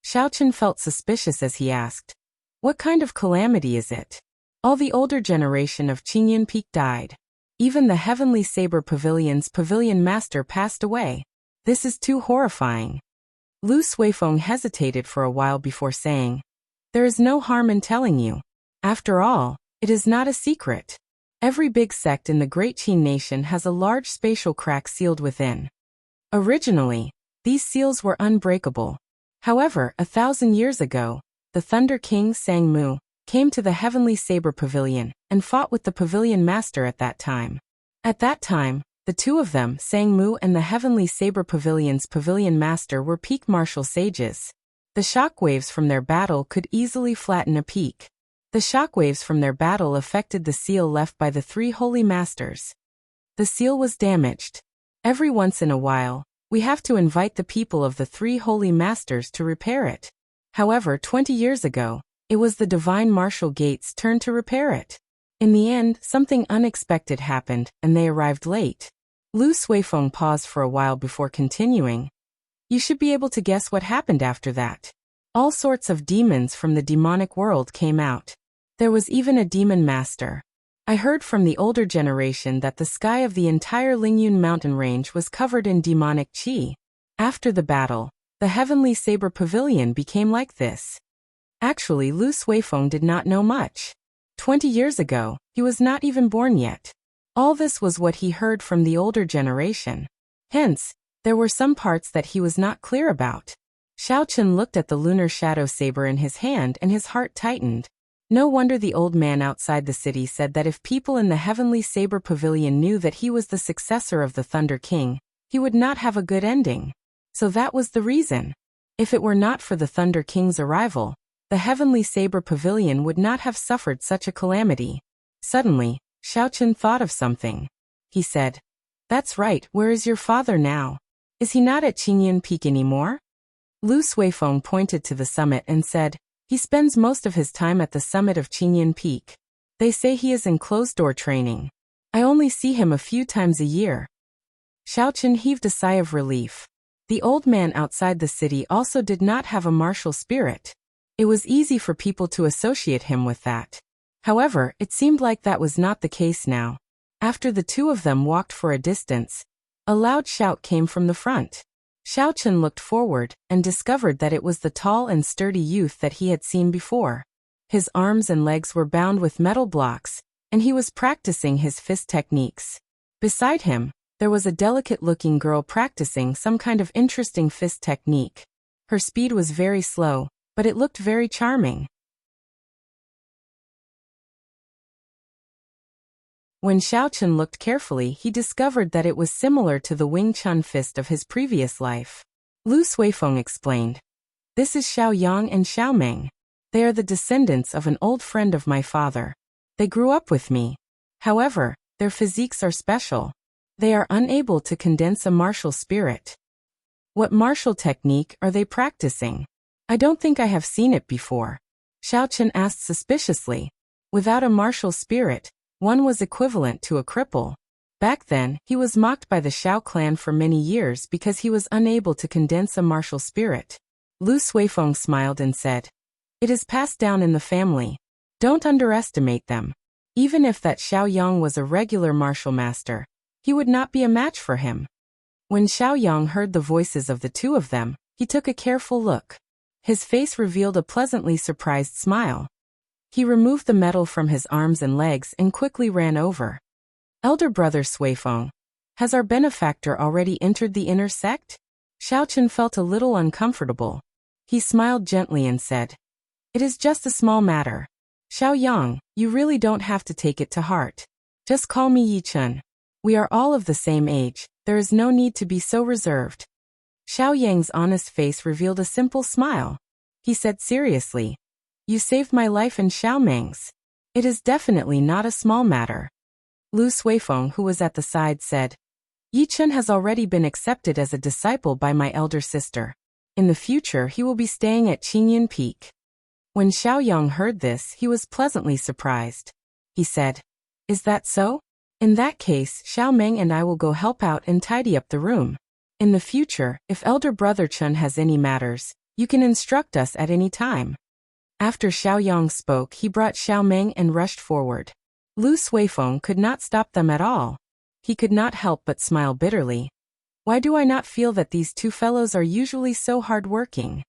Xiaochen felt suspicious as he asked, "What kind of calamity is it?" All the older generation of Qingyan Peak died. Even the Heavenly Saber Pavilion's pavilion master passed away. This is too horrifying. Lu Suifeng hesitated for a while before saying, "There is no harm in telling you. After all, it is not a secret. Every big sect in the Great Qin nation has a large spatial crack sealed within. Originally, these seals were unbreakable. However, 1,000 years ago, the Thunder King Sang Mu came to the Heavenly Saber Pavilion and fought with the pavilion master at that time. At that time, the two of them, Sang Mu and the Heavenly Saber Pavilion's pavilion master, were peak martial sages. The shockwaves from their battle could easily flatten a peak. The shockwaves from their battle affected the seal left by the 3 holy masters. The seal was damaged. Every once in a while, we have to invite the people of the 3 holy masters to repair it. However, 20 years ago, it was the Divine Martial Gate's turn to repair it. In the end, something unexpected happened, and they arrived late. Lu Suifeng paused for a while before continuing. You should be able to guess what happened after that. All sorts of demons from the demonic world came out. There was even a demon master. I heard from the older generation that the sky of the entire Lingyun mountain range was covered in demonic qi. After the battle, the heavenly saber pavilion became like this. Actually, Lu Suifeng did not know much. 20 years ago, he was not even born yet. All this was what he heard from the older generation. Hence, there were some parts that he was not clear about. Xiaochen looked at the lunar shadow saber in his hand and his heart tightened. No wonder the old man outside the city said that if people in the heavenly saber pavilion knew that he was the successor of the Thunder King, he would not have a good ending. So that was the reason. If it were not for the Thunder King's arrival, the heavenly saber pavilion would not have suffered such a calamity. Suddenly, Xiaochen thought of something. He said, "That's right, where is your father now? Is he not at Qingyun Peak anymore?" Lu Suifeng pointed to the summit and said, "He spends most of his time at the summit of Qingyun Peak. They say he is in closed-door training. I only see him a few times a year." Xiaochen heaved a sigh of relief. The old man outside the city also did not have a martial spirit. It was easy for people to associate him with that. However, it seemed like that was not the case now. After the two of them walked for a distance, a loud shout came from the front. Xiaochen looked forward and discovered that it was the tall and sturdy youth that he had seen before. His arms and legs were bound with metal blocks, and he was practicing his fist techniques. Beside him, there was a delicate-looking girl practicing some kind of interesting fist technique. Her speed was very slow, but it looked very charming. When Xiaochen looked carefully, he discovered that it was similar to the Wing Chun fist of his previous life. Lu Suifeng explained, "This is Xiao Yang and Xiao Meng. They are the descendants of an old friend of my father. They grew up with me. However, their physiques are special. They are unable to condense a martial spirit." "What martial technique are they practicing? I don't think I have seen it before," Xiaochen asked suspiciously. Without a martial spirit, one was equivalent to a cripple. Back then, he was mocked by the Xiao clan for many years because he was unable to condense a martial spirit. Lu Suifeng smiled and said, "It is passed down in the family. Don't underestimate them. Even if that Xiao Yang was a regular martial master, he would not be a match for him." When Xiao Yang heard the voices of the two of them, he took a careful look. His face revealed a pleasantly surprised smile. He removed the metal from his arms and legs and quickly ran over. "Elder brother Suifeng, has our benefactor already entered the inner sect?" Xiaochen felt a little uncomfortable. He smiled gently and said, "It is just a small matter. Xiao Yang, you really don't have to take it to heart. Just call me Yichun. We are all of the same age, there is no need to be so reserved." Xiao Yang's honest face revealed a simple smile. He said seriously, "You saved my life and Xiao Meng's. It is definitely not a small matter." Lu Suifeng, who was at the side, said, "Yichun has already been accepted as a disciple by my elder sister. In the future, he will be staying at Qingyun Peak." When Xiao Yang heard this, he was pleasantly surprised. He said, "Is that so? In that case, Xiao Meng and I will go help out and tidy up the room. In the future, if elder brother Chun has any matters, you can instruct us at any time." After Xiao Yang spoke, he brought Xiao Meng and rushed forward. Lu Suifeng could not stop them at all. He could not help but smile bitterly. Why do I not feel that these two fellows are usually so hard-working?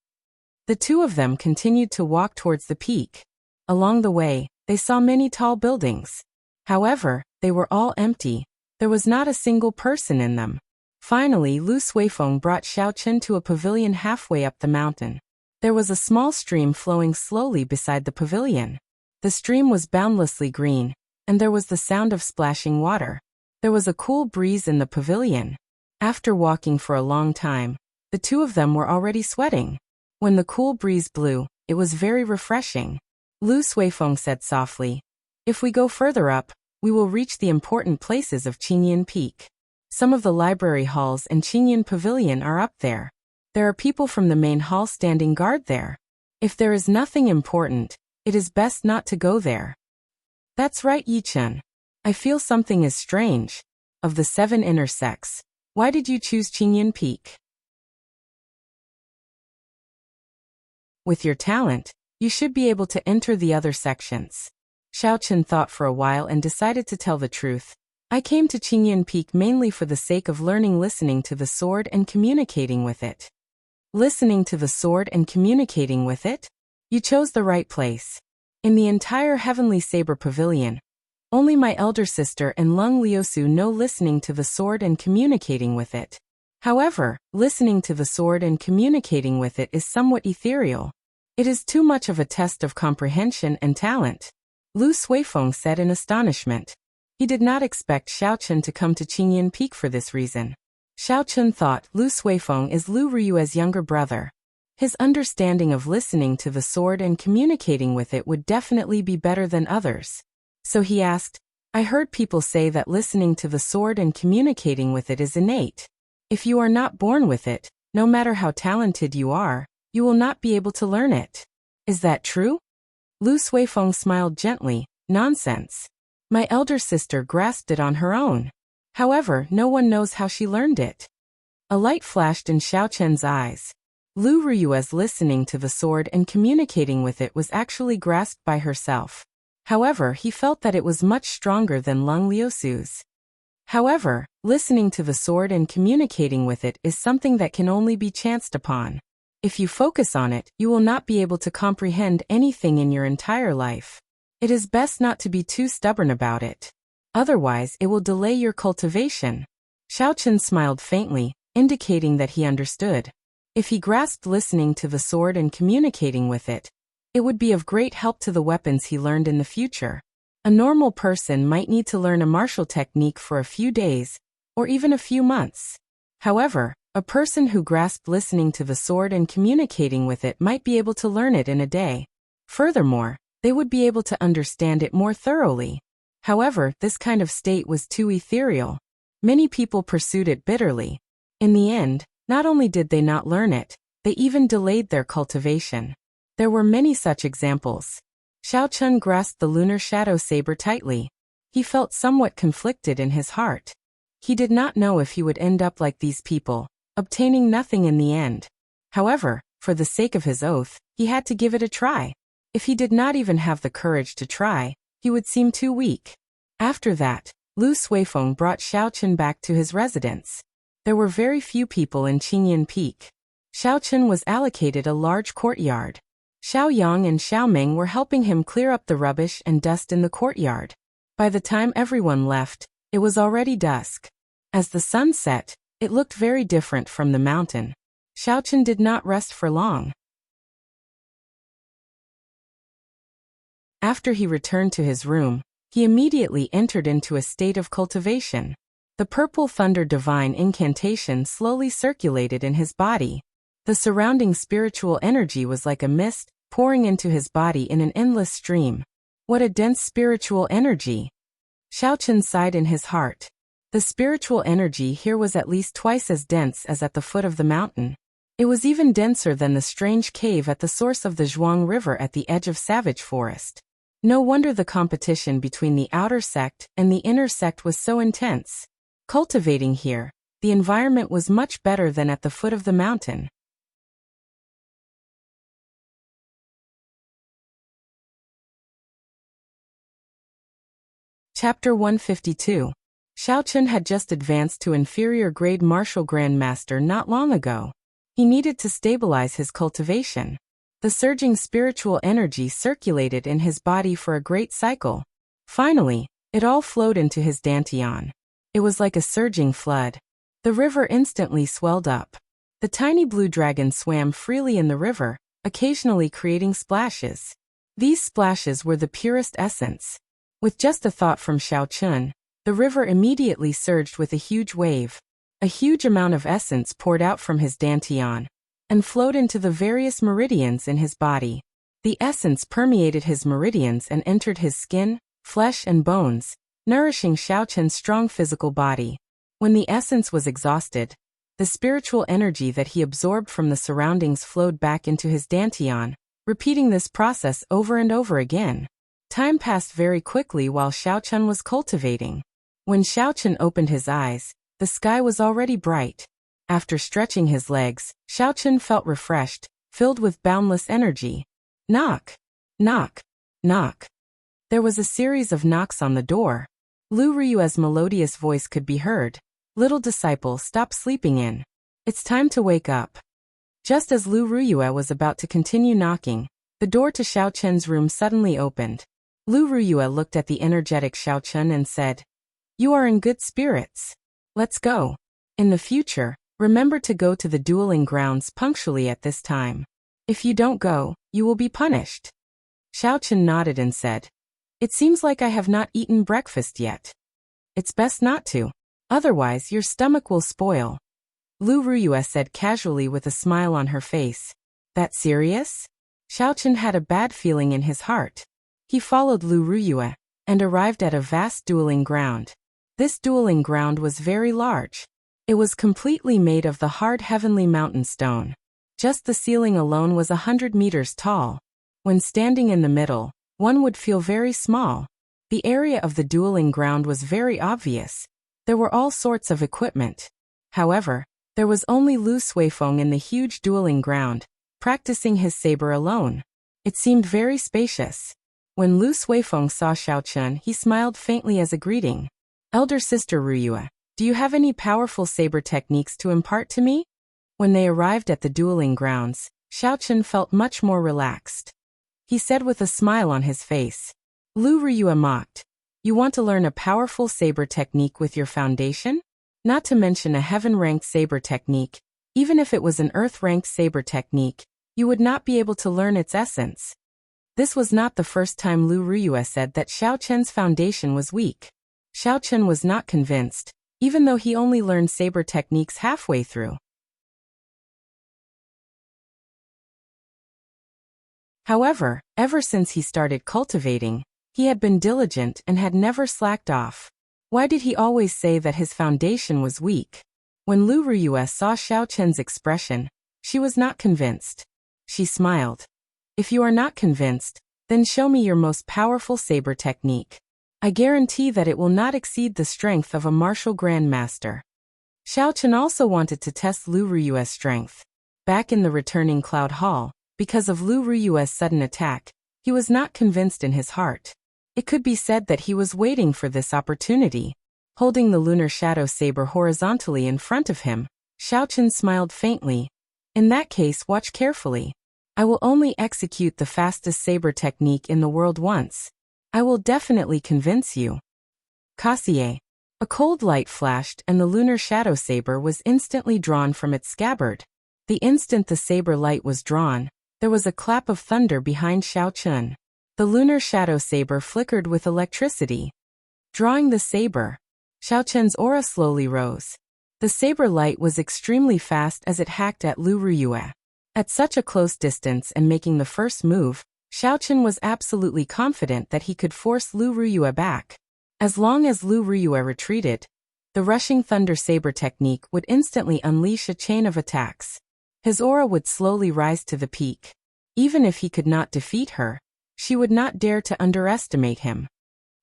The two of them continued to walk towards the peak. Along the way, they saw many tall buildings. However, they were all empty. There was not a single person in them. Finally, Lu Suifeng brought Xiaochen to a pavilion halfway up the mountain. There was a small stream flowing slowly beside the pavilion. The stream was boundlessly green, and there was the sound of splashing water. There was a cool breeze in the pavilion. After walking for a long time, the two of them were already sweating. When the cool breeze blew, it was very refreshing. Lu Suifeng said softly, "If we go further up, we will reach the important places of Qingyun Peak. Some of the library halls and Qingyun Pavilion are up there. There are people from the main hall standing guard there. If there is nothing important, it is best not to go there." "That's right, Yichun. I feel something is strange. Of the 7 inner sects, why did you choose Qingyun Peak? With your talent, you should be able to enter the other sections." Xiao Chen thought for a while and decided to tell the truth. I came to Qingyan Peak mainly for the sake of learning listening to the sword and communicating with it. Listening to the sword and communicating with it? You chose the right place. In the entire Heavenly Saber Pavilion, only my elder sister and Lung Liusu know listening to the sword and communicating with it. However, listening to the sword and communicating with it is somewhat ethereal. It is too much of a test of comprehension and talent. Lu Suifeng said in astonishment. He did not expect Xiao Chen to come to Qingyan Peak for this reason. Xiao Chen thought Lu Suifeng is Lu Riyue's younger brother. His understanding of listening to the sword and communicating with it would definitely be better than others. So he asked, I heard people say that listening to the sword and communicating with it is innate. If you are not born with it, no matter how talented you are, you will not be able to learn it. Is that true? Lu Suifeng smiled gently. Nonsense. My elder sister grasped it on her own. However, no one knows how she learned it. A light flashed in Xiao Chen's eyes. Lu Riyue's listening to the sword and communicating with it was actually grasped by herself. However, he felt that it was much stronger than Lung Liusu's. However, listening to the sword and communicating with it is something that can only be chanced upon. If you focus on it, you will not be able to comprehend anything in your entire life. It is best not to be too stubborn about it. Otherwise, it will delay your cultivation. Xiao Chen smiled faintly, indicating that he understood. If he grasped listening to the sword and communicating with it, it would be of great help to the weapons he learned in the future. A normal person might need to learn a martial technique for a few days, or even a few months. However, a person who grasped listening to the sword and communicating with it might be able to learn it in a day. Furthermore, they would be able to understand it more thoroughly. However, this kind of state was too ethereal. Many people pursued it bitterly. In the end, not only did they not learn it, they even delayed their cultivation. There were many such examples. Xiao Chen grasped the lunar shadow saber tightly. He felt somewhat conflicted in his heart. He did not know if he would end up like these people, obtaining nothing in the end. However, for the sake of his oath, he had to give it a try. If he did not even have the courage to try, he would seem too weak. After that, Lu Suifeng brought Xiao Chen back to his residence. There were very few people in Qingyan Peak. Xiao Chen was allocated a large courtyard. Xiao Yang and Xiao Meng were helping him clear up the rubbish and dust in the courtyard. By the time everyone left, it was already dusk. As the sun set, it looked very different from the mountain. Xiao Chen did not rest for long. After he returned to his room, he immediately entered into a state of cultivation. The purple thunder divine incantation slowly circulated in his body. The surrounding spiritual energy was like a mist, pouring into his body in an endless stream. What a dense spiritual energy! Xiao Chen sighed in his heart. The spiritual energy here was at least twice as dense as at the foot of the mountain. It was even denser than the strange cave at the source of the Zhuang River at the edge of Savage Forest. No wonder the competition between the outer sect and the inner sect was so intense. Cultivating here, the environment was much better than at the foot of the mountain. Chapter 152. Xiao Chen had just advanced to inferior grade martial grandmaster not long ago. He needed to stabilize his cultivation. The surging spiritual energy circulated in his body for a great cycle. Finally, it all flowed into his dantian. It was like a surging flood. The river instantly swelled up. The tiny blue dragon swam freely in the river, occasionally creating splashes. These splashes were the purest essence. With just a thought from Xiao Chen, the river immediately surged with a huge wave. A huge amount of essence poured out from his dantian and flowed into the various meridians in his body. The essence permeated his meridians and entered his skin, flesh and bones, nourishing Xiao Chen's strong physical body. When the essence was exhausted, the spiritual energy that he absorbed from the surroundings flowed back into his dantian, repeating this process over and over again. Time passed very quickly while Xiao Chen was cultivating. When Xiao Chen opened his eyes, the sky was already bright. After stretching his legs, Xiao Chen felt refreshed, filled with boundless energy. Knock! Knock! Knock! There was a series of knocks on the door. Lu Ruyue's melodious voice could be heard. "Little disciple, stop sleeping in. It's time to wake up." Just as Lu Ruyue was about to continue knocking, the door to Xiao Chen's room suddenly opened. Lu Ruyue looked at the energetic Xiao Chen and said, "You are in good spirits. Let's go. In the future, remember to go to the dueling grounds punctually at this time. If you don't go, you will be punished." Xiao Chen nodded and said, "It seems like I have not eaten breakfast yet. It's best not to. Otherwise your stomach will spoil." Lu Ruyue said casually with a smile on her face. "That serious?" Xiao Chen had a bad feeling in his heart. He followed Lu Ruyue and arrived at a vast dueling ground. This dueling ground was very large. It was completely made of the hard heavenly mountain stone. Just the ceiling alone was 100 meters tall. When standing in the middle, one would feel very small. The area of the dueling ground was very obvious. There were all sorts of equipment. However, there was only Lu Suifeng in the huge dueling ground, practicing his saber alone. It seemed very spacious. When Lu Suifeng saw Xiao Chen, he smiled faintly as a greeting. "Elder sister Ruyue, do you have any powerful saber techniques to impart to me?" When they arrived at the dueling grounds, Xiao Chen felt much more relaxed. He said with a smile on his face. Lu Ruyue mocked, "You want to learn a powerful saber technique with your foundation? Not to mention a heaven-ranked saber technique. Even if it was an earth-ranked saber technique, you would not be able to learn its essence." This was not the first time Lu Ruyue said that Xiao Chen's foundation was weak. Xiao Chen was not convinced, even though he only learned saber techniques halfway through. However, ever since he started cultivating, he had been diligent and had never slacked off. Why did he always say that his foundation was weak? When Lu Ruyue saw Xiao Chen's expression, she was not convinced. She smiled. "If you are not convinced, then show me your most powerful saber technique. I guarantee that it will not exceed the strength of a martial grandmaster." Xiao Chen also wanted to test Lu Ruyue's strength. Back in the returning Cloud Hall, because of Lu Ruyue's sudden attack, he was not convinced in his heart. It could be said that he was waiting for this opportunity. Holding the lunar shadow saber horizontally in front of him, Xiao Chen smiled faintly. "In that case, watch carefully. I will only execute the fastest saber technique in the world once. I will definitely convince you." Kassier. A cold light flashed and the lunar shadow saber was instantly drawn from its scabbard. The instant the saber light was drawn, there was a clap of thunder behind Xiao Chen. The lunar shadow saber flickered with electricity. Drawing the saber, Xiao Chen's aura slowly rose. The saber light was extremely fast as it hacked at Lu Ruyue. At such a close distance and making the first move, Xiao Chen was absolutely confident that he could force Lu Ruyue back. As long as Lu Ruyue retreated, the rushing thunder saber technique would instantly unleash a chain of attacks. His aura would slowly rise to the peak. Even if he could not defeat her, she would not dare to underestimate him.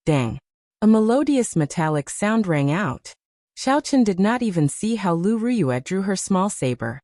Dang! A melodious metallic sound rang out. Xiao Chen did not even see how Lu Ruyue drew her small saber.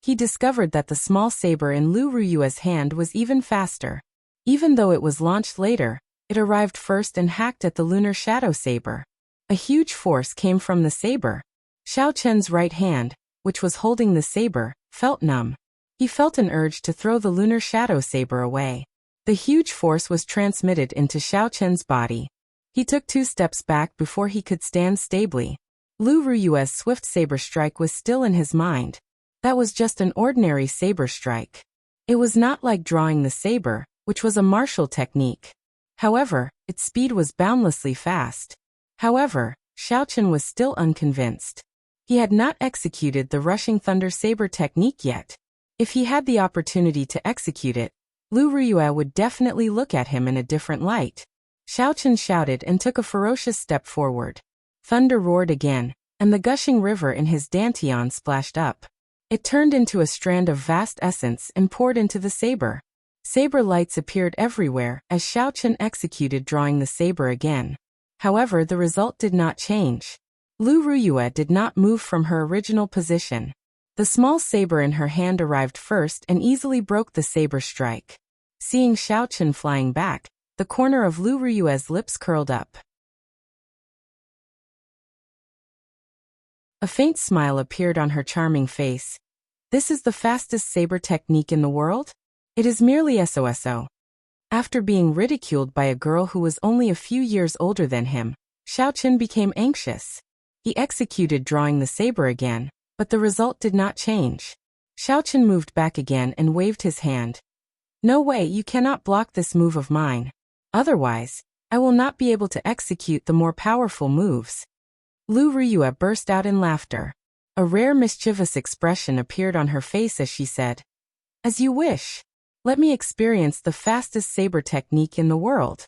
He discovered that the small saber in Lu Ruyue's hand was even faster. Even though it was launched later, it arrived first and hacked at the lunar shadow saber. A huge force came from the saber. Xiao Chen's right hand, which was holding the saber, felt numb. He felt an urge to throw the lunar shadow saber away. The huge force was transmitted into Xiao Chen's body. He took 2 steps back before he could stand stably. Lu Ruyue's swift saber strike was still in his mind. That was just an ordinary saber strike. It was not like drawing the saber, which was a martial technique. However, its speed was boundlessly fast. However, Xiao Chen was still unconvinced. He had not executed the rushing thunder saber technique yet. If he had the opportunity to execute it, Lu Ruyue would definitely look at him in a different light. Xiao Chen shouted and took a ferocious step forward. Thunder roared again, and the gushing river in his dantian splashed up. It turned into a strand of vast essence and poured into the saber. Saber lights appeared everywhere as Xiao Chen executed drawing the saber again. However, the result did not change. Lu Ruyue did not move from her original position. The small saber in her hand arrived first and easily broke the saber strike. Seeing Xiao Chen flying back, The corner of Lu Ruyue's lips curled up. A faint smile appeared on her charming face. This is the fastest saber technique in the world? It is merely SOSO. After being ridiculed by a girl who was only a few years older than him, Xiaochen became anxious. He executed drawing the saber again, but the result did not change. Xiaochen moved back again and waved his hand. No way, you cannot block this move of mine. Otherwise, I will not be able to execute the more powerful moves. Lu Ruyue burst out in laughter. A rare mischievous expression appeared on her face as she said, "As you wish. Let me experience the fastest saber technique in the world."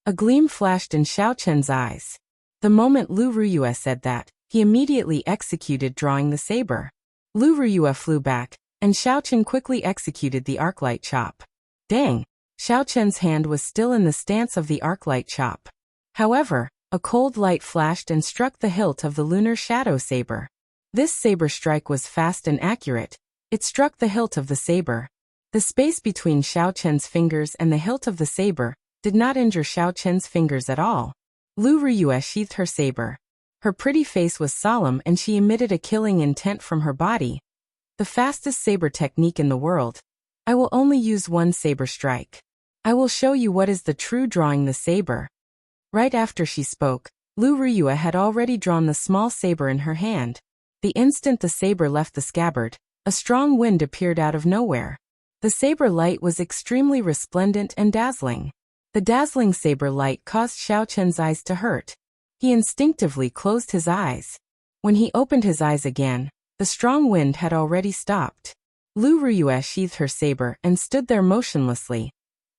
A gleam flashed in Xiaochen's eyes. The moment Lu Ruyue said that, he immediately executed drawing the saber. Lu Ruyue flew back, and Xiaochen quickly executed the arc-light chop. Dang! Xiaochen's hand was still in the stance of the arc-light chop. However, a cold light flashed and struck the hilt of the lunar shadow saber. This saber strike was fast and accurate. It struck the hilt of the saber. The space between Xiaochen's fingers and the hilt of the saber did not injure Xiaochen's fingers at all. Lu Ruyue sheathed her saber. Her pretty face was solemn and she emitted a killing intent from her body. The fastest saber technique in the world. I will only use one saber strike. I will show you what is the true drawing the saber. Right after she spoke, Lu Ruyue had already drawn the small saber in her hand. The instant the saber left the scabbard, a strong wind appeared out of nowhere. The saber light was extremely resplendent and dazzling. The dazzling saber light caused Xiaochen's eyes to hurt. He instinctively closed his eyes. When he opened his eyes again, the strong wind had already stopped. Lu Ruyue sheathed her saber and stood there motionlessly,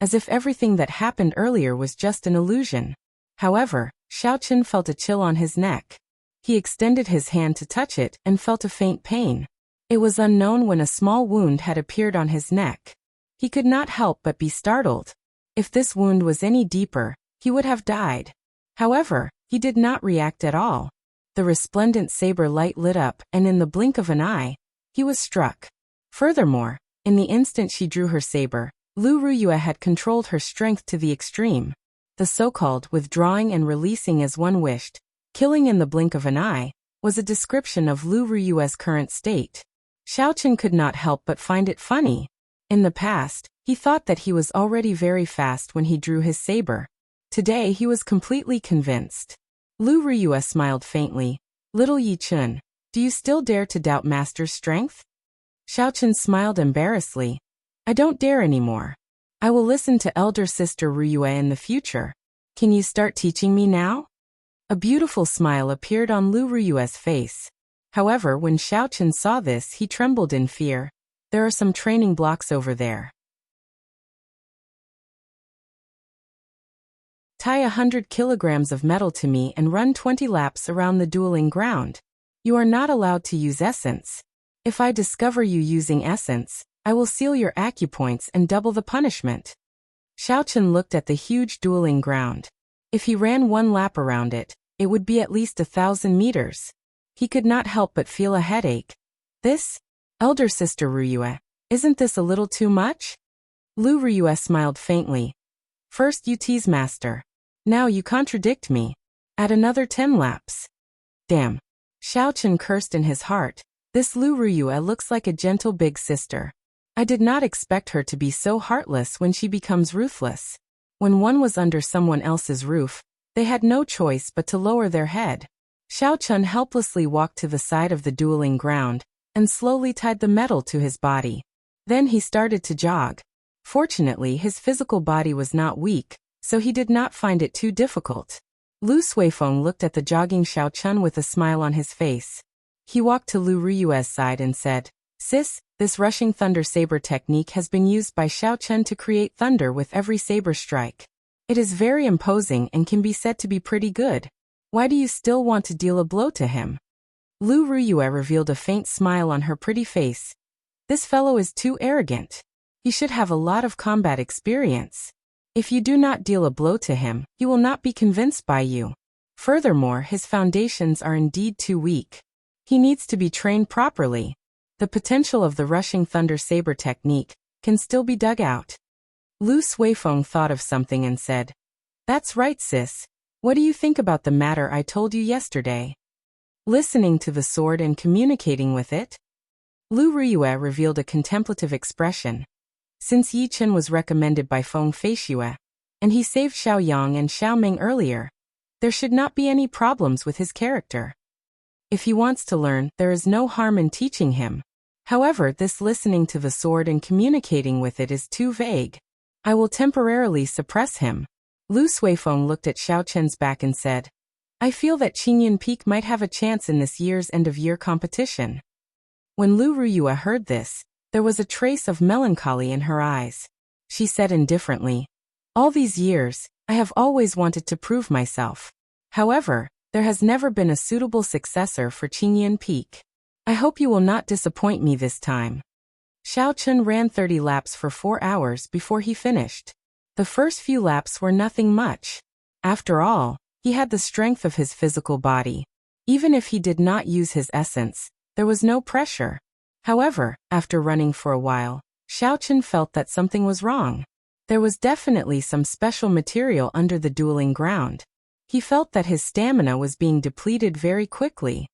as if everything that happened earlier was just an illusion. However, Xiaochen felt a chill on his neck. He extended his hand to touch it and felt a faint pain. It was unknown when a small wound had appeared on his neck. He could not help but be startled. If this wound was any deeper, he would have died. However, he did not react at all. The resplendent saber light lit up, and in the blink of an eye, he was struck. Furthermore, in the instant she drew her saber, Lu Ruyue had controlled her strength to the extreme. The so-called withdrawing and releasing as one wished, killing in the blink of an eye, was a description of Lu Ruyue's current state. Xiaochen could not help but find it funny. In the past, he thought that he was already very fast when he drew his saber. Today he was completely convinced. Lu Ruyue smiled faintly. Little Yi Chun, do you still dare to doubt Master's strength? Xiaochen smiled embarrassedly. I don't dare anymore. I will listen to elder sister Ruyue in the future. Can you start teaching me now? A beautiful smile appeared on Lu Ruyue's face. However, when Xiaochen saw this, he trembled in fear. There are some training blocks over there. Tie 100 kilograms of metal to me and run 20 laps around the dueling ground. You are not allowed to use essence. If I discover you using essence, I will seal your acupoints and double the punishment. Xiaochen looked at the huge dueling ground. If he ran one lap around it, it would be at least 1,000 meters. He could not help but feel a headache. This? Elder sister Ruyue, isn't this a little too much? Lu Ruyue smiled faintly. First you tease Master. Now you contradict me. Add another 10 laps. Damn. Xiaochen cursed in his heart. This Lu Ruyue looks like a gentle big sister. I did not expect her to be so heartless when she becomes ruthless. When one was under someone else's roof, they had no choice but to lower their head. Xiaochen helplessly walked to the side of the dueling ground and slowly tied the metal to his body. Then he started to jog. Fortunately, his physical body was not weak, so he did not find it too difficult. Lu Suifeng looked at the jogging Xiaochen with a smile on his face. He walked to Lu Ruyue's side and said, Sis, this rushing thunder saber technique has been used by Xiaochen to create thunder with every saber strike. It is very imposing and can be said to be pretty good. Why do you still want to deal a blow to him? Lu Ruyue revealed a faint smile on her pretty face. This fellow is too arrogant. He should have a lot of combat experience. If you do not deal a blow to him, he will not be convinced by you. Furthermore, his foundations are indeed too weak. He needs to be trained properly. The potential of the rushing thunder saber technique can still be dug out. Lu Suifeng thought of something and said, "That's right, sis. What do you think about the matter I told you yesterday? Listening to the sword and communicating with it?" Lu Riyue revealed a contemplative expression. Since Yi Chen was recommended by Feng Feishue, and he saved Xiao Yang and Xiao Ming earlier, there should not be any problems with his character. If he wants to learn, there is no harm in teaching him. However, this listening to the sword and communicating with it is too vague. I will temporarily suppress him. Lu Suifeng looked at Xiao Chen's back and said, "I feel that Qingyan Peak might have a chance in this year's end-of-year competition." When Lu Riyue heard this, there was a trace of melancholy in her eyes. She said indifferently, "All these years, I have always wanted to prove myself. However, there has never been a suitable successor for Qingyan Peak. I hope you will not disappoint me this time." Xiao Chen ran 30 laps for 4 hours before he finished. The first few laps were nothing much. After all, he had the strength of his physical body. Even if he did not use his essence, there was no pressure. However, after running for a while, Xiao Chen felt that something was wrong. There was definitely some special material under the dueling ground. He felt that his stamina was being depleted very quickly.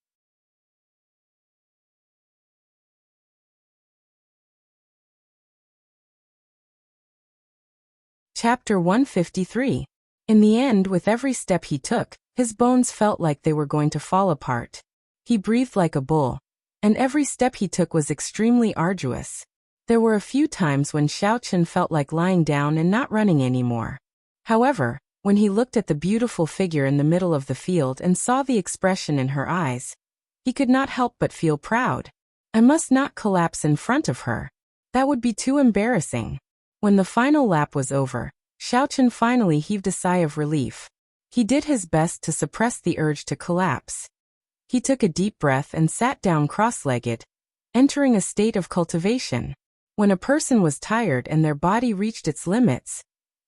Chapter 153. In the end, with every step he took, his bones felt like they were going to fall apart. He breathed like a bull, and every step he took was extremely arduous. There were a few times when Xiao Chen felt like lying down and not running anymore. However, when he looked at the beautiful figure in the middle of the field and saw the expression in her eyes, he could not help but feel proud. I must not collapse in front of her. That would be too embarrassing. When the final lap was over, Xiao Chen finally heaved a sigh of relief. He did his best to suppress the urge to collapse. He took a deep breath and sat down cross-legged, entering a state of cultivation. When a person was tired and their body reached its limits,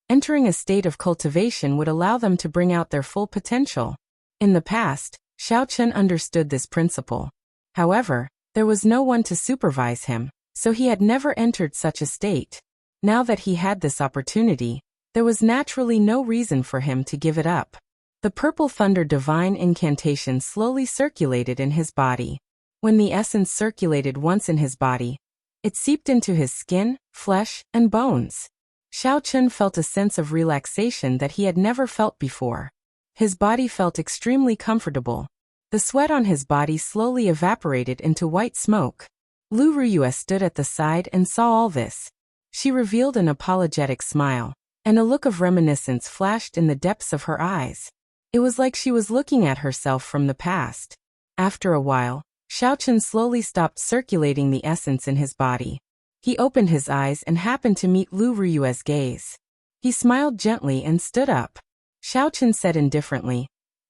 entering a state of cultivation would allow them to bring out their full potential. In the past, Xiao Chen understood this principle. However, there was no one to supervise him, so he had never entered such a state. Now that he had this opportunity, there was naturally no reason for him to give it up. The purple thunder divine incantation slowly circulated in his body. When the essence circulated once in his body, it seeped into his skin, flesh, and bones. Xiao Chen felt a sense of relaxation that he had never felt before. His body felt extremely comfortable. The sweat on his body slowly evaporated into white smoke. Lu Riyue stood at the side and saw all this. She revealed an apologetic smile, and a look of reminiscence flashed in the depths of her eyes. It was like she was looking at herself from the past. After a while, Xiao Chen slowly stopped circulating the essence in his body. He opened his eyes and happened to meet Lu Riyue's gaze. He smiled gently and stood up. Xiao Chen said indifferently,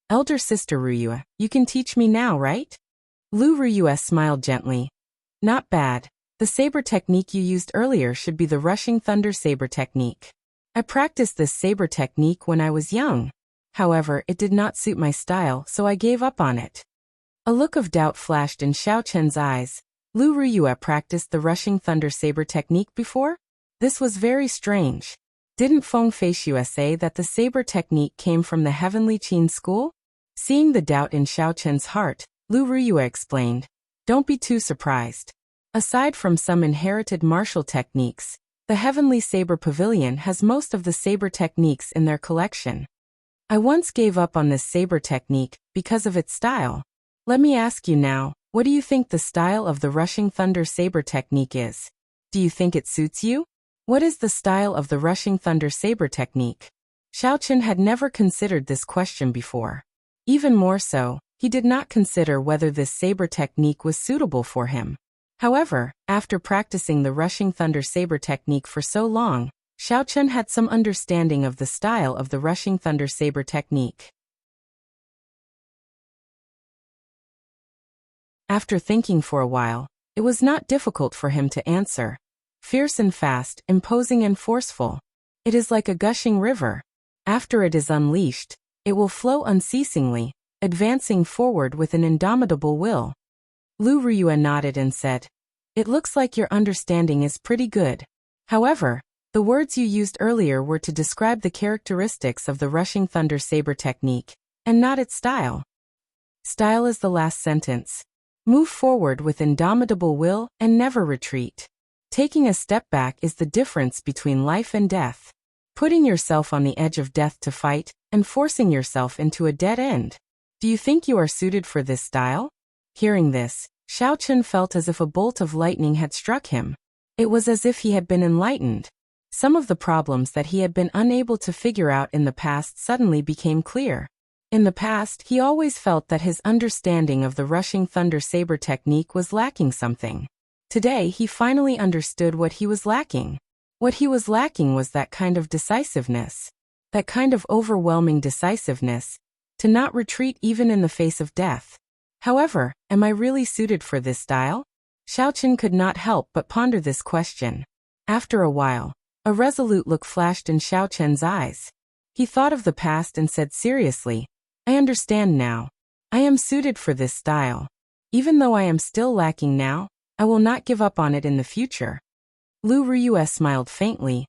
"Elder sister Riyue, you can teach me now, right?" Lu Riyue smiled gently. "Not bad. The saber technique you used earlier should be the rushing thunder saber technique. I practiced this saber technique when I was young. However, it did not suit my style, so I gave up on it." A look of doubt flashed in Xiao Chen's eyes. Lu Riyue practiced the rushing thunder saber technique before? This was very strange. Didn't Feng Feishue say that the saber technique came from the Heavenly Qin school? Seeing the doubt in Xiao Chen's heart, Lu Riyue explained, "Don't be too surprised. Aside from some inherited martial techniques, the Heavenly Saber Pavilion has most of the saber techniques in their collection. I once gave up on this saber technique because of its style. Let me ask you now, what do you think the style of the rushing thunder saber technique is? Do you think it suits you? What is the style of the rushing thunder saber technique?" Xiao Chen had never considered this question before. Even more so, he did not consider whether this saber technique was suitable for him. However, after practicing the rushing thunder saber technique for so long, Xiao Chen had some understanding of the style of the rushing thunder saber technique. After thinking for a while, it was not difficult for him to answer. Fierce and fast, imposing and forceful. It is like a gushing river. After it is unleashed, it will flow unceasingly, advancing forward with an indomitable will. Lu Riyue nodded and said, "It looks like your understanding is pretty good. However, The words you used earlier were to describe the characteristics of the rushing thunder saber technique, and not its style. Style is the last sentence. Move forward with indomitable will and never retreat. Taking a step back is the difference between life and death. Putting yourself on the edge of death to fight, and forcing yourself into a dead end. Do you think you are suited for this style? Hearing this, Xiaochen felt as if a bolt of lightning had struck him. It was as if he had been enlightened. Some of the problems that he had been unable to figure out in the past suddenly became clear. In the past, he always felt that his understanding of the rushing thunder saber technique was lacking something. Today, he finally understood what he was lacking. What he was lacking was that kind of decisiveness. That kind of overwhelming decisiveness, to not retreat even in the face of death. However, am I really suited for this style? Xiaochen could not help but ponder this question. After a while, a resolute look flashed in Xiaochen's eyes. He thought of the past and said seriously, I understand now. I am suited for this style. Even though I am still lacking now, I will not give up on it in the future. Lu Ruyue smiled faintly.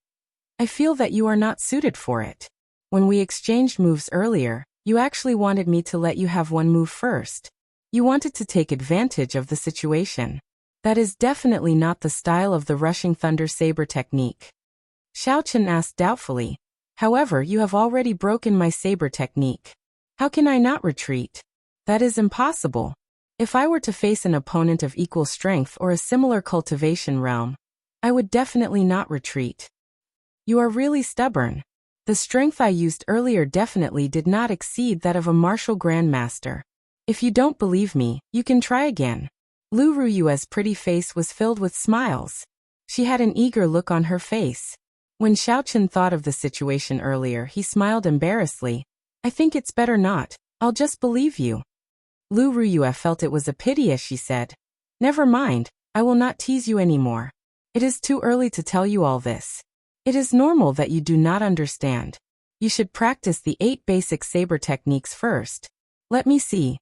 I feel that you are not suited for it. When we exchanged moves earlier, you actually wanted me to let you have one move first. You wanted to take advantage of the situation. That is definitely not the style of the rushing thunder saber technique. Xiaochen asked doubtfully. However, you have already broken my saber technique. How can I not retreat? That is impossible. If I were to face an opponent of equal strength or a similar cultivation realm, I would definitely not retreat. You are really stubborn. The strength I used earlier definitely did not exceed that of a martial grandmaster. If you don't believe me, you can try again. Lu Ruyue's pretty face was filled with smiles. She had an eager look on her face. When Xiaochen thought of the situation earlier, he smiled embarrassedly. I think it's better not. I'll just believe you. Lu Ruyue felt it was a pity as she said, Never mind, I will not tease you anymore. It is too early to tell you all this. It is normal that you do not understand. You should practice the 8 basic saber techniques first. Let me see.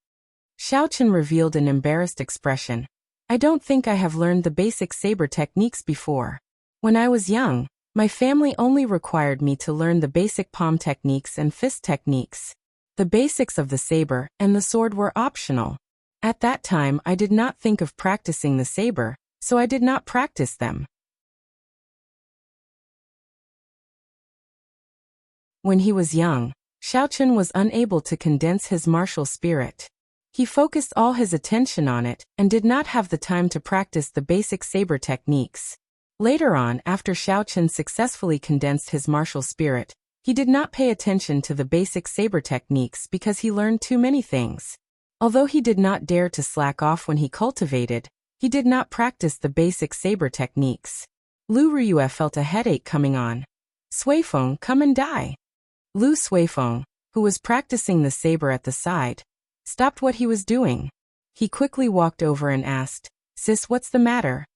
Xiaochen revealed an embarrassed expression. I don't think I have learned the basic saber techniques before. When I was young, my family only required me to learn the basic palm techniques and fist techniques. The basics of the saber and the sword were optional. At that time, I did not think of practicing the saber, so I did not practice them. When he was young, Xiaochen was unable to condense his martial spirit. He focused all his attention on it and did not have the time to practice the basic saber techniques. Later on, after Xiaochen successfully condensed his martial spirit, he did not pay attention to the basic saber techniques because he learned too many things. Although he did not dare to slack off when he cultivated, he did not practice the basic saber techniques. Lu Ruyue felt a headache coming on. Suifeng, come and die. Lu Suifeng, who was practicing the saber at the side, stopped what he was doing. He quickly walked over and asked, Sis, what's the matter?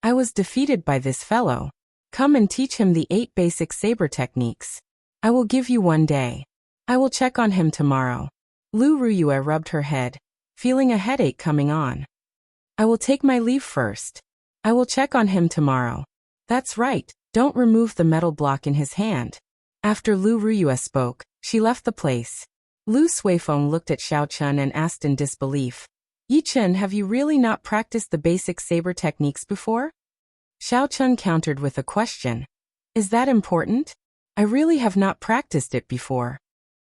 I was defeated by this fellow. Come and teach him the 8 basic saber techniques. I will give you 1 day. I will check on him tomorrow. Lu Ruyue rubbed her head, feeling a headache coming on. I will take my leave first. I will check on him tomorrow. That's right, don't remove the metal block in his hand. After Lu Ruyue spoke, she left the place. Lu Suifeng looked at Xiaochen and asked in disbelief, Yichen, have you really not practiced the basic saber techniques before? Xiaochen countered with a question. Is that important? I really have not practiced it before.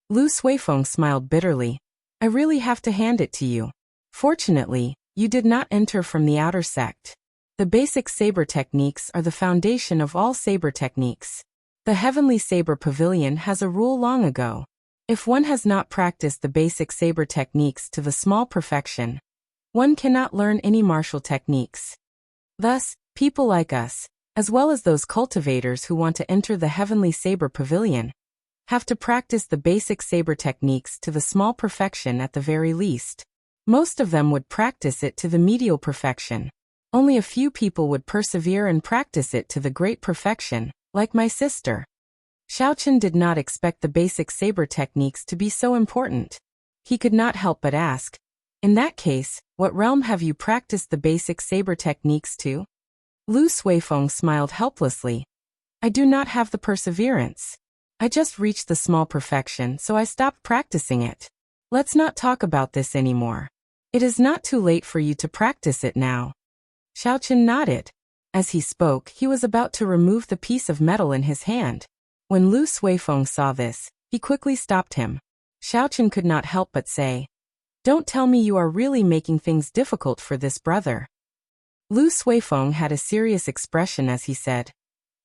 Lu Suifeng smiled bitterly. I really have to hand it to you. Fortunately, you did not enter from the outer sect. The basic saber techniques are the foundation of all saber techniques. The Heavenly Saber Pavilion has a rule long ago. If one has not practiced the basic saber techniques to the small perfection, one cannot learn any martial techniques. Thus, people like us, as well as those cultivators who want to enter the Heavenly Saber Pavilion, have to practice the basic saber techniques to the small perfection at the very least. Most of them would practice it to the medial perfection. Only a few people would persevere and practice it to the great perfection, like my sister. Xiaochen did not expect the basic saber techniques to be so important. He could not help but ask, in that case, what realm have you practiced the basic saber techniques to? Lu Suifeng smiled helplessly. I do not have the perseverance. I just reached the small perfection, so I stopped practicing it. Let's not talk about this anymore. It is not too late for you to practice it now. Xiaochen nodded. As he spoke, he was about to remove the piece of metal in his hand. When Lu Suifeng saw this, he quickly stopped him. Xiaochen could not help but say, "Don't tell me you are really making things difficult for this brother." Lu Suifeng had a serious expression as he said,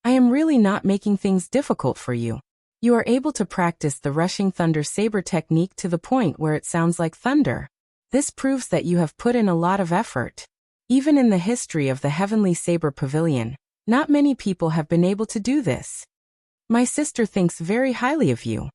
"I am really not making things difficult for you. You are able to practice the rushing thunder saber technique to the point where it sounds like thunder. This proves that you have put in a lot of effort. Even in the history of the Heavenly Saber Pavilion, not many people have been able to do this. My sister thinks very highly of you.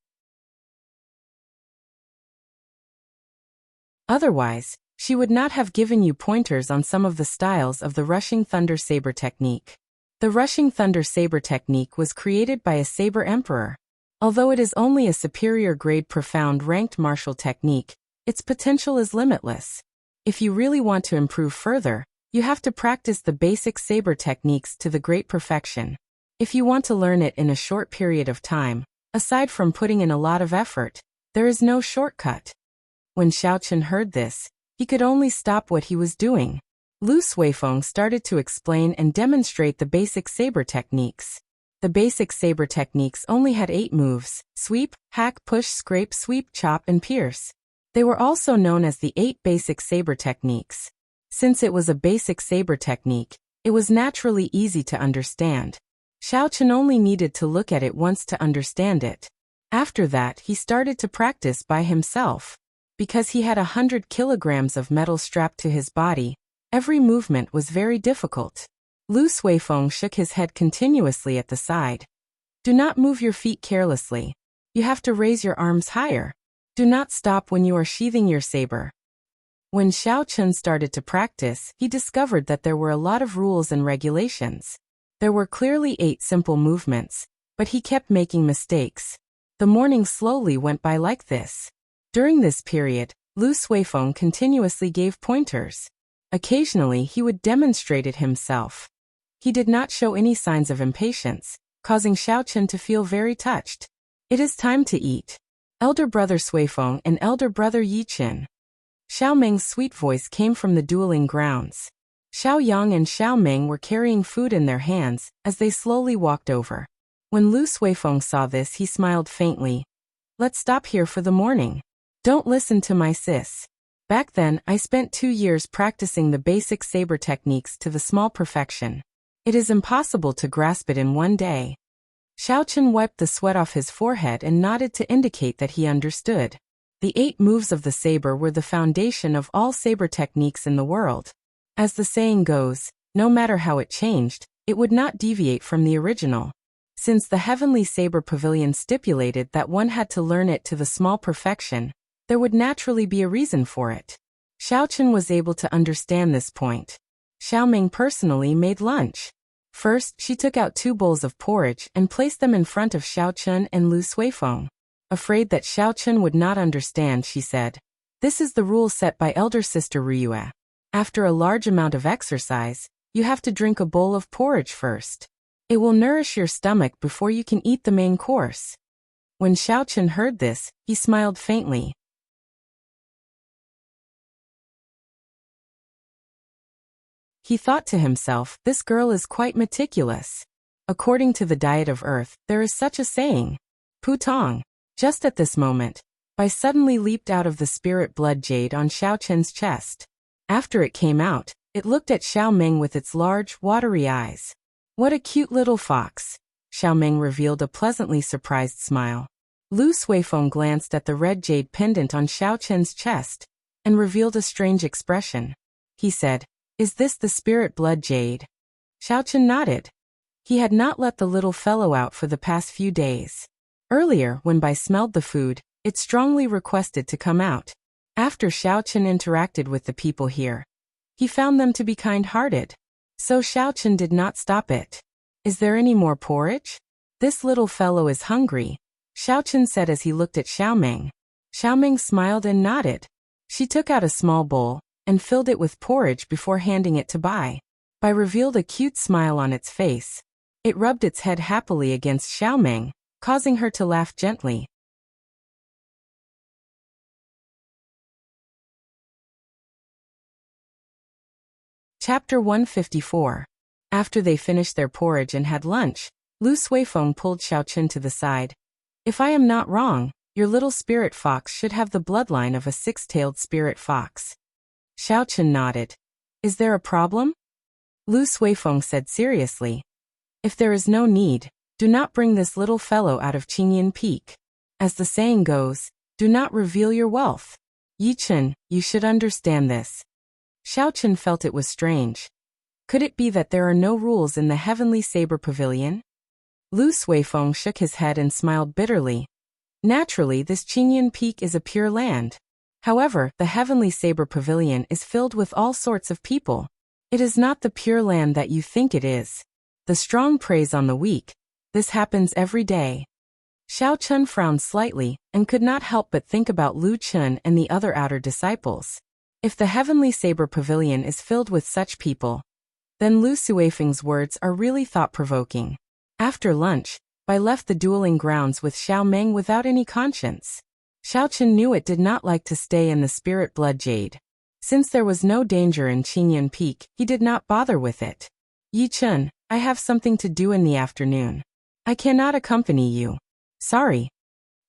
Otherwise, she would not have given you pointers on some of the styles of the rushing thunder saber technique. The rushing thunder saber technique was created by a saber emperor. Although it is only a superior grade profound ranked martial technique, its potential is limitless. If you really want to improve further, you have to practice the basic saber techniques to the great perfection. If you want to learn it in a short period of time, aside from putting in a lot of effort, there is no shortcut." When Xiaochen heard this, he could only stop what he was doing. Lu Suifeng started to explain and demonstrate the basic saber techniques. The basic saber techniques only had 8 moves: sweep, hack, push, scrape, sweep, chop, and pierce. They were also known as the 8 basic saber techniques. Since it was a basic saber technique, it was naturally easy to understand. Xiaochen only needed to look at it once to understand it. After that, he started to practice by himself. Because he had 100 kilograms of metal strapped to his body, every movement was very difficult. Lu Suifeng shook his head continuously at the side. "Do not move your feet carelessly. You have to raise your arms higher. Do not stop when you are sheathing your saber." When Xiaochen started to practice, he discovered that there were a lot of rules and regulations. There were clearly 8 simple movements, but he kept making mistakes. The morning slowly went by like this. During this period, Lu Suifeng continuously gave pointers. Occasionally he would demonstrate it himself. He did not show any signs of impatience, causing Xiaochen to feel very touched. "It is time to eat. Elder brother Suifeng and elder brother Yiqin." Xiao Meng's sweet voice came from the dueling grounds. Xiao Yang and Xiao Meng were carrying food in their hands as they slowly walked over. When Lu Suifeng saw this, he smiled faintly. "Let's stop here for the morning. Don't listen to my sis. Back then, I spent 2 years practicing the basic saber techniques to the small perfection. It is impossible to grasp it in one day." Xiaochen wiped the sweat off his forehead and nodded to indicate that he understood. The 8 moves of the saber were the foundation of all saber techniques in the world. As the saying goes, no matter how it changed, it would not deviate from the original. Since the Heavenly Saber Pavilion stipulated that one had to learn it to the small perfection, there would naturally be a reason for it. Xiaochen was able to understand this point. Xiao Meng personally made lunch. First, she took out 2 bowls of porridge and placed them in front of Xiaochen and Lu Suifeng. Afraid that Xiaochen would not understand, she said, "This is the rule set by elder sister Ryue. After a large amount of exercise, you have to drink a bowl of porridge first. It will nourish your stomach before you can eat the main course." When Xiaochen heard this, he smiled faintly. He thought to himself, "This girl is quite meticulous." According to the diet of earth, there is such a saying. Putong. Just at this moment, Bai suddenly leaped out of the spirit blood jade on Xiaochen's chest. After it came out, it looked at Xiao Meng with its large, watery eyes. "What a cute little fox." Xiao Meng revealed a pleasantly surprised smile. Lu Suifeng glanced at the red jade pendant on Xiaochen's chest and revealed a strange expression. He said, "Is this the spirit blood jade?" Xiaochen nodded. He had not let the little fellow out for the past few days. Earlier, when Bai smelled the food, it strongly requested to come out. After Xiaochen interacted with the people here, he found them to be kind-hearted. So Xiaochen did not stop it. "Is there any more porridge? This little fellow is hungry," Xiaochen said as he looked at Xiao Meng. Xiao Meng smiled and nodded. She took out a small bowl and filled it with porridge before handing it to Bai. Bai revealed a cute smile on its face. It rubbed its head happily against Xiaomeng, causing her to laugh gently. Chapter 154. After they finished their porridge and had lunch, Lu Suifeng pulled Xiaochen to the side. If I am not wrong, your little spirit fox should have the bloodline of a six-tailed spirit fox. Xiaochen nodded. Is there a problem? Lu Suifeng said seriously. If there is no need, do not bring this little fellow out of Qingyan Peak. As the saying goes, do not reveal your wealth. Yichen, you should understand this. Xiaochen felt it was strange. Could it be that there are no rules in the Heavenly Saber Pavilion? Lu Suifeng shook his head and smiled bitterly. Naturally, this Qingyan Peak is a pure land. However, the Heavenly Saber Pavilion is filled with all sorts of people. It is not the pure land that you think it is. The strong preys on the weak. This happens every day. Xiao Chun frowned slightly, and could not help but think about Lu Chun and the other outer disciples. If the Heavenly Saber Pavilion is filled with such people, then Lu Suifeng's words are really thought-provoking. After lunch, Bai left the dueling grounds with Xiaomeng without any conscience. Xiaochen knew it did not like to stay in the Spirit Blood Jade. Since there was no danger in Qingyan Peak, he did not bother with it. Yichen, I have something to do in the afternoon. I cannot accompany you. Sorry.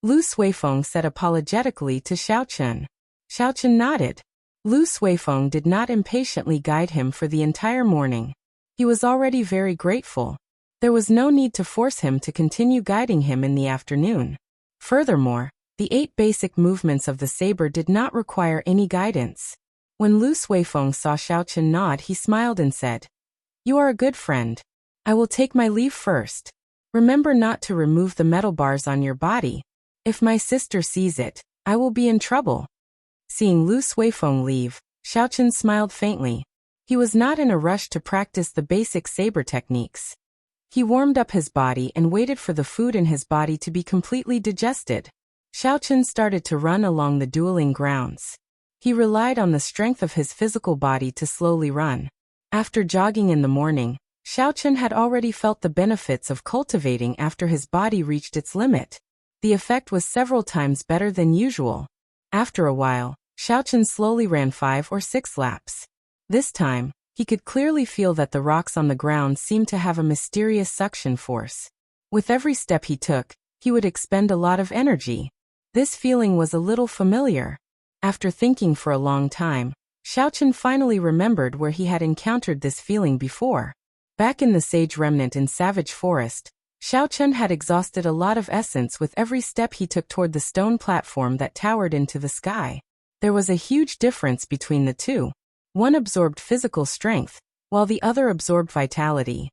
Lu Suifeng said apologetically to Xiaochen. Xiaochen nodded. Lu Suifeng did not impatiently guide him for the entire morning. He was already very grateful. There was no need to force him to continue guiding him in the afternoon. Furthermore, the 8 basic movements of the saber did not require any guidance. When Lu Suifeng saw Xiaochen nod, he smiled and said, You are a good friend. I will take my leave first. Remember not to remove the metal bars on your body. If my sister sees it, I will be in trouble. Seeing Lu Suifeng leave, Xiaochen smiled faintly. He was not in a rush to practice the basic saber techniques. He warmed up his body and waited for the food in his body to be completely digested. Xiaochen started to run along the dueling grounds. He relied on the strength of his physical body to slowly run. After jogging in the morning, Xiaochen had already felt the benefits of cultivating after his body reached its limit. The effect was several times better than usual. After a while, Xiaochen slowly ran 5 or 6 laps. This time, he could clearly feel that the rocks on the ground seemed to have a mysterious suction force. With every step he took, he would expend a lot of energy. This feeling was a little familiar. After thinking for a long time, Xiaochen finally remembered where he had encountered this feeling before. Back in the Sage Remnant in Savage Forest, Xiaochen had exhausted a lot of essence with every step he took toward the stone platform that towered into the sky. There was a huge difference between the two. One absorbed physical strength, while the other absorbed vitality.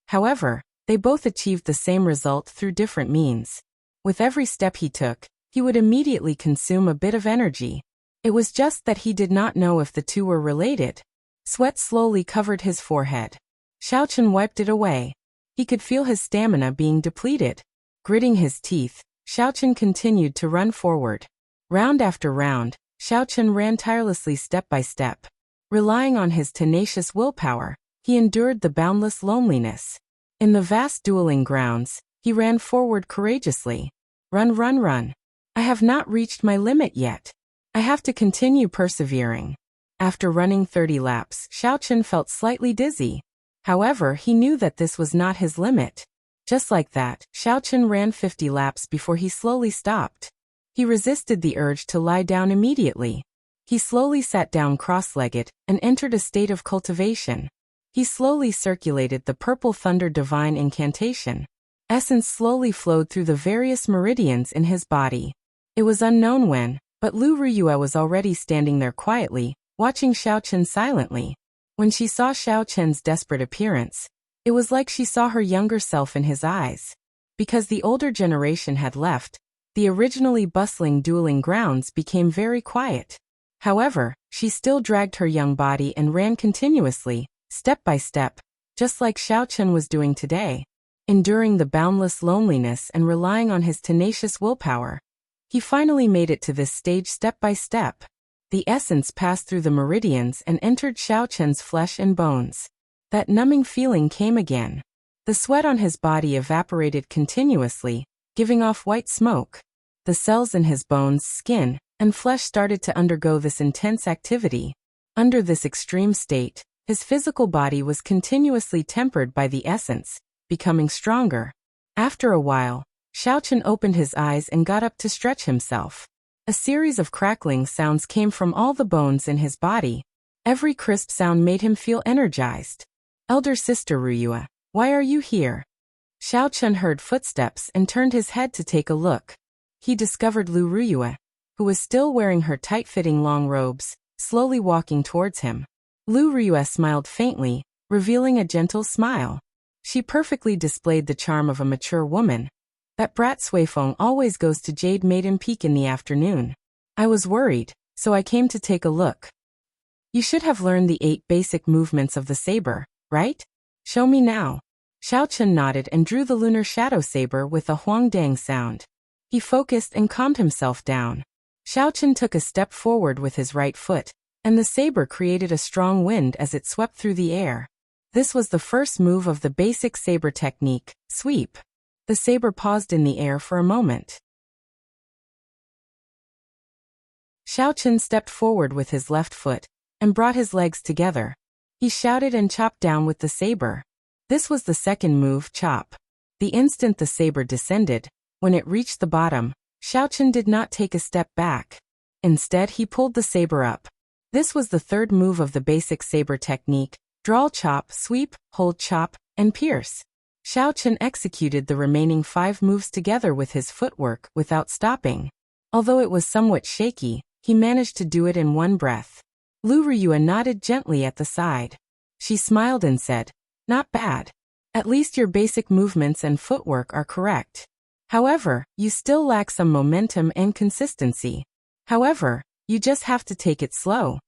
However, they both achieved the same result through different means. With every step he took, he would immediately consume a bit of energy. It was just that he did not know if the two were related. Sweat slowly covered his forehead. Xiaochen wiped it away. He could feel his stamina being depleted. Gritting his teeth, Xiaochen continued to run forward. Round after round, Xiaochen ran tirelessly step by step. Relying on his tenacious willpower, he endured the boundless loneliness. In the vast dueling grounds, he ran forward courageously. Run, run, run. I have not reached my limit yet. I have to continue persevering. After running 30 laps, Xiaochen felt slightly dizzy. However, he knew that this was not his limit. Just like that, Xiaochen ran 50 laps before he slowly stopped. He resisted the urge to lie down immediately. He slowly sat down cross-legged and entered a state of cultivation. He slowly circulated the Purple Thunder Divine Incantation. Essence slowly flowed through the various meridians in his body. It was unknown when, but Lu Ruyue was already standing there quietly, watching Xiaochen silently. When she saw Xiaochen's desperate appearance, it was like she saw her younger self in his eyes. Because the older generation had left, the originally bustling dueling grounds became very quiet. However, she still dragged her young body and ran continuously, step by step, just like Xiaochen was doing today. Enduring the boundless loneliness and relying on his tenacious willpower, he finally made it to this stage step by step. The essence passed through the meridians and entered Xiaochen's flesh and bones. That numbing feeling came again. The sweat on his body evaporated continuously, giving off white smoke. The cells in his bones, skin, and flesh started to undergo this intense activity. Under this extreme state, his physical body was continuously tempered by the essence, becoming stronger. After a while, Xiaochen opened his eyes and got up to stretch himself. A series of crackling sounds came from all the bones in his body. Every crisp sound made him feel energized. Elder sister Ruyue, why are you here? Xiaochen heard footsteps and turned his head to take a look. He discovered Lu Ruyue, who was still wearing her tight-fitting long robes, slowly walking towards him. Lu Ruyue smiled faintly, revealing a gentle smile. She perfectly displayed the charm of a mature woman. That brat Suifeng always goes to Jade Maiden Peak in the afternoon. I was worried, so I came to take a look. You should have learned the 8 basic movements of the saber, right? Show me now. Xiaochen nodded and drew the lunar shadow saber with a huangdang sound. He focused and calmed himself down. Xiaochen took a step forward with his right foot, and the saber created a strong wind as it swept through the air. This was the first move of the basic saber technique, sweep. The saber paused in the air for a moment. Xiaochen stepped forward with his left foot, and brought his legs together. He shouted and chopped down with the saber. This was the second move, chop. The instant the saber descended, when it reached the bottom, Xiaochen did not take a step back. Instead, he pulled the saber up. This was the third move of the basic saber technique, draw chop, sweep, hold chop, and pierce. Xiaochen executed the remaining 5 moves together with his footwork without stopping. Although it was somewhat shaky, he managed to do it in one breath. Lu Ruyue nodded gently at the side. She smiled and said, "Not bad. At least your basic movements and footwork are correct. However, you still lack some momentum and consistency. However, you just have to take it slow.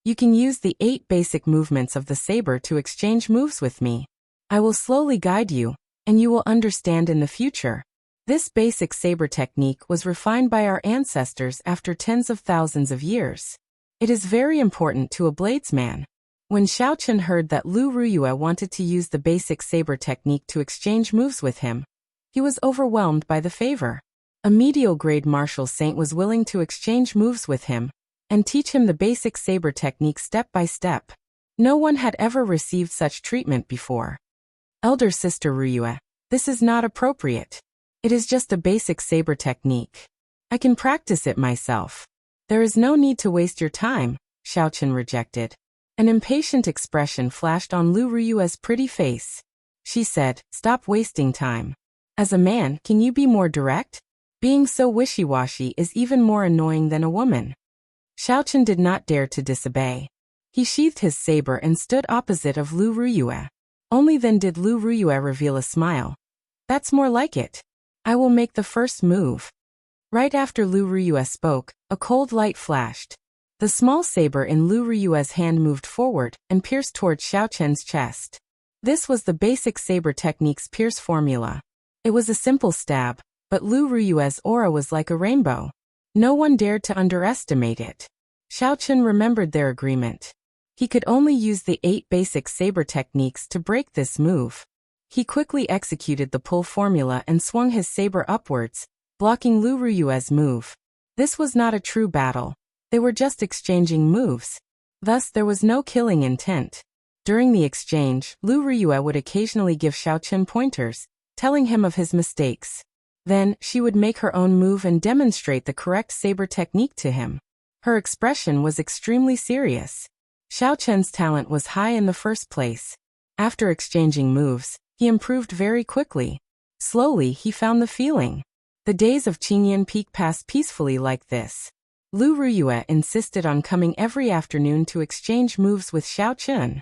You can use the 8 basic movements of the saber to exchange moves with me. I will slowly guide you, and you will understand in the future." This basic saber technique was refined by our ancestors after tens of thousands of years. It is very important to a bladesman. When Xiaochen heard that Lu Ruyue wanted to use the basic saber technique to exchange moves with him, he was overwhelmed by the favor. A medial-grade martial saint was willing to exchange moves with him and teach him the basic saber technique step by step. No one had ever received such treatment before. Elder sister Ruyue, this is not appropriate. It is just a basic saber technique. I can practice it myself. There is no need to waste your time, Xiaochen rejected. An impatient expression flashed on Lu Ruyue's pretty face. She said, "Stop wasting time. As a man, can you be more direct? Being so wishy-washy is even more annoying than a woman." Xiaochen did not dare to disobey. He sheathed his saber and stood opposite of Lu Ruyue. Only then did Lu Ruyue reveal a smile. "That's more like it. I will make the first move." Right after Lu Ruyue spoke, a cold light flashed. The small saber in Lu Ruyue's hand moved forward and pierced towards Xiaochen's chest. This was the basic saber technique's pierce formula. It was a simple stab, but Lu Ruyue's aura was like a rainbow. No one dared to underestimate it. Xiaochen remembered their agreement. He could only use the 8 basic saber techniques to break this move. He quickly executed the pull formula and swung his saber upwards, blocking Lu Ruyue's move. This was not a true battle. They were just exchanging moves. Thus, there was no killing intent. During the exchange, Lu Ruyue would occasionally give Xiaochen pointers, telling him of his mistakes. Then, she would make her own move and demonstrate the correct saber technique to him. Her expression was extremely serious. Xiaochen's talent was high in the first place. After exchanging moves, he improved very quickly. Slowly, he found the feeling. The days of Qingyan Peak passed peacefully like this. Lu Ruyue insisted on coming every afternoon to exchange moves with Xiaochen.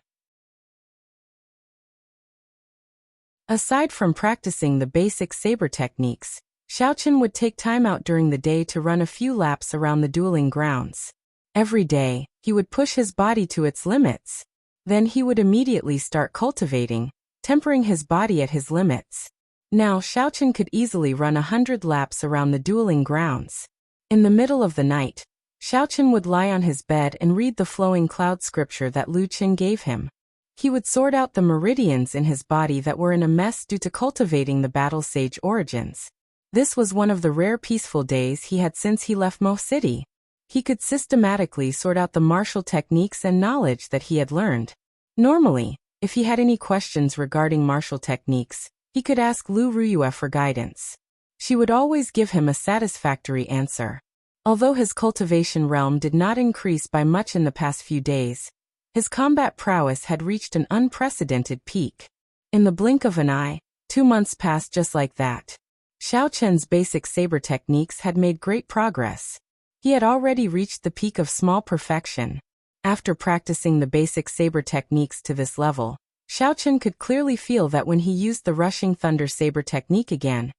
Aside from practicing the basic saber techniques, Xiaochen would take time out during the day to run a few laps around the dueling grounds. Every day, he would push his body to its limits. Then he would immediately start cultivating, tempering his body at his limits. Now Xiaochen could easily run 100 laps around the dueling grounds. In the middle of the night, Xiaochen would lie on his bed and read the flowing cloud scripture that Lu Qin gave him. He would sort out the meridians in his body that were in a mess due to cultivating the battle sage origins. This was one of the rare peaceful days he had since he left Mo City. He could systematically sort out the martial techniques and knowledge that he had learned. Normally, if he had any questions regarding martial techniques, he could ask Lu Ruyue for guidance. She would always give him a satisfactory answer. Although his cultivation realm did not increase by much in the past few days, his combat prowess had reached an unprecedented peak. In the blink of an eye, 2 months passed just like that. Xiao Chen's basic saber techniques had made great progress. He had already reached the peak of small perfection. After practicing the basic saber techniques to this level, Xiao Chen could clearly feel that when he used the rushing thunder saber technique again,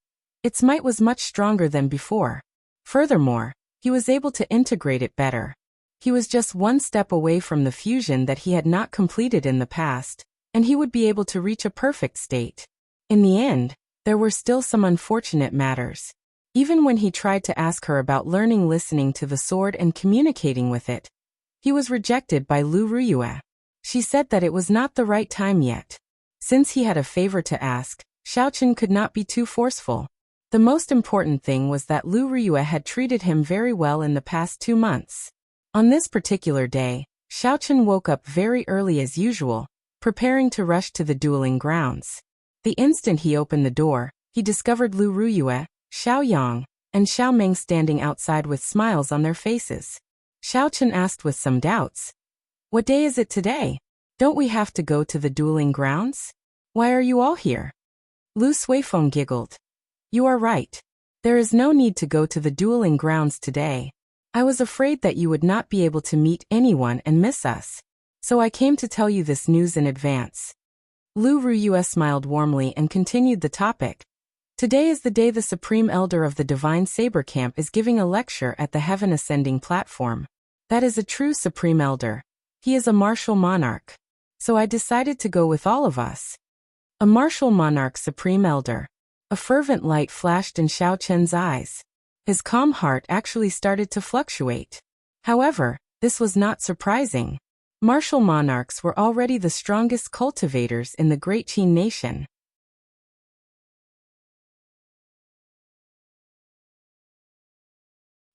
its might was much stronger than before. Furthermore, he was able to integrate it better. He was just one step away from the fusion that he had not completed in the past, and he would be able to reach a perfect state. In the end, there were still some unfortunate matters. Even when he tried to ask her about learning listening to the sword and communicating with it, he was rejected by Lu Ruyue. She said that it was not the right time yet. Since he had a favor to ask, Xiao Chen could not be too forceful. The most important thing was that Lu Ruyue had treated him very well in the past 2 months. On this particular day, Xiao Chen woke up very early as usual, preparing to rush to the dueling grounds. The instant he opened the door, he discovered Lu Ruyue, Xiao Yang, and Xiao Meng standing outside with smiles on their faces. Xiao Chen asked with some doubts, "What day is it today? Don't we have to go to the dueling grounds? Why are you all here?" Lu Suifeng giggled. "You are right. There is no need to go to the dueling grounds today. I was afraid that you would not be able to meet anyone and miss us. So I came to tell you this news in advance." Lu Ruyue smiled warmly and continued the topic. "Today is the day the Supreme Elder of the Divine Saber Camp is giving a lecture at the Heaven Ascending platform. That is a true Supreme Elder. He is a martial monarch. So I decided to go with all of us." A martial monarch Supreme Elder. A fervent light flashed in Xiao Chen's eyes. His calm heart actually started to fluctuate. However, this was not surprising. Martial monarchs were already the strongest cultivators in the Great Qin nation.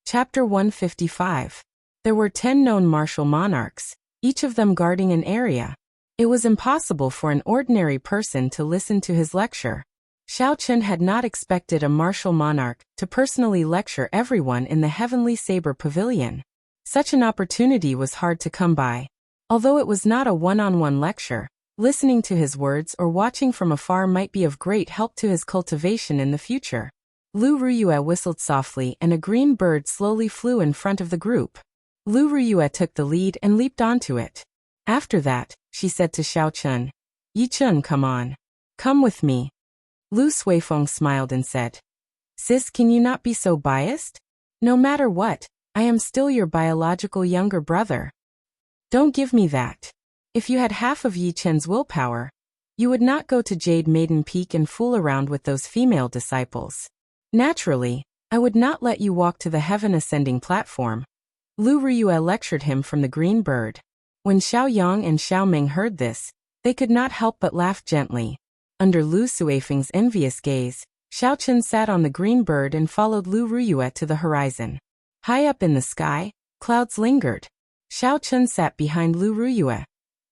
Chapter 155. There were 10 known martial monarchs, each of them guarding an area. It was impossible for an ordinary person to listen to his lecture. Xiao Chen had not expected a martial monarch to personally lecture everyone in the Heavenly Saber Pavilion. Such an opportunity was hard to come by. Although it was not a one-on-one lecture, listening to his words or watching from afar might be of great help to his cultivation in the future. Lu Ruyue whistled softly and a green bird slowly flew in front of the group. Lu Ruyue took the lead and leaped onto it. After that, she said to Xiao Chen, "Yi Chen, come on. Come with me." Lu Suifeng smiled and said, "Sis, can you not be so biased? No matter what, I am still your biological younger brother. Don't give me that. If you had half of Yi Chen's willpower, you would not go to Jade Maiden Peak and fool around with those female disciples. Naturally, I would not let you walk to the Heaven Ascending platform." Lu Ruyue lectured him from the green bird. When Xiao Yang and Xiao Meng heard this, they could not help but laugh gently. Under Lu Suifeng's envious gaze, Xiao Chen sat on the green bird and followed Lu Ruyue to the horizon. High up in the sky, clouds lingered. Xiao Chen sat behind Lu Ruyue,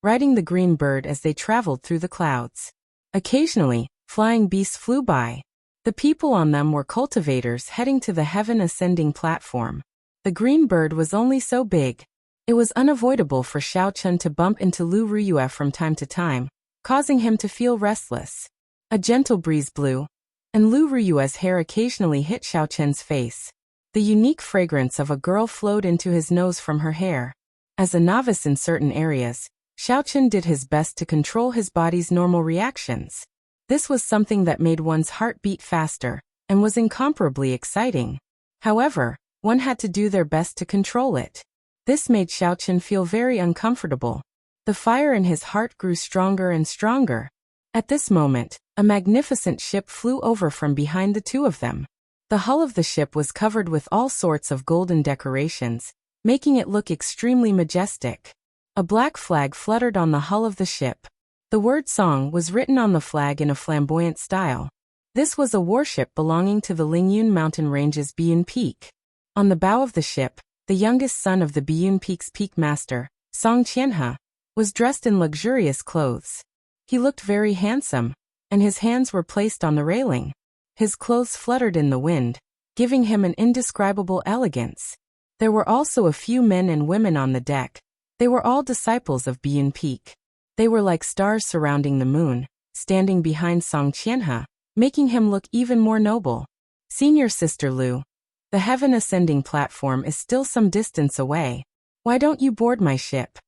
riding the green bird as they traveled through the clouds. Occasionally, flying beasts flew by. The people on them were cultivators heading to the Heaven Ascending platform. The green bird was only so big. It was unavoidable for Xiao Chen to bump into Lu Ruyue from time to time, causing him to feel restless. A gentle breeze blew, and Lu Ruyue's hair occasionally hit Xiao Chen's face. The unique fragrance of a girl flowed into his nose from her hair. As a novice in certain areas, Xiao Chen did his best to control his body's normal reactions. This was something that made one's heart beat faster, and was incomparably exciting. However, one had to do their best to control it. This made Xiao Chen feel very uncomfortable. The fire in his heart grew stronger and stronger. At this moment, a magnificent ship flew over from behind the two of them. The hull of the ship was covered with all sorts of golden decorations, making it look extremely majestic. A black flag fluttered on the hull of the ship. The word Song was written on the flag in a flamboyant style. This was a warship belonging to the Lingyun mountain range's Biyun Peak. On the bow of the ship, the youngest son of the Biyun Peak's peak master, Song Qianhe, was dressed in luxurious clothes. He looked very handsome, and his hands were placed on the railing. His clothes fluttered in the wind, giving him an indescribable elegance. There were also a few men and women on the deck. They were all disciples of Biyun Peak. They were like stars surrounding the moon, standing behind Song Qianhe, making him look even more noble. Senior Sister Lu, the heaven-ascending platform is still some distance away. Why don't you board my ship?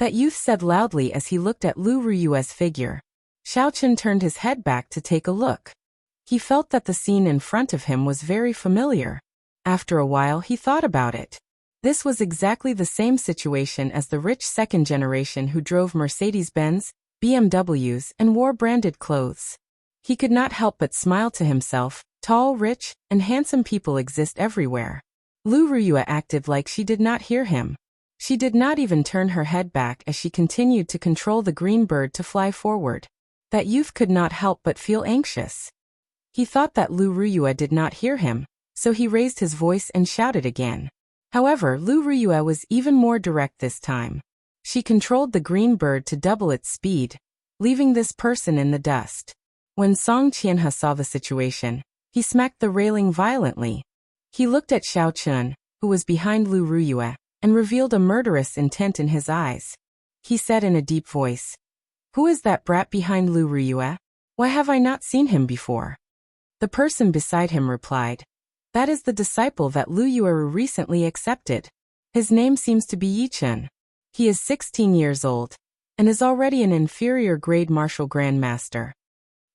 That youth said loudly as he looked at Lu Ruyue's figure. Xiaochen turned his head back to take a look. He felt that the scene in front of him was very familiar. After a while he thought about it. This was exactly the same situation as the rich second generation who drove Mercedes-Benz, BMWs, and wore branded clothes. He could not help but smile to himself. Tall, rich, and handsome people exist everywhere. Lu Ruyue acted like she did not hear him. She did not even turn her head back as she continued to control the green bird to fly forward. That youth could not help but feel anxious. He thought that Lu Ruyue did not hear him, so he raised his voice and shouted again. However, Lu Ruyue was even more direct this time. She controlled the green bird to double its speed, leaving this person in the dust. When Song Qianhe saw the situation, he smacked the railing violently. He looked at Xiaochen, who was behind Lu Ruyue, and revealed a murderous intent in his eyes. He said in a deep voice, "Who is that brat behind Lu Ruyue? Why have I not seen him before?" The person beside him replied, "That is the disciple that Lu Yueru recently accepted. His name seems to be Yichen. He is 16 years old, and is already an inferior grade martial grandmaster."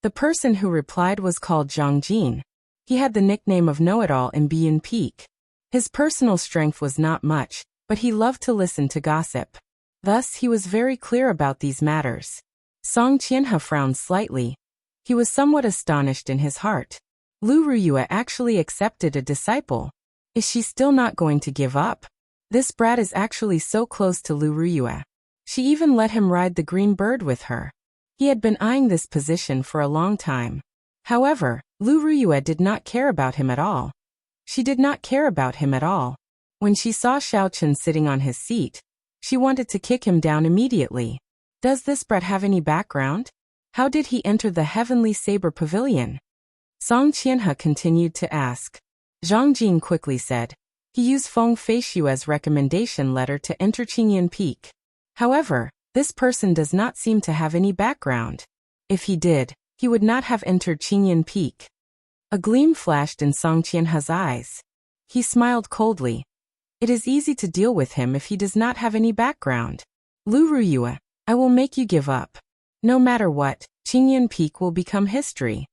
The person who replied was called Zhang Jin. He had the nickname of Know-It-All in Biyun Peak. His personal strength was not much, but he loved to listen to gossip. Thus he was very clear about these matters. Song Qianhe frowned slightly. He was somewhat astonished in his heart. Lu Ruyue actually accepted a disciple. Is she still not going to give up? This brat is actually so close to Lu Ruyue. She even let him ride the green bird with her. He had been eyeing this position for a long time. However, Lu Ruyue did not care about him at all. She did not care about him at all. When she saw Xiaochen sitting on his seat, she wanted to kick him down immediately. Does this brat have any background? How did he enter the heavenly saber pavilion? Song Qianhe continued to ask. Zhang Jin quickly said. He used Feng Feishue's recommendation letter to enter Qingyun Peak. However, this person does not seem to have any background. If he did, he would not have entered Qingyun Peak. A gleam flashed in Song Qianhe's eyes. He smiled coldly. It is easy to deal with him if he does not have any background. Lu Ruyue, I will make you give up. No matter what, Qingyun Peak will become history.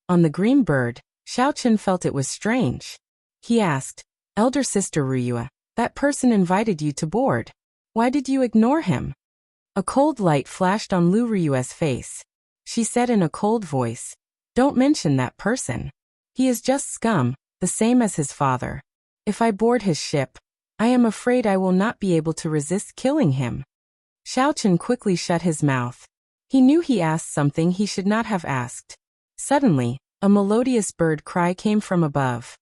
On the green bird, Xiaochen felt it was strange. He asked, Elder Sister Ruyue, that person invited you to board. Why did you ignore him? A cold light flashed on Lu Ruyue's face. She said in a cold voice, Don't mention that person. He is just scum, the same as his father. If I board his ship, I am afraid I will not be able to resist killing him. Xiaochen quickly shut his mouth. He knew he asked something he should not have asked. Suddenly, a melodious bird cry came from above.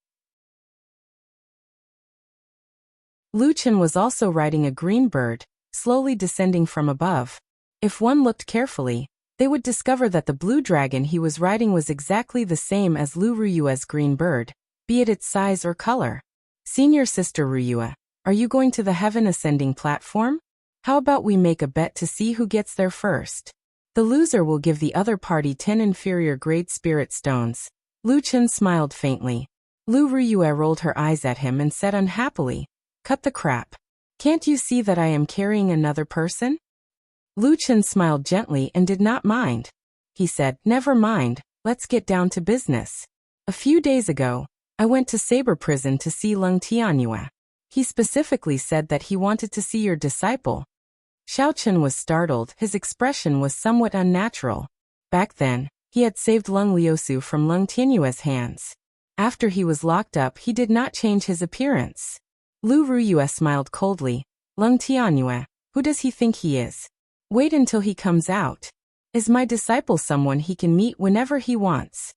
Lu Chen was also riding a green bird, slowly descending from above. If one looked carefully, they would discover that the blue dragon he was riding was exactly the same as Lu Ruyue's green bird, be it its size or color. Senior Sister Ruyue, are you going to the heaven-ascending platform? How about we make a bet to see who gets there first? The loser will give the other party 10 inferior grade spirit stones. Lu Chen smiled faintly. Lu Ruyue rolled her eyes at him and said unhappily, Cut the crap. Can't you see that I am carrying another person? Lu Chen smiled gently and did not mind. He said, Never mind, let's get down to business. A few days ago, I went to Saber Prison to see Leng Tianyue. He specifically said that he wanted to see your disciple. Xiaochen was startled. His expression was somewhat unnatural. Back then, he had saved Leng Liusu from Leng Tianyue's hands. After he was locked up, he did not change his appearance. Lu Ruyue smiled coldly. Leng Tianyue, Who does he think he is? Wait until he comes out. Is my disciple someone he can meet whenever he wants?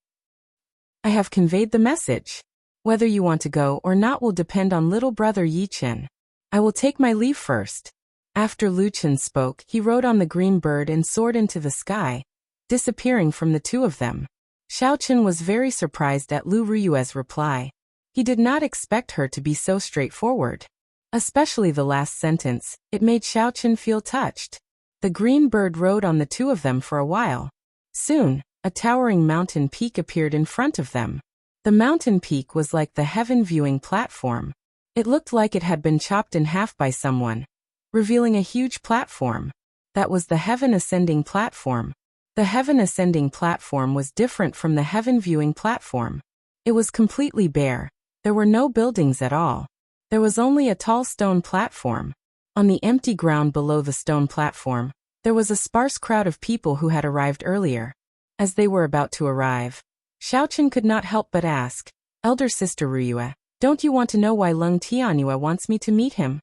I have conveyed the message. Whether you want to go or not will depend on little brother Yichen. I will take my leave first. After Lu Chen spoke, he rode on the green bird and soared into the sky, disappearing from the two of them. Xiao Chen was very surprised at Lu Ruyue's reply. He did not expect her to be so straightforward. Especially the last sentence, it made Xiao Chen feel touched. The green bird rode on the two of them for a while. Soon, a towering mountain peak appeared in front of them. The mountain peak was like the heaven viewing platform. It looked like it had been chopped in half by someone, revealing a huge platform. That was the heaven ascending platform. The heaven ascending platform was different from the heaven viewing platform. It was completely bare. There were no buildings at all. There was only a tall stone platform. On the empty ground below the stone platform, there was a sparse crowd of people who had arrived earlier. As they were about to arrive, Xiao Chen could not help but ask, "Elder Sister Ruyue, don't you want to know why Leng Tianyue wants me to meet him?"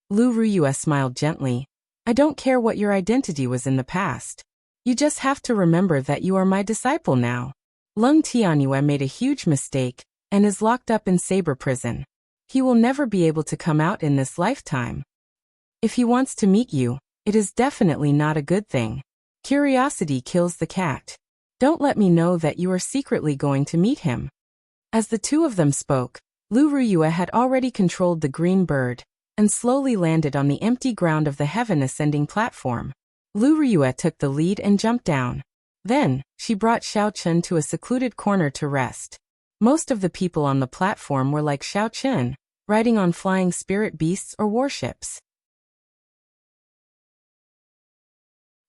Lu Ruyue smiled gently. "I don't care what your identity was in the past. You just have to remember that you are my disciple now. Leng Tianyue made a huge mistake and is locked up in Saber Prison. He will never be able to come out in this lifetime. If he wants to meet you, it is definitely not a good thing. Curiosity kills the cat. Don't let me know that you are secretly going to meet him." As the two of them spoke, Lu Ruyue had already controlled the green bird and slowly landed on the empty ground of the heaven ascending platform. Lu Ruyue took the lead and jumped down. Then, she brought Xiao Chen to a secluded corner to rest. Most of the people on the platform were like Xiao Chen, riding on flying spirit beasts or warships.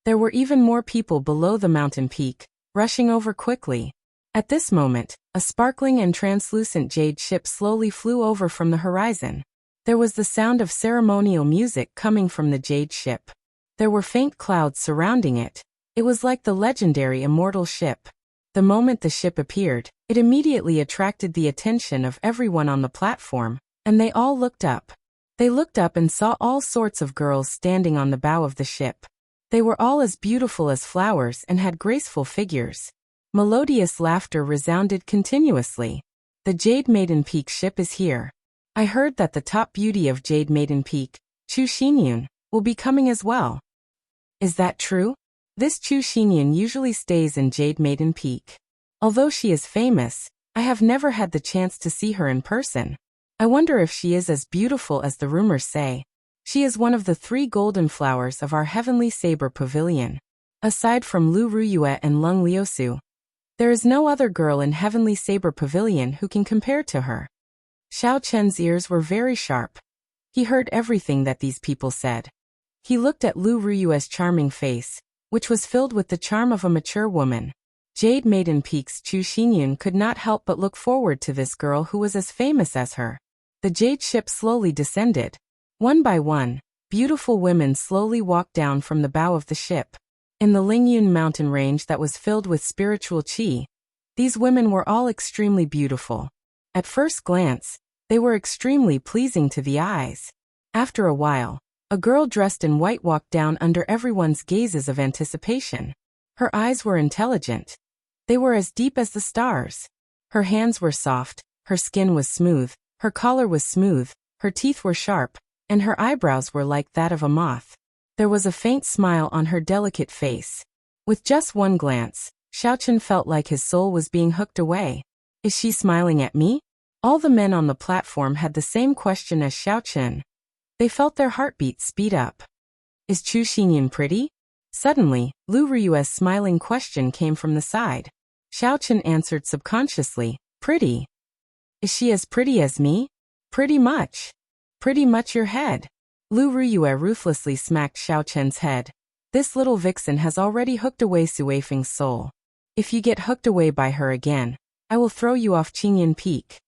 There were even more people below the mountain peak, rushing over quickly. At this moment, a sparkling and translucent jade ship slowly flew over from the horizon. There was the sound of ceremonial music coming from the jade ship. There were faint clouds surrounding it. It was like the legendary immortal ship. The moment the ship appeared, it immediately attracted the attention of everyone on the platform, and they all looked up. They looked up and saw all sorts of girls standing on the bow of the ship. They were all as beautiful as flowers and had graceful figures. Melodious laughter resounded continuously. "The Jade Maiden Peak ship is here. I heard that the top beauty of Jade Maiden Peak, Chu Xinyun, will be coming as well." "Is that true? This Chu Xinyun usually stays in Jade Maiden Peak. Although she is famous, I have never had the chance to see her in person. I wonder if she is as beautiful as the rumors say. She is one of the 3 golden flowers of our heavenly saber pavilion. Aside from Lu Ruyue and Leng Liusu, there is no other girl in heavenly saber pavilion who can compare to her." Xiao Chen's ears were very sharp. He heard everything that these people said. He looked at Lu Ruyue's charming face, which was filled with the charm of a mature woman. Jade Maiden Peak's Chu Xinyun could not help but look forward to this girl who was as famous as her. The jade ship slowly descended. One by one, beautiful women slowly walked down from the bow of the ship. In the Lingyun mountain range that was filled with spiritual qi, these women were all extremely beautiful. At first glance, they were extremely pleasing to the eyes. After a while, a girl dressed in white walked down under everyone's gazes of anticipation. Her eyes were intelligent. They were as deep as the stars. Her hands were soft, her skin was smooth, her collar was smooth, her teeth were sharp, and her eyebrows were like that of a moth. There was a faint smile on her delicate face. With just one glance, Xiao Chen felt like his soul was being hooked away. "Is she smiling at me?" All the men on the platform had the same question as Xiao Chen. They felt their heartbeats speed up. "Is Chu Xinyun pretty?" Suddenly, Lu Ruyue's smiling question came from the side. Xiao Chen answered subconsciously, "Pretty." "Is she as pretty as me?" "Pretty much. Pretty much your head." Lu Ruyue ruthlessly smacked Xiao Chen's head. "This little vixen has already hooked away Sui Feng's soul. If you get hooked away by her again, I will throw you off Qingyun Peak."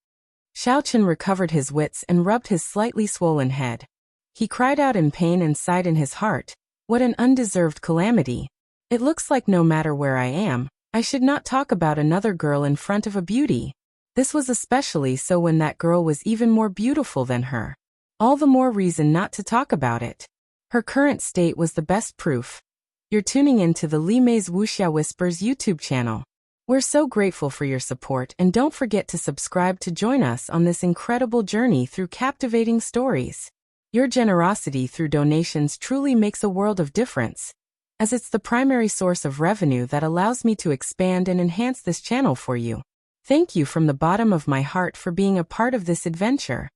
Xiao Chen recovered his wits and rubbed his slightly swollen head. He cried out in pain and sighed in his heart. What an undeserved calamity. It looks like no matter where I am, I should not talk about another girl in front of a beauty. This was especially so when that girl was even more beautiful than her. All the more reason not to talk about it. Her current state was the best proof. You're tuning into the Li Mei's Wuxia Whispers YouTube channel. We're so grateful for your support, and don't forget to subscribe to join us on this incredible journey through captivating stories. Your generosity through donations truly makes a world of difference, as it's the primary source of revenue that allows me to expand and enhance this channel for you. Thank you from the bottom of my heart for being a part of this adventure.